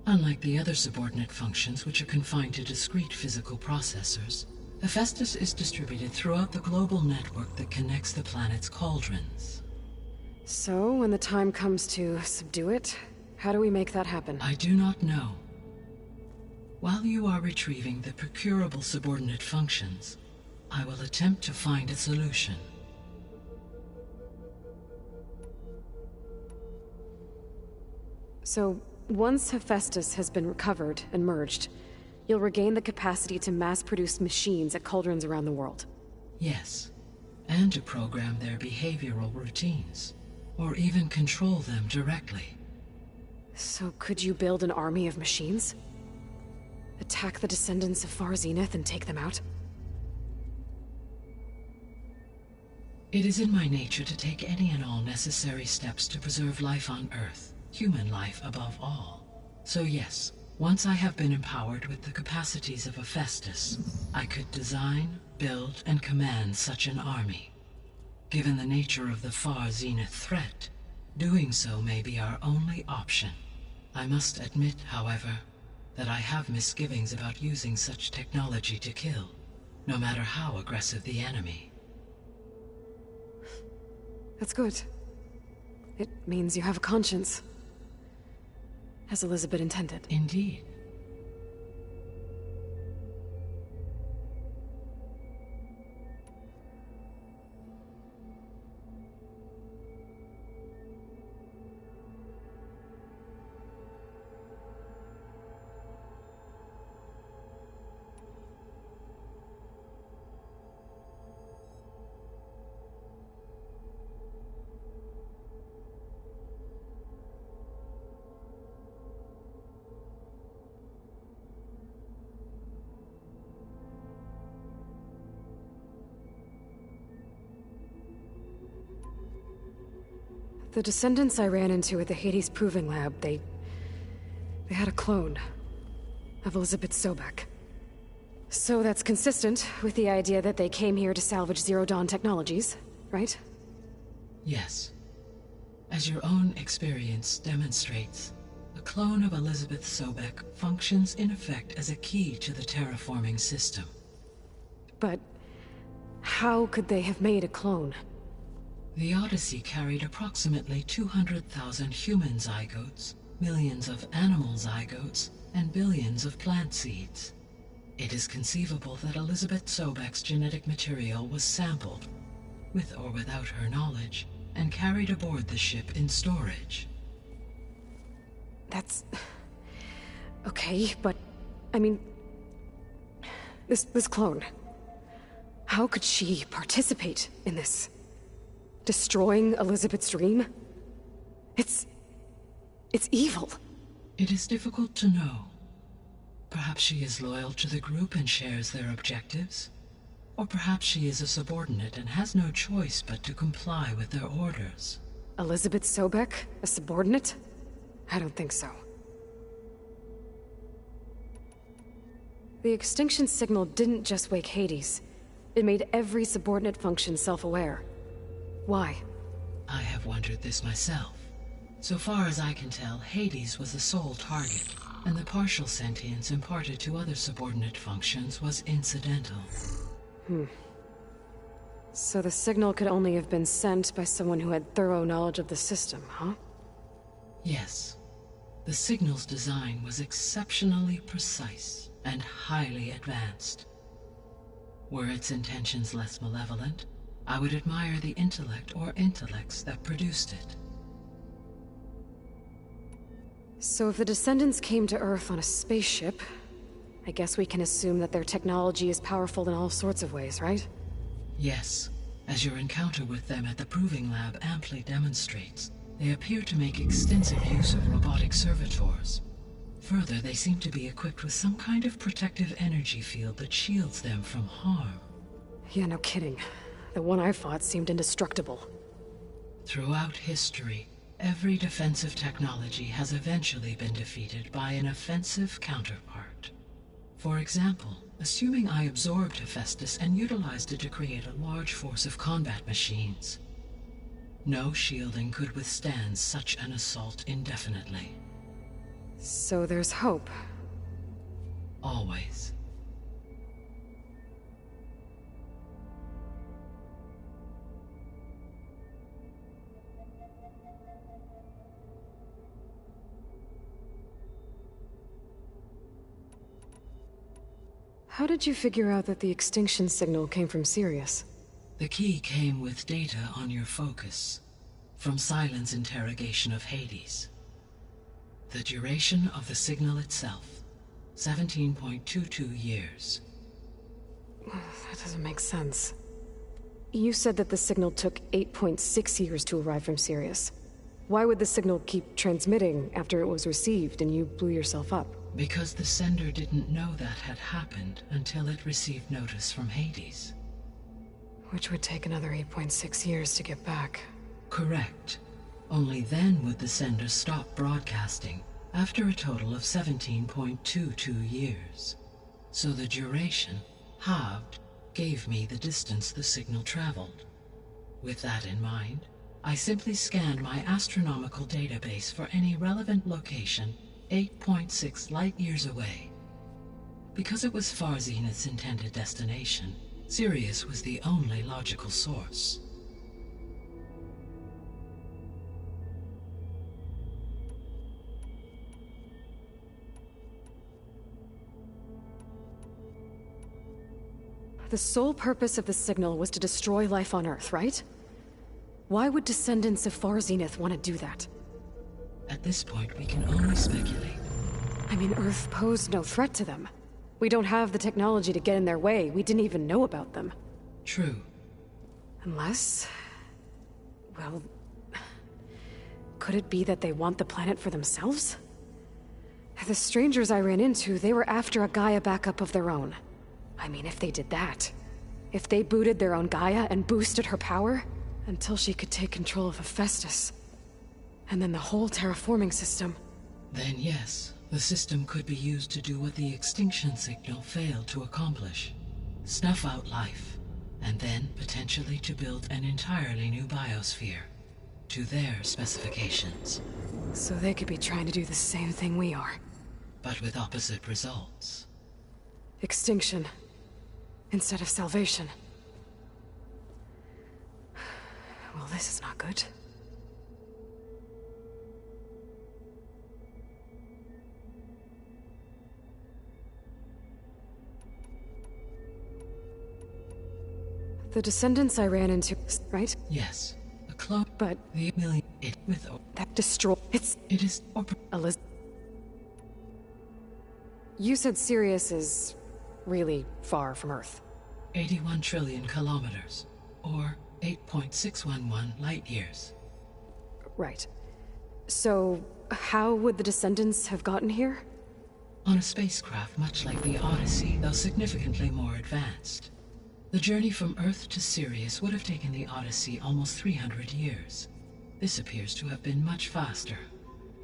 Unlike the other subordinate functions, which are confined to discrete physical processors, Hephaestus is distributed throughout the global network that connects the planet's cauldrons. So, when the time comes to subdue it, how do we make that happen? I do not know. While you are retrieving the procurable subordinate functions, I will attempt to find a solution. So, once Hephaestus has been recovered and merged, you'll regain the capacity to mass-produce machines at cauldrons around the world. Yes, and to program their behavioral routines, or even control them directly. So could you build an army of machines? Attack the descendants of Far Zenith and take them out? It is in my nature to take any and all necessary steps to preserve life on Earth. human life above all. So yes, once I have been empowered with the capacities of a Festus, I could design, build, and command such an army. Given the nature of the far zenith threat, doing so may be our only option. I must admit, however, that I have misgivings about using such technology to kill, no matter how aggressive the enemy. That's good. It means you have a conscience. As Elizabeth intended. Indeed. The descendants I ran into at the Hades Proving Lab, they had a clone of Elizabeth Sobek. So that's consistent with the idea that they came here to salvage Zero Dawn technologies, right? Yes. As your own experience demonstrates, a clone of Elizabeth Sobek functions in effect as a key to the terraforming system. But how could they have made a clone? The Odyssey carried approximately 200,000 human zygotes, millions of animal zygotes, and billions of plant seeds. It is conceivable that Elizabeth Sobek's genetic material was sampled, with or without her knowledge, and carried aboard the ship in storage. That's... okay, but... I mean... This clone... How could she participate in this? Destroying Elizabeth's dream? It's evil. It is difficult to know. Perhaps she is loyal to the group and shares their objectives. Or perhaps she is a subordinate and has no choice but to comply with their orders. Elizabeth Sobek? A subordinate? I don't think so. The extinction signal didn't just wake Hades. It made every subordinate function self-aware. Why? I have wondered this myself. So far as I can tell, Hades was the sole target, and the partial sentience imparted to other subordinate functions was incidental. So the signal could only have been sent by someone who had thorough knowledge of the system, huh? Yes. The signal's design was exceptionally precise and highly advanced. Were its intentions less malevolent, I would admire the intellect or intellects that produced it. So if the descendants came to Earth on a spaceship, I guess we can assume that their technology is powerful in all sorts of ways, right? Yes. As your encounter with them at the Proving Lab amply demonstrates, they appear to make extensive use of robotic servitors. Further, they seem to be equipped with some kind of protective energy field that shields them from harm. Yeah, no kidding. The one I fought seemed indestructible. Throughout history, every defensive technology has eventually been defeated by an offensive counterpart. For example, assuming I absorbed Hephaestus and utilized it to create a large force of combat machines. No shielding could withstand such an assault indefinitely. So there's hope. Always. How did you figure out that the extinction signal came from Sirius? The key came with data on your focus, from Silent's interrogation of Hades. The duration of the signal itself, 17.22 years. That doesn't make sense. You said that the signal took 8.6 years to arrive from Sirius. Why would the signal keep transmitting after it was received and you blew yourself up? Because the sender didn't know that had happened until it received notice from Hades. Which would take another 8.6 years to get back. Correct. Only then would the sender stop broadcasting, after a total of 17.22 years. So the duration, halved, gave me the distance the signal traveled. With that in mind, I simply scanned my astronomical database for any relevant location 8.6 light-years away. Because it was Far Zenith's intended destination, Sirius was the only logical source. The sole purpose of the signal was to destroy life on Earth, right? Why would descendants of Far Zenith want to do that? At this point, we can only speculate. I mean, Earth posed no threat to them. We don't have the technology to get in their way. We didn't even know about them. True. Unless... well... could it be that they want the planet for themselves? The strangers I ran into, they were after a Gaia backup of their own. I mean, if they did that... if they booted their own Gaia and boosted her power... until she could take control of Hephaestus. And then the whole terraforming system... Then yes, the system could be used to do what the extinction signal failed to accomplish. Snuff out life, and then potentially to build an entirely new biosphere. To their specifications. So they could be trying to do the same thing we are. But with opposite results. Extinction. Instead of salvation. Well, this is not good. The descendants I ran into, right? Yes. A clone, but the million it with that destroy it is You said Sirius is really far from Earth. 81 trillion kilometers, or 8.611 light-years. Right. So, how would the descendants have gotten here? On a spacecraft much like the Odyssey, though significantly more advanced. The journey from Earth to Sirius would have taken the Odyssey almost 300 years. This appears to have been much faster.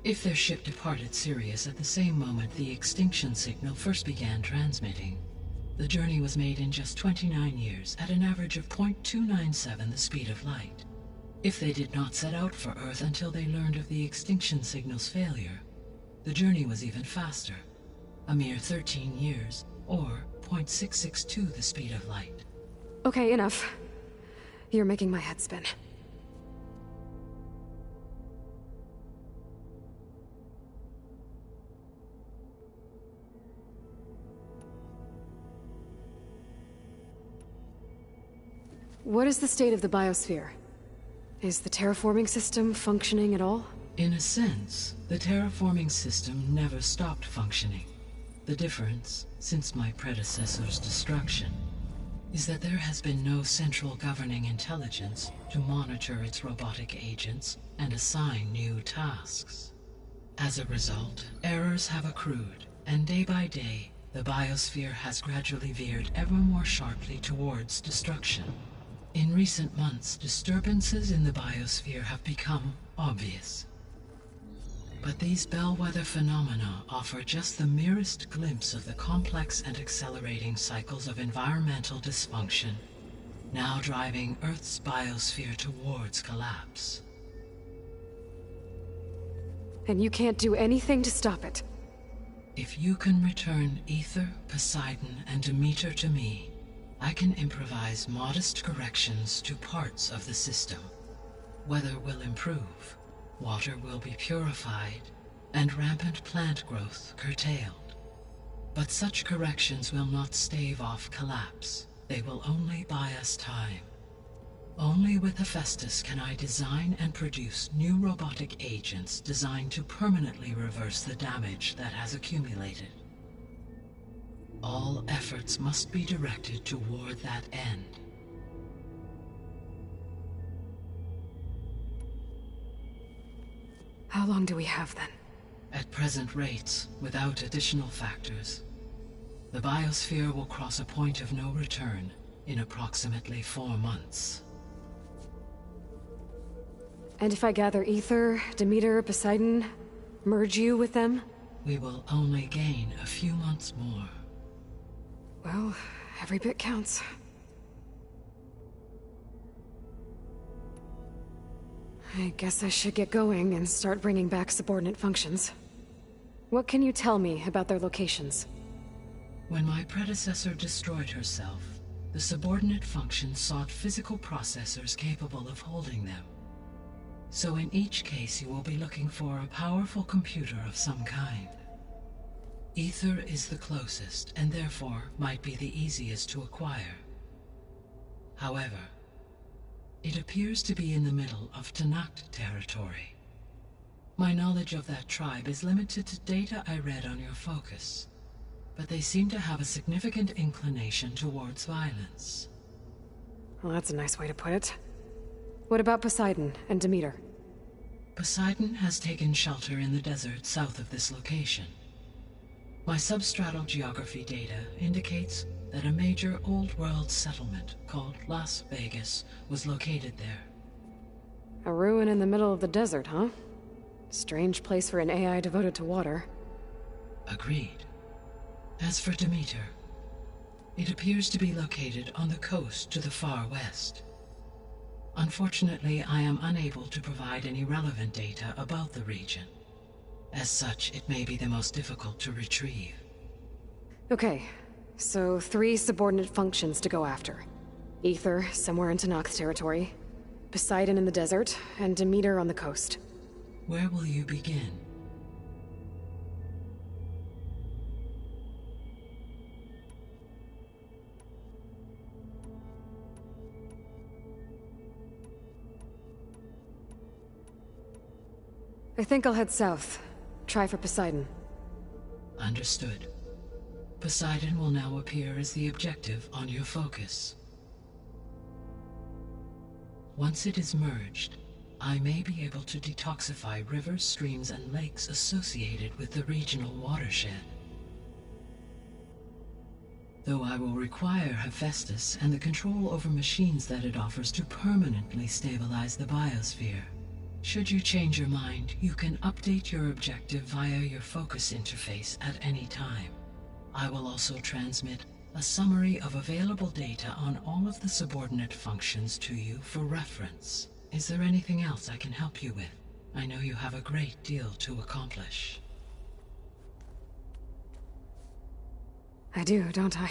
If their ship departed Sirius at the same moment the extinction signal first began transmitting, the journey was made in just 29 years at an average of 0.297 the speed of light. If they did not set out for Earth until they learned of the extinction signal's failure, the journey was even faster, a mere 13 years, or 0.662 the speed of light. Okay, enough. You're making my head spin. What is the state of the biosphere? Is the terraforming system functioning at all? In a sense, the terraforming system never stopped functioning. The difference, since my predecessor's destruction, is that there has been no central governing intelligence to monitor its robotic agents and assign new tasks. As a result, errors have accrued, and day by day, the biosphere has gradually veered ever more sharply towards destruction. In recent months, disturbances in the biosphere have become obvious. But these bellwether phenomena offer just the merest glimpse of the complex and accelerating cycles of environmental dysfunction, now driving Earth's biosphere towards collapse. And you can't do anything to stop it? If you can return Ether, Poseidon, and Demeter to me, I can improvise modest corrections to parts of the system. Weather will improve. Water will be purified, and rampant plant growth curtailed. But such corrections will not stave off collapse. They will only buy us time. Only with Hephaestus can I design and produce new robotic agents designed to permanently reverse the damage that has accumulated. All efforts must be directed toward that end. How long do we have, then? At present rates, without additional factors, the biosphere will cross a point of no return in approximately 4 months. And if I gather Ether, Demeter, Poseidon, merge you with them? We will only gain a few months more. Well, every bit counts. I guess I should get going and start bringing back subordinate functions. What can you tell me about their locations? When my predecessor destroyed herself, the subordinate functions sought physical processors capable of holding them. So in each case you will be looking for a powerful computer of some kind. Ether is the closest, and therefore might be the easiest to acquire. However, it appears to be in the middle of Tanakh territory. My knowledge of that tribe is limited to data I read on your focus, but they seem to have a significant inclination towards violence. Well, that's a nice way to put it. What about Poseidon and Demeter? Poseidon has taken shelter in the desert south of this location. My substratal geography data indicates that a major old-world settlement called Las Vegas was located there. A ruin in the middle of the desert, huh? Strange place for an AI devoted to water. Agreed. As for Demeter, it appears to be located on the coast to the far west. Unfortunately, I am unable to provide any relevant data about the region. As such, it may be the most difficult to retrieve. Okay, so 3 subordinate functions to go after. Ether, somewhere in Tanakh territory. Poseidon in the desert, and Demeter on the coast. Where will you begin? I think I'll head south. Try for Poseidon. Understood. Poseidon will now appear as the objective on your focus. Once it is merged, I may be able to detoxify rivers, streams, and lakes associated with the regional watershed. Though I will require Hephaestus and the control over machines that it offers to permanently stabilize the biosphere. Should you change your mind, you can update your objective via your focus interface at any time. I will also transmit a summary of available data on all of the subordinate functions to you for reference. Is there anything else I can help you with? I know you have a great deal to accomplish. I do, don't I?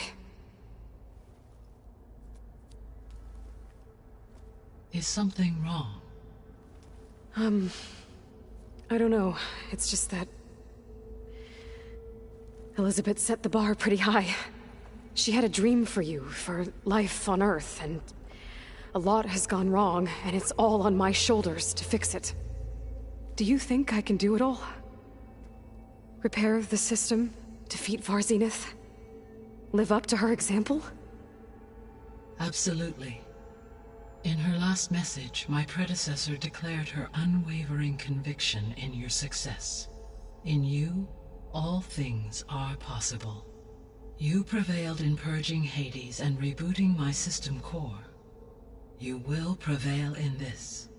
Is something wrong? I don't know. It's just that Elizabeth set the bar pretty high. She had a dream for you, for life on Earth, and a lot has gone wrong, and it's all on my shoulders to fix it. Do you think I can do it all? Repair the system, defeat Varzenith, live up to her example? Absolutely. In her last message, my predecessor declared her unwavering conviction in your success. In you, all things are possible. You prevailed in purging Hades and rebooting my system core. You will prevail in this.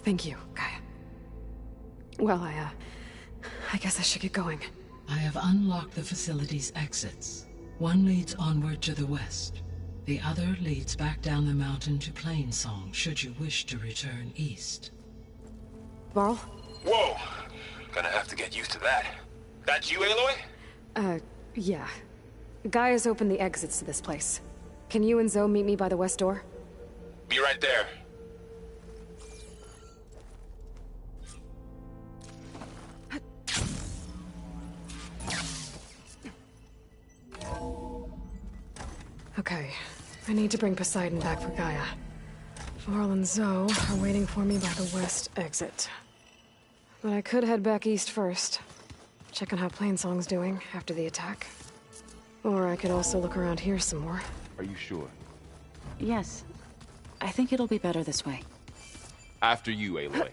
Thank you, Gaia. Well, I guess I should get going. I have unlocked the facility's exits. One leads onward to the west. The other leads back down the mountain to Plainsong, should you wish to return east. Varl? Whoa! Gonna have to get used to that. That's you, Aloy? Yeah. Gaia's opened the exits to this place. Can you and Zoe meet me by the west door? Be right there. Okay. I need to bring Poseidon back for Gaia. Varl and Zoe are waiting for me by the west exit. But I could head back east first. Check on how Plainsong's doing after the attack. Or I could also look around here some more. Are you sure? Yes. I think it'll be better this way. After you, Aloy.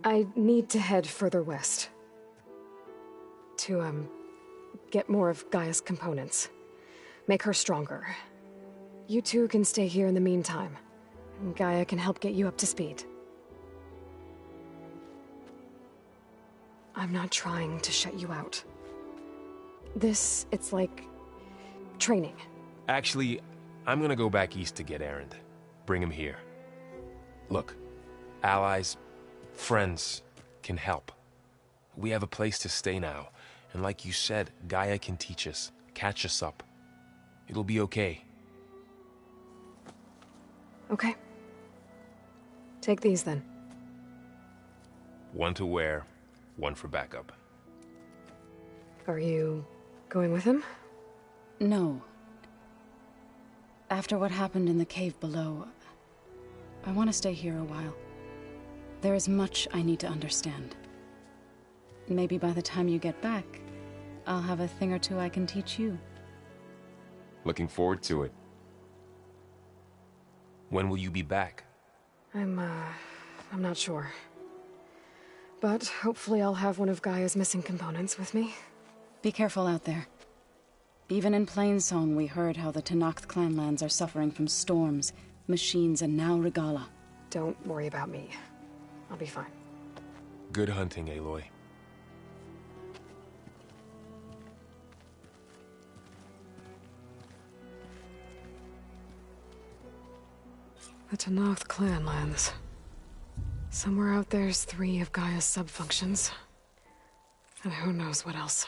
I need to head further west. To, get more of Gaia's components. Make her stronger. You two can stay here in the meantime, and Gaia can help get you up to speed. I'm not trying to shut you out. It's like... training. Actually, I'm gonna go back east to get Erend. Bring him here. Look, allies, friends can help. We have a place to stay now, and like you said, Gaia can teach us, catch us up. It'll be okay. Okay. Take these then. One to wear, one for backup. Are you going with him? No. After what happened in the cave below, I want to stay here a while. There is much I need to understand. Maybe by the time you get back, I'll have a thing or two I can teach you. Looking forward to it. When will you be back? I'm not sure. But hopefully I'll have one of Gaia's missing components with me. Be careful out there. Even in Plainsong, we heard how the Tenakth clanlands are suffering from storms, machines, and now Regala. Don't worry about me. I'll be fine. Good hunting, Aloy. The Tenakth clanlands. Somewhere out there's 3 of Gaia's subfunctions. And who knows what else.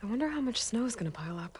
I wonder how much snow's gonna pile up.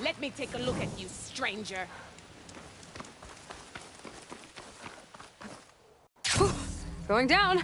Let me take a look at you, stranger. Going down.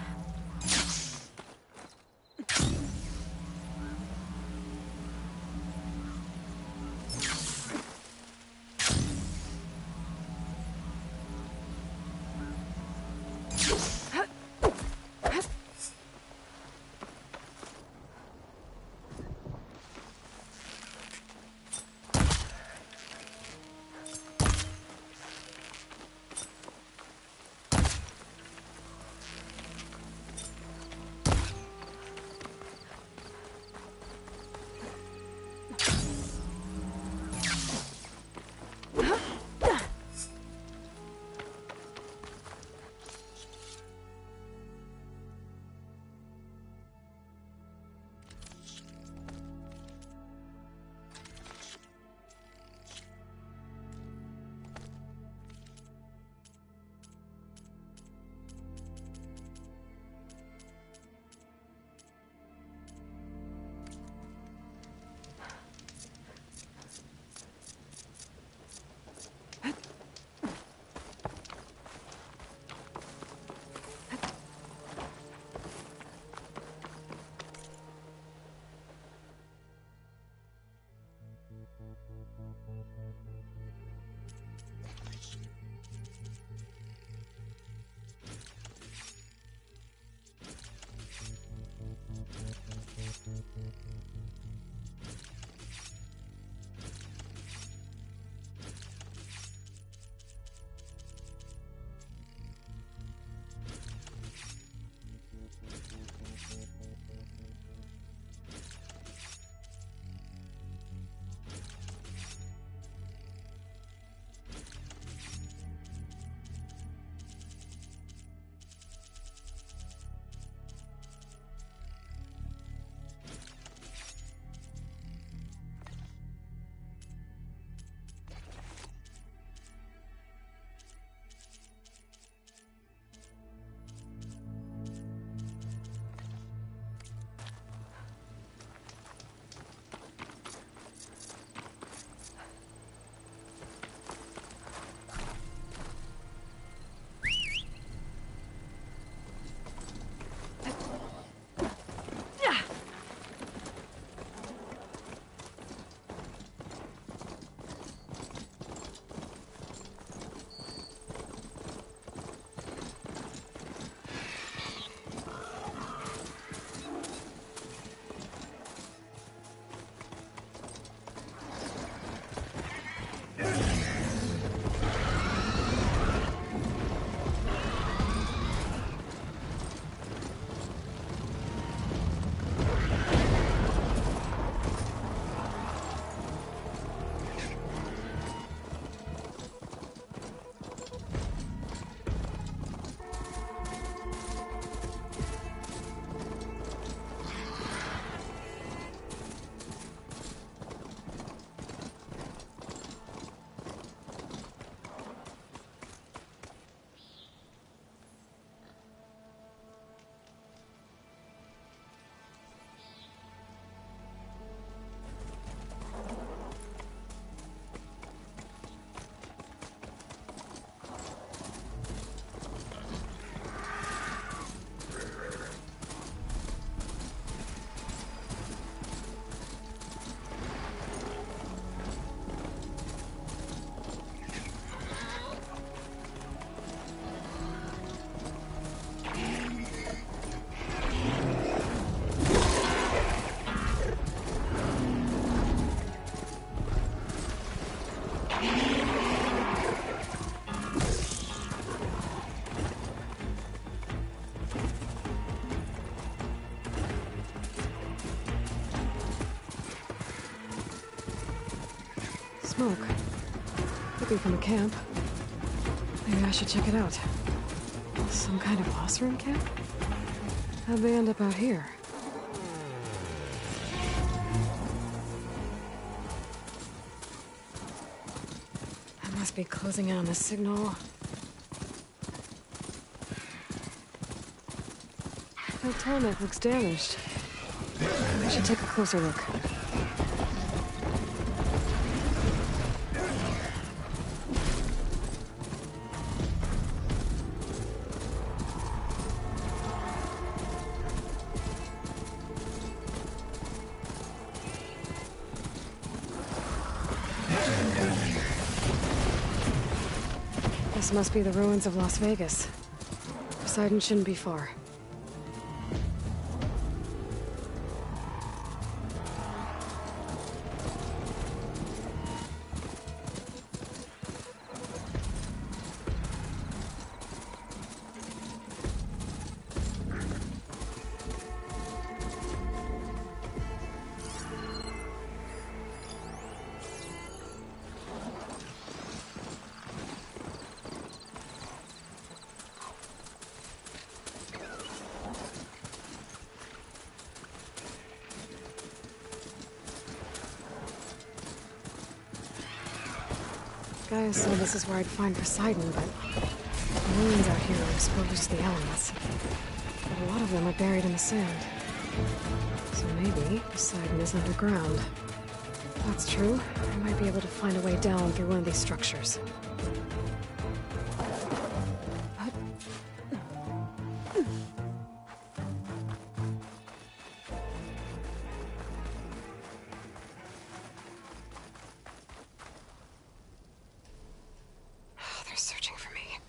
Smoke. Could be from a camp. Maybe I should check it out. Some kind of boss room camp? How'd they end up out here? I must be closing in on the signal. The tonic looks damaged. I should take a closer look. This must be the ruins of Las Vegas. Poseidon shouldn't be far. Guy said this is where I'd find Poseidon, but the ruins out here are exposed to the elements. But a lot of them are buried in the sand. So maybe Poseidon is underground. If that's true, I might be able to find a way down through one of these structures. They're searching for me.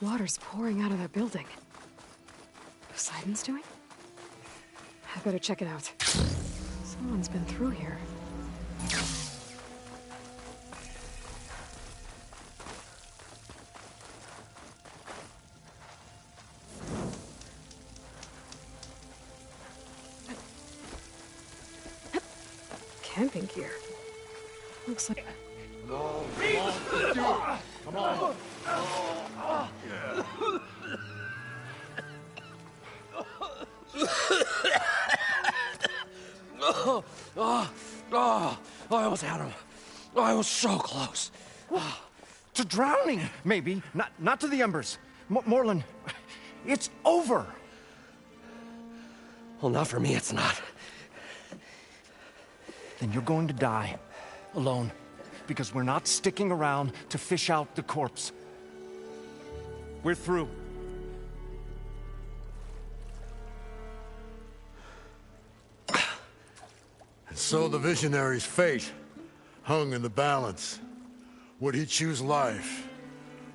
Water's pouring out of that building. Poseidon's doing? I better check it out. Someone's been through here. Camping gear. Looks like... Come on. I almost had him. I was so close. To drowning, maybe. Not to the embers. Morlund, it's over. Well, not for me, it's not. Then you're going to die. Alone. Because we're not sticking around to fish out the corpse. We're through. And so the visionary's fate hung in the balance. Would he choose life,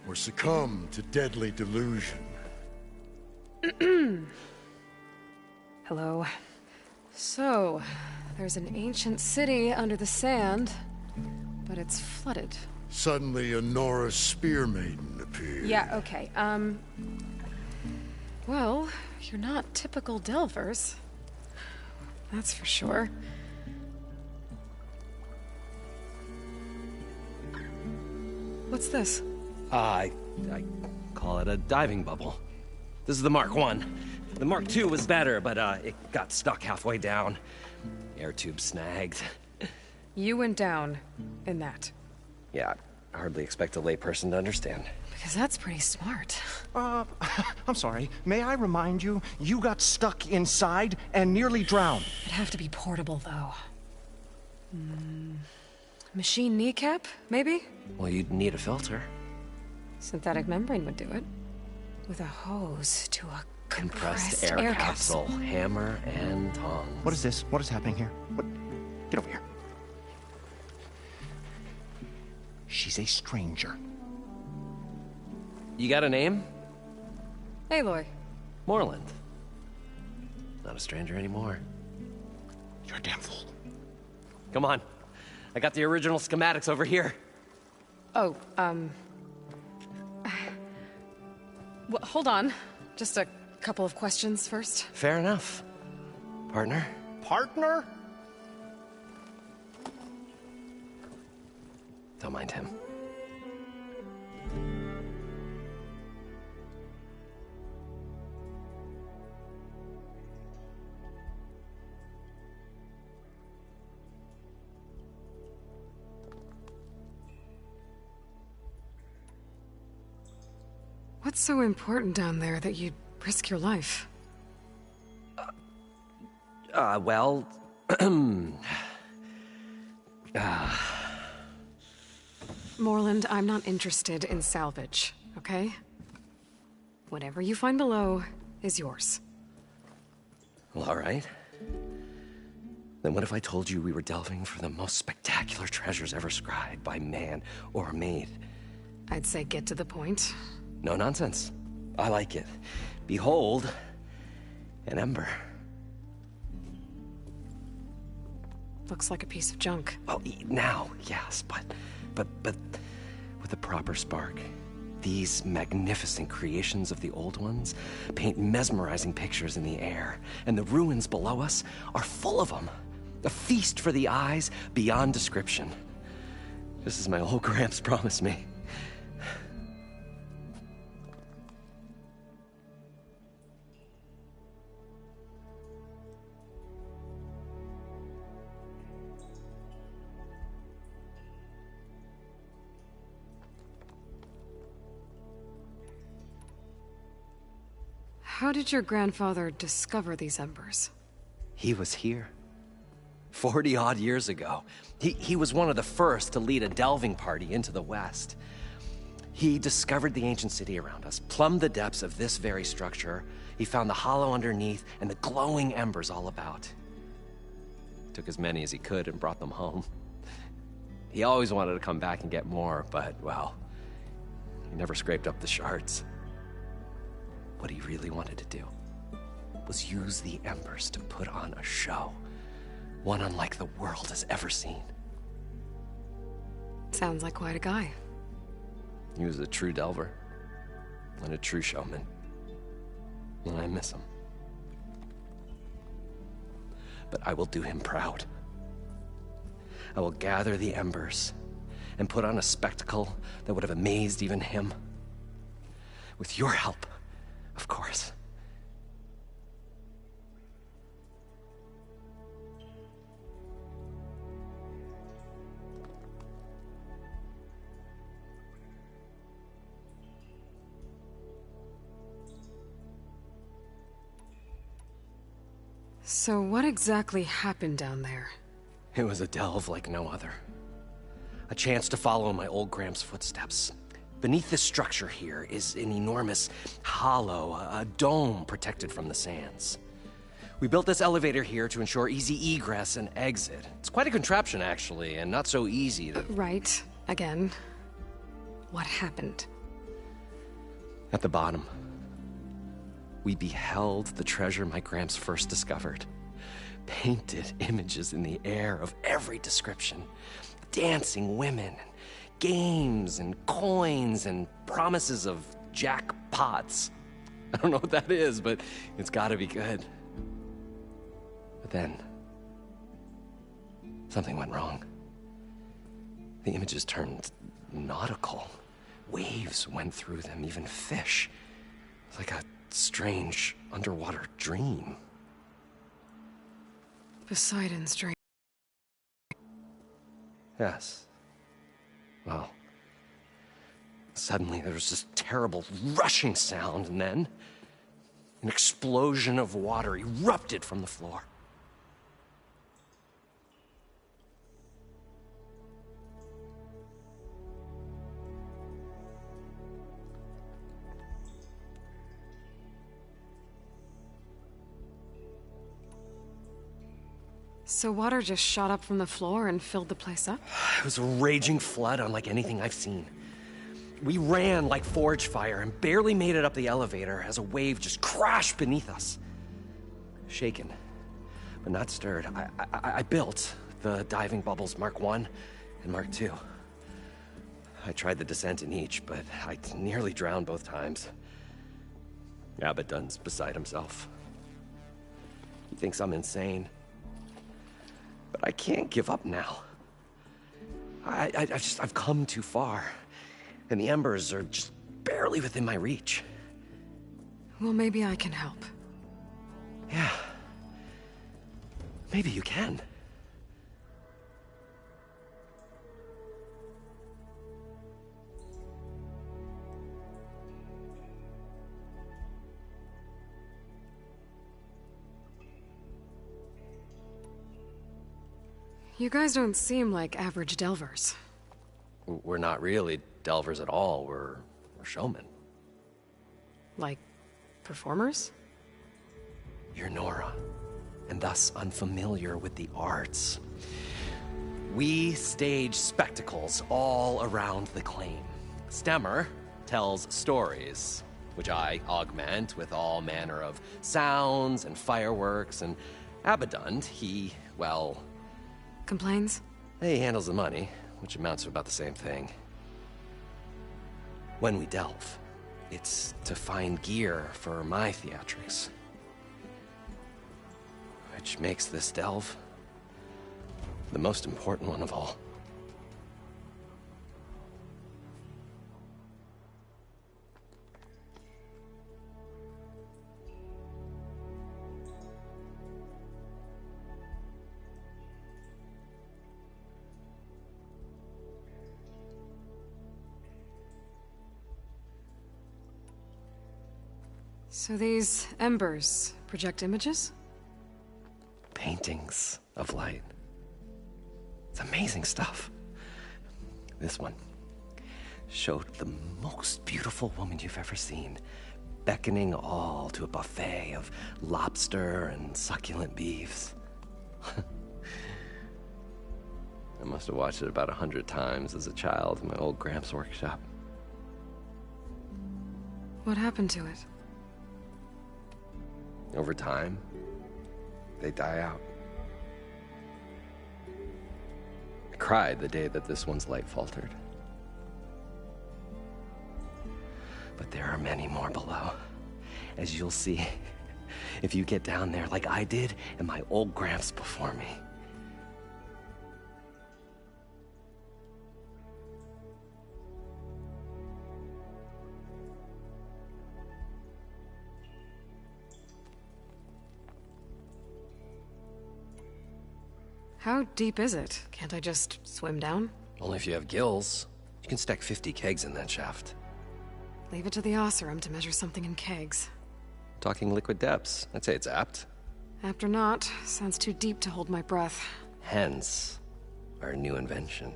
or succumb to deadly delusion? Hello. So, there's an ancient city under the sand, but it's flooded. Suddenly, a Norse spear maiden appeared. Yeah, okay, well, you're not typical Delvers. That's for sure. What's this? I call it a diving bubble. This is the Mark I. The Mark II was better, but it got stuck halfway down. Air tube snagged. You went down in that. Yeah, I hardly expect a layperson to understand. Because that's pretty smart. I'm sorry. May I remind you, you got stuck inside and nearly drowned. It'd have to be portable, though. Machine kneecap, maybe? Well, you'd need a filter. Synthetic membrane would do it. With a hose to a compressed air capsule. Hammer and tongs. What is this? What is happening here? What? Get over here. She's a stranger. You got a name? Aloy. Morlund. Not a stranger anymore. You're a damn fool. Come on. I got the original schematics over here. Oh, well, hold on. Just a couple of questions first. Fair enough. Partner? Partner? Don't mind him. What's so important down there that you'd risk your life? Well... Moreland, I'm not interested in salvage, okay? Whatever you find below is yours. Well, all right. Then what if I told you we were delving for the most spectacular treasures ever scribed by man or maid? I'd say get to the point. No nonsense. I like it. Behold, an ember. Looks like a piece of junk. Well, now, yes, but with a proper spark. These magnificent creations of the old ones paint mesmerizing pictures in the air, and the ruins below us are full of them. A feast for the eyes beyond description. Just as my old Gramps promised me. How did your grandfather discover these embers? He was here. 40-odd years ago. He was one of the first to lead a delving party into the West. He discovered the ancient city around us, plumbed the depths of this very structure. He found the hollow underneath and the glowing embers all about. Took as many as he could and brought them home. He always wanted to come back and get more, but, well, he never scraped up the shards. What he really wanted to do was use the embers to put on a show. One unlike the world has ever seen. Sounds like quite a guy. He was a true delver and a true showman. And I miss him. But I will do him proud. I will gather the embers and put on a spectacle that would have amazed even him. With your help, of course. So what exactly happened down there? It was a delve like no other. A chance to follow in my old Gramps' footsteps. Beneath this structure here is an enormous hollow, a dome protected from the sands. We built this elevator here to ensure easy egress and exit. It's quite a contraption, actually, and not so easy to... Right. Again. What happened? At the bottom, we beheld the treasure my Gramps first discovered. Painted images in the air of every description. Dancing women, games and coins and promises of jackpots. I don't know what that is, but it's gotta be good. But then, something went wrong. The images turned nautical. Waves went through them, even fish. It's like a strange underwater dream. Poseidon's dream. Yes. Well, suddenly there was this terrible rushing sound, and then an explosion of water erupted from the floor. So water just shot up from the floor and filled the place up? It was a raging flood unlike anything I've seen. We ran like forge fire and barely made it up the elevator as a wave just crashed beneath us. Shaken, but not stirred, I built the diving bubbles Mark I and Mark II. I tried the descent in each, but I nearly drowned both times. Abaddon's beside himself. He thinks I'm insane. But I can't give up now. I've come too far. And the embers are just barely within my reach. Well, maybe I can help. Yeah. Maybe you can. You guys don't seem like average delvers. We're not really delvers at all. We're showmen. Like, performers? You're Nora, and thus unfamiliar with the arts. We stage spectacles all around the claim. Stemmer tells stories, which I augment with all manner of sounds and fireworks, and Abadund, well... Complains? He handles the money, which amounts to about the same thing. When we delve, it's to find gear for my theatrics. Which makes this delve the most important one of all. So these embers project images? Paintings of light. It's amazing stuff. This one showed the most beautiful woman you've ever seen, beckoning all to a buffet of lobster and succulent beefs. I must have watched it about 100 times as a child in my old Gramps workshop. What happened to it? Over time, they die out. I cried the day that this one's light faltered. But there are many more below, as you'll see if you get down there like I did and my old Gramps before me. How deep is it? Can't I just swim down? Only if you have gills. You can stack 50 kegs in that shaft. Leave it to the Oseram to measure something in kegs. Talking liquid depths. I'd say it's apt. Apt or not, sounds too deep to hold my breath. Hence, our new invention.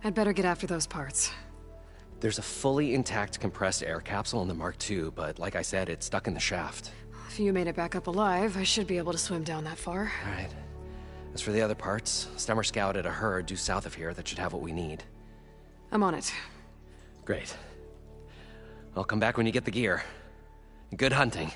I'd better get after those parts. There's a fully intact compressed air capsule in the Mark II, but like I said, it's stuck in the shaft. If you made it back up alive, I should be able to swim down that far. All right. As for the other parts, Stemmer scouted a herd due south of here that should have what we need. I'm on it. Great. I'll come back when you get the gear. Good hunting.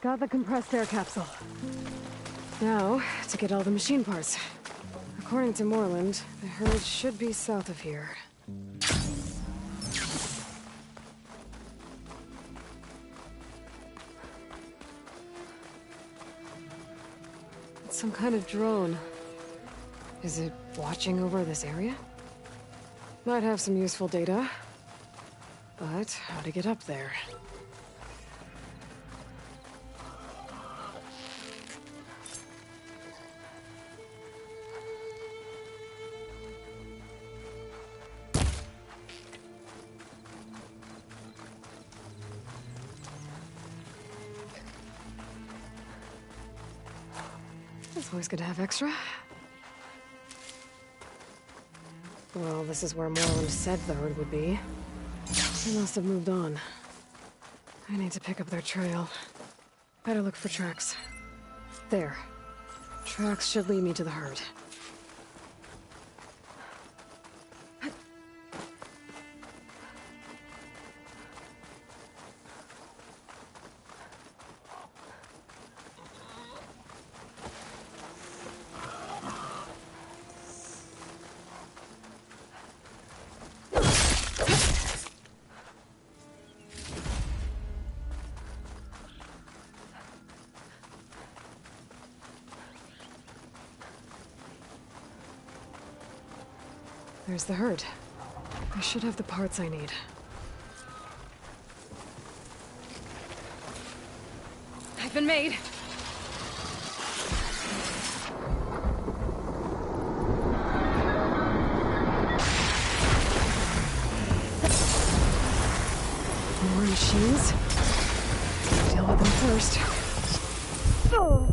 Got the compressed air capsule. Now, to get all the machine parts. According to Moreland, the herd should be south of here. It's some kind of drone. Is it watching over this area? Might have some useful data. But how to get up there? Always good to have extra. Well, this is where Moreland said the herd would be. They must have moved on. I need to pick up their trail. Better look for tracks. There. Tracks should lead me to the herd. There's the herd. I should have the parts I need. I've been made. More machines? Deal with them first. Oh!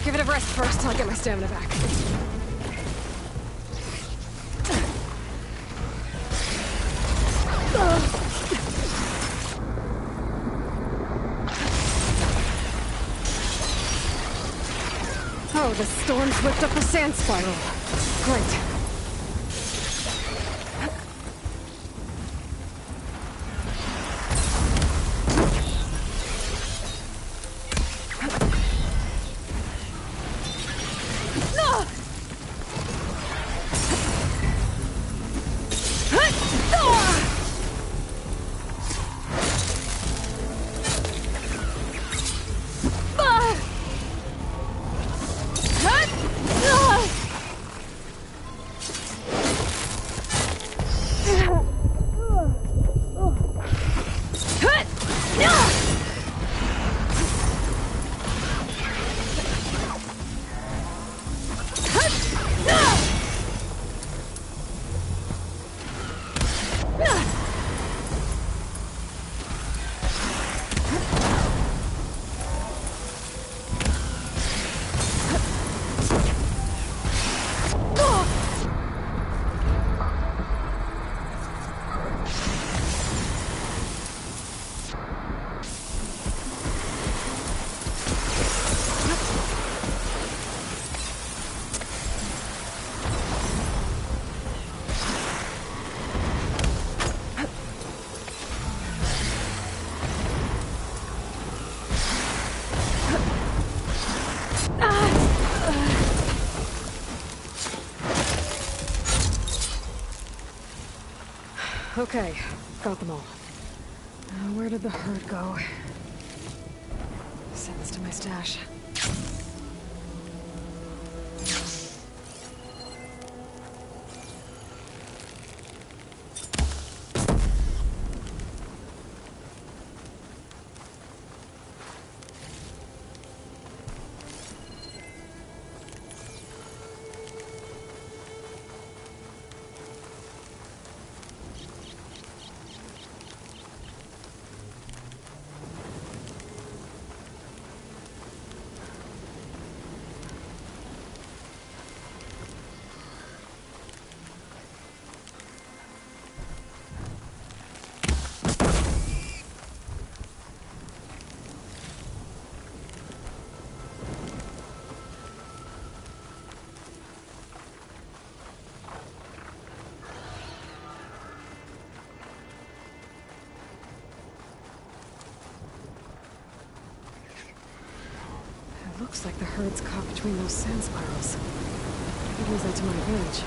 Give it a rest first till I get my stamina back. Oh, the storm's whipped up a sand spiral. Great. Okay, got them all. Now, where did the herd go? Send this to my stash. Looks like the herd's caught between those sand spirals. I could use that to my advantage.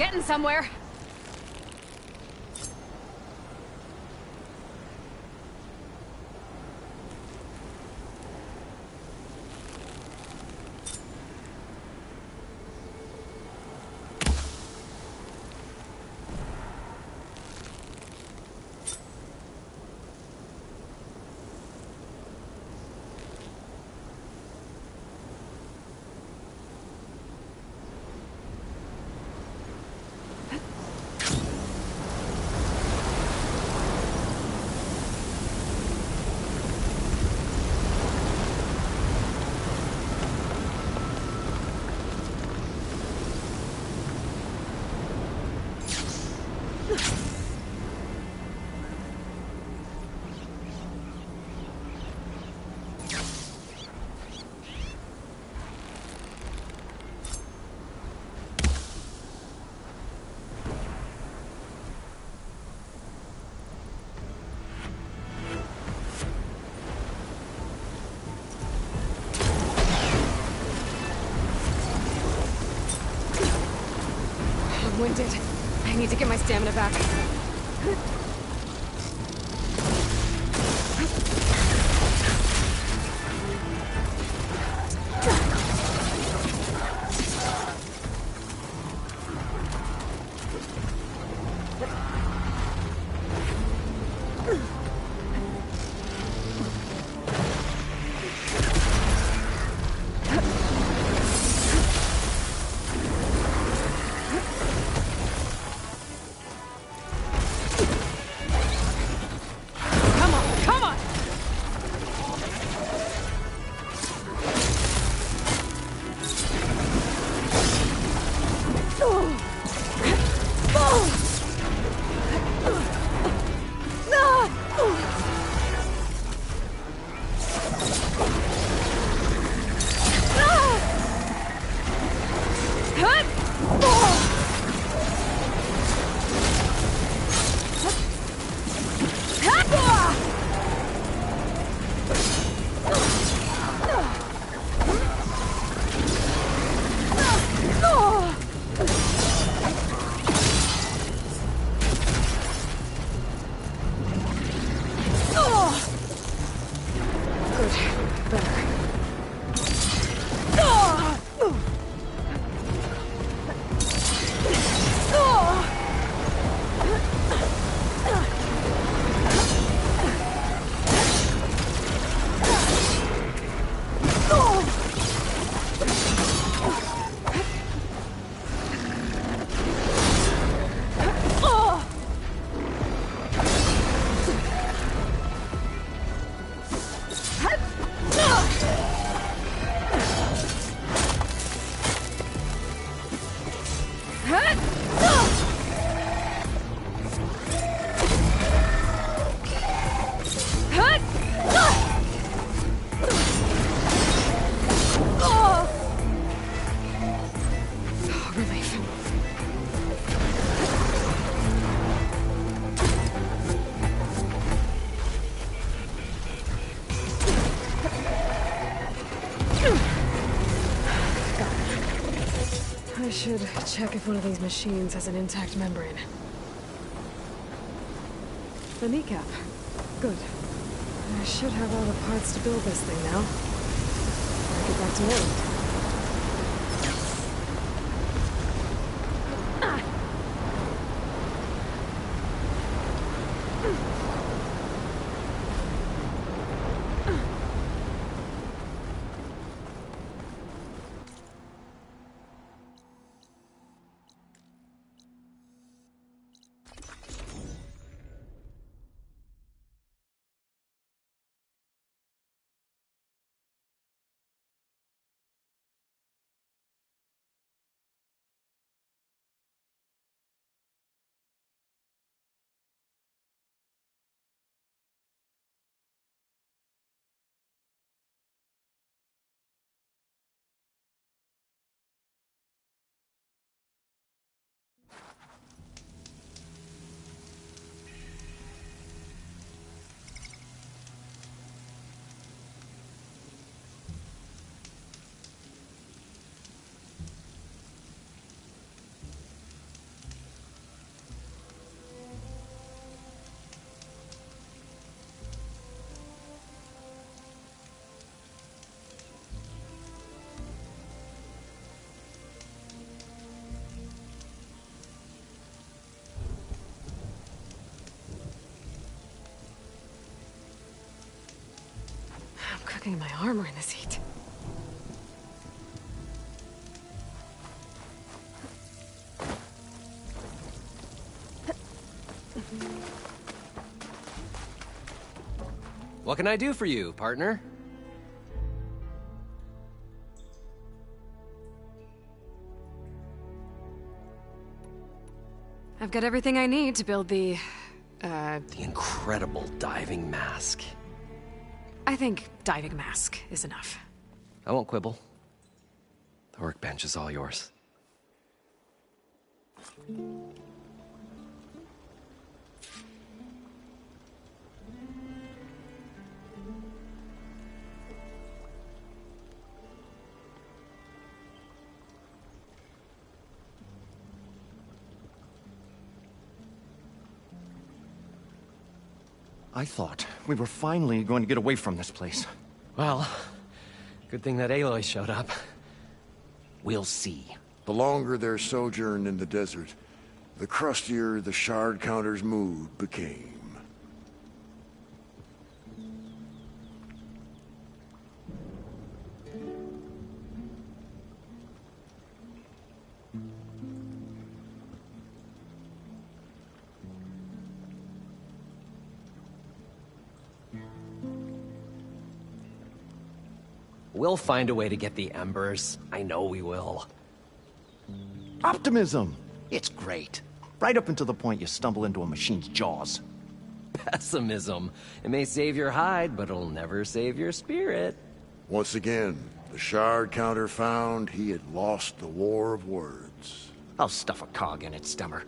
getting somewhere. I'm winded. I need to get my stamina back. I should check if one of these machines has an intact membrane. The kneecap. Good. I should have all the parts to build this thing now. I'll get back to work. locking my armor in this heat. What can I do for you, partner? I've got everything I need to build the incredible diving mask. I think diving mask is enough. I won't quibble. The workbench is all yours. I thought we were finally going to get away from this place. Well, good thing that Aloy showed up. We'll see. The longer their sojourn in the desert, the crustier the shard counter's mood became. We'll find a way to get the embers. I know we will. Optimism! It's great. Right up until the point you stumble into a machine's jaws. Pessimism. It may save your hide, but it'll never save your spirit. Once again, the shard counter found he had lost the war of words. I'll stuff a cog in it, Stemmer.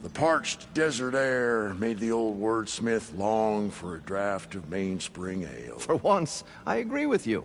The parched desert air made the old wordsmith long for a draught of mainspring ale. For once, I agree with you.